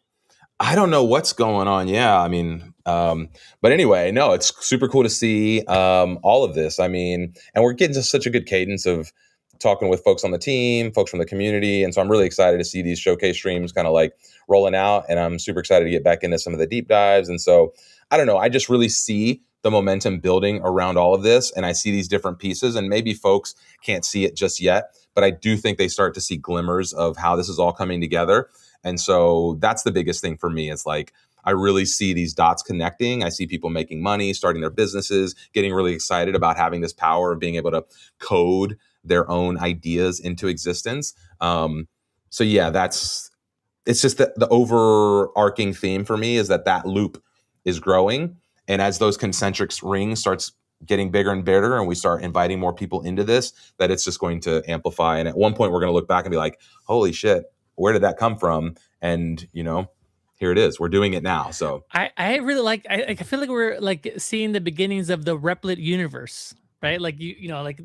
I don't know what's going on. Yeah, I mean, but anyway, no, it's super cool to see all of this. I mean, and we're getting to such a good cadence of talking with folks on the team, folks from the community. And so I'm really excited to see these showcase streams kind of like rolling out. And I'm super excited to get back into some of the deep dives. And so, I don't know, I just really see the momentum building around all of this. And I see these different pieces, and maybe folks can't see it just yet, but I do think they start to see glimmers of how this is all coming together. And so that's the biggest thing for me. It's like, I really see these dots connecting. I see people making money, starting their businesses, getting really excited about having this power of being able to code their own ideas into existence. So yeah, it's just the overarching theme for me is that loop is growing. And as those concentric rings starts getting bigger and bigger, and we start inviting more people into this, that it's just going to amplify. And at one point we're going to look back and be like, holy shit, where did that come from? And, here it is. We're doing it now. So I really like, I feel like we're like seeing the beginnings of the Replit universe, right? Like, like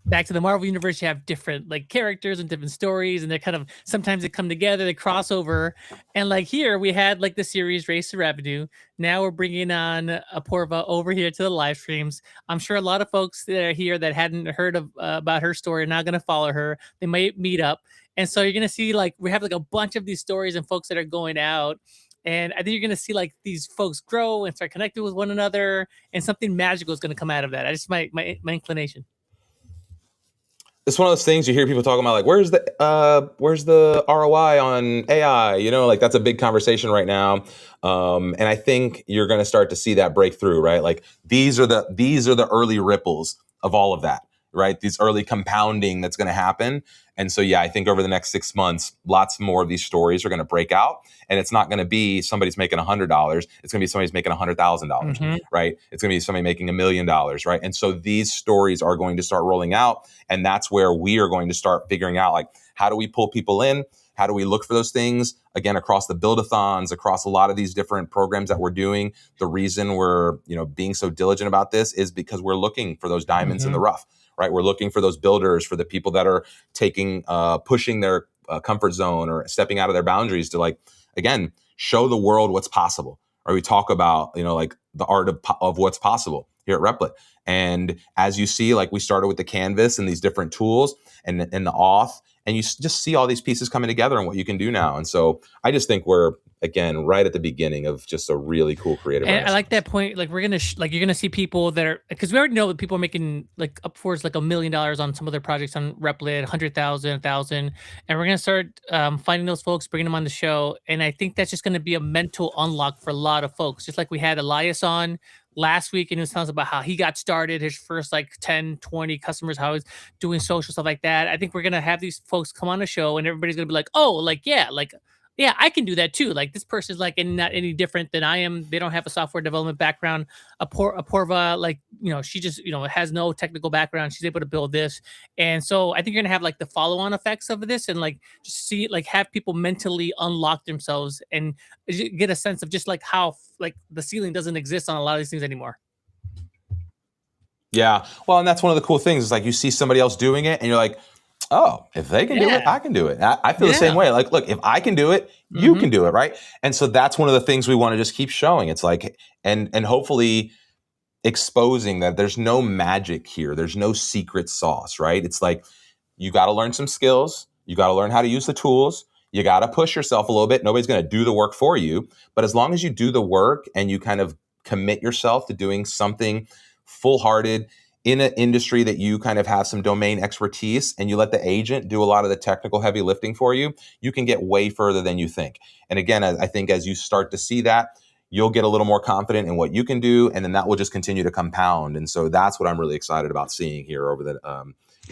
back to the Marvel universe, you have different like characters and different stories, and they're kind of, sometimes they come together, they cross over. And like here we had like the series Race to Revenue. Now we're bringing on Apoorva over here to the live streams. I'm sure a lot of folks that are here that hadn't heard of about her story are now going to follow her. They might meet up. And so you're going to see like, we have like a bunch of these stories and folks that are going out. And I think you're going to see like these folks grow and start connecting with one another, and something magical is going to come out of that. I just my inclination. it's one of those things you hear people talking about, like, where's the ROI on AI? You know, like that's a big conversation right now. And I think you're going to start to see that breakthrough, right? Like these are the early ripples of all of that, right? These early compounding that's going to happen. And so, yeah, I think over the next 6 months, lots more of these stories are going to break out. And it's not going to be somebody's making $100. It's going to be somebody's making $100,000, right? It's going to be somebody making $1 million, right? And so these stories are going to start rolling out. And that's where we are going to start figuring out, like, how do we pull people in? How do we look for those things? Again, across the build-a-thons, across a lot of these different programs that we're doing. The reason we're, being so diligent about this is because we're looking for those diamonds in the rough, right? We're looking for those builders, for the people that are pushing their comfort zone or stepping out of their boundaries to, like, again, show the world what's possible. Or we talk about, like the art of what's possible here at Replit. And as you see, like we started with the canvas and these different tools and the auth, and you just see all these pieces coming together and what you can do now. And so I just think we're, again, right at the beginning of just a really cool creative. And I like that point. Like we're gonna you're gonna see people that are, because we already know that people are making like upwards like $1 million on some of their projects on Replit, 100,000, 1,000, and we're gonna start finding those folks, bringing them on the show. And I think that's just gonna be a mental unlock for a lot of folks. Just like we had Elias on last week, and he was telling us about how he got started, his first like 10, 20 customers, how he's doing social stuff like that. I think we're gonna have these folks come on the show, and everybody's gonna be like, oh, yeah, I can do that too. Like this person's like not any different than I am. They don't have a software development background. Apoorva, like, she just, has no technical background. She's able to build this. And so I think you're going to have like the follow-on effects of this, and like just see, like have people mentally unlock themselves and get a sense of just like how like the ceiling doesn't exist on a lot of these things anymore. Yeah. Well, and that's one of the cool things is like you see somebody else doing it and you're like, oh, if they can do it, I can do it. I feel the same way. Like, look, if I can do it, you can do it, right? And so that's one of the things we want to just keep showing. It's like, and hopefully exposing that there's no magic here. There's no secret sauce, right? It's like, you got to learn some skills. You got to learn how to use the tools. You got to push yourself a little bit. Nobody's going to do the work for you. But as long as you do the work and you kind of commit yourself to doing something full-hearted in an industry that you kind of have some domain expertise, and you let the agent do a lot of the technical heavy lifting for you, you can get way further than you think. And again, I think as you start to see that, you'll get a little more confident in what you can do, and then that will just continue to compound. And so that's what I'm really excited about seeing here over the,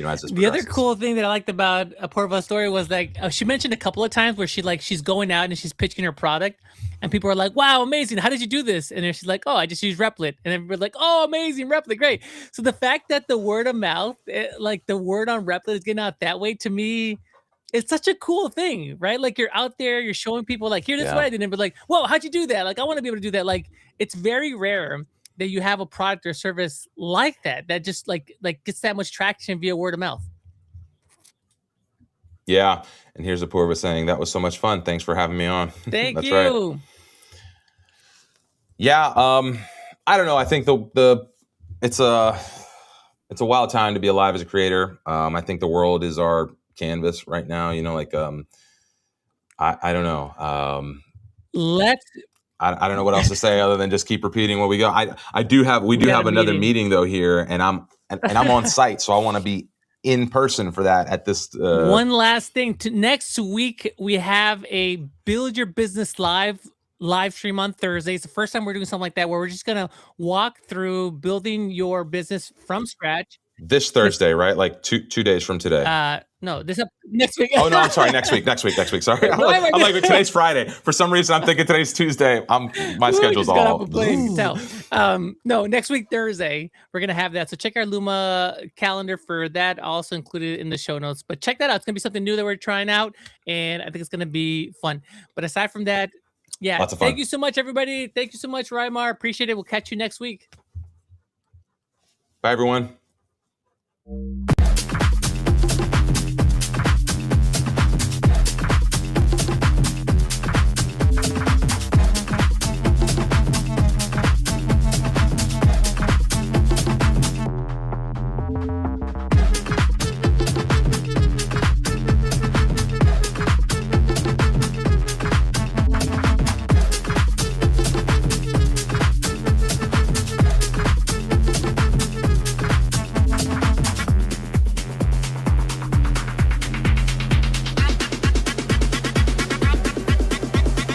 as this progresses. The other cool thing that I liked about Apoorva's story was like, she mentioned a couple of times where she's going out and she's pitching her product, and people are like, wow, amazing. How did you do this? And then she's like, oh, I just use Replit. And everybody's like, oh, amazing, Replit, great. So the fact that the word of mouth, like the word on Replit is getting out that way, to me, it's such a cool thing, right? Like you're out there, you're showing people like, here, this is what I did. And they're like, whoa, how'd you do that? Like, I want to be able to do that. Like, it's very rare that you have a product or service like that just like gets that much traction via word of mouth. Yeah. And here's Apoorva saying, that was so much fun. Thanks for having me on. Thank That's you. Right. Yeah. I don't know. I think it's a wild time to be alive as a creator. I think the world is our canvas right now, I don't know. I don't know what else to say other than just keep repeating what we got. We do have another meeting though here, and I'm on site, so I want to be in person for that at this. One last thing, next week we have a Build Your Business live stream on Thursday. It's the first time we're doing something like that, where we're just gonna walk through building your business from scratch. This Thursday, right? Like two days from today. No, next week. Oh no, I'm sorry. Next week. Sorry, I'm like today's Friday. For some reason, I'm thinking today's Tuesday. My schedule's all. No, next week Thursday we're gonna have that. So check our Luma calendar for that. Also included in the show notes. But check that out. It's gonna be something new that we're trying out, and I think it's gonna be fun. But aside from that, yeah, lots of fun. Thank you so much, everybody. Thank you so much, Raymmar. Appreciate it. We'll catch you next week. Bye, everyone.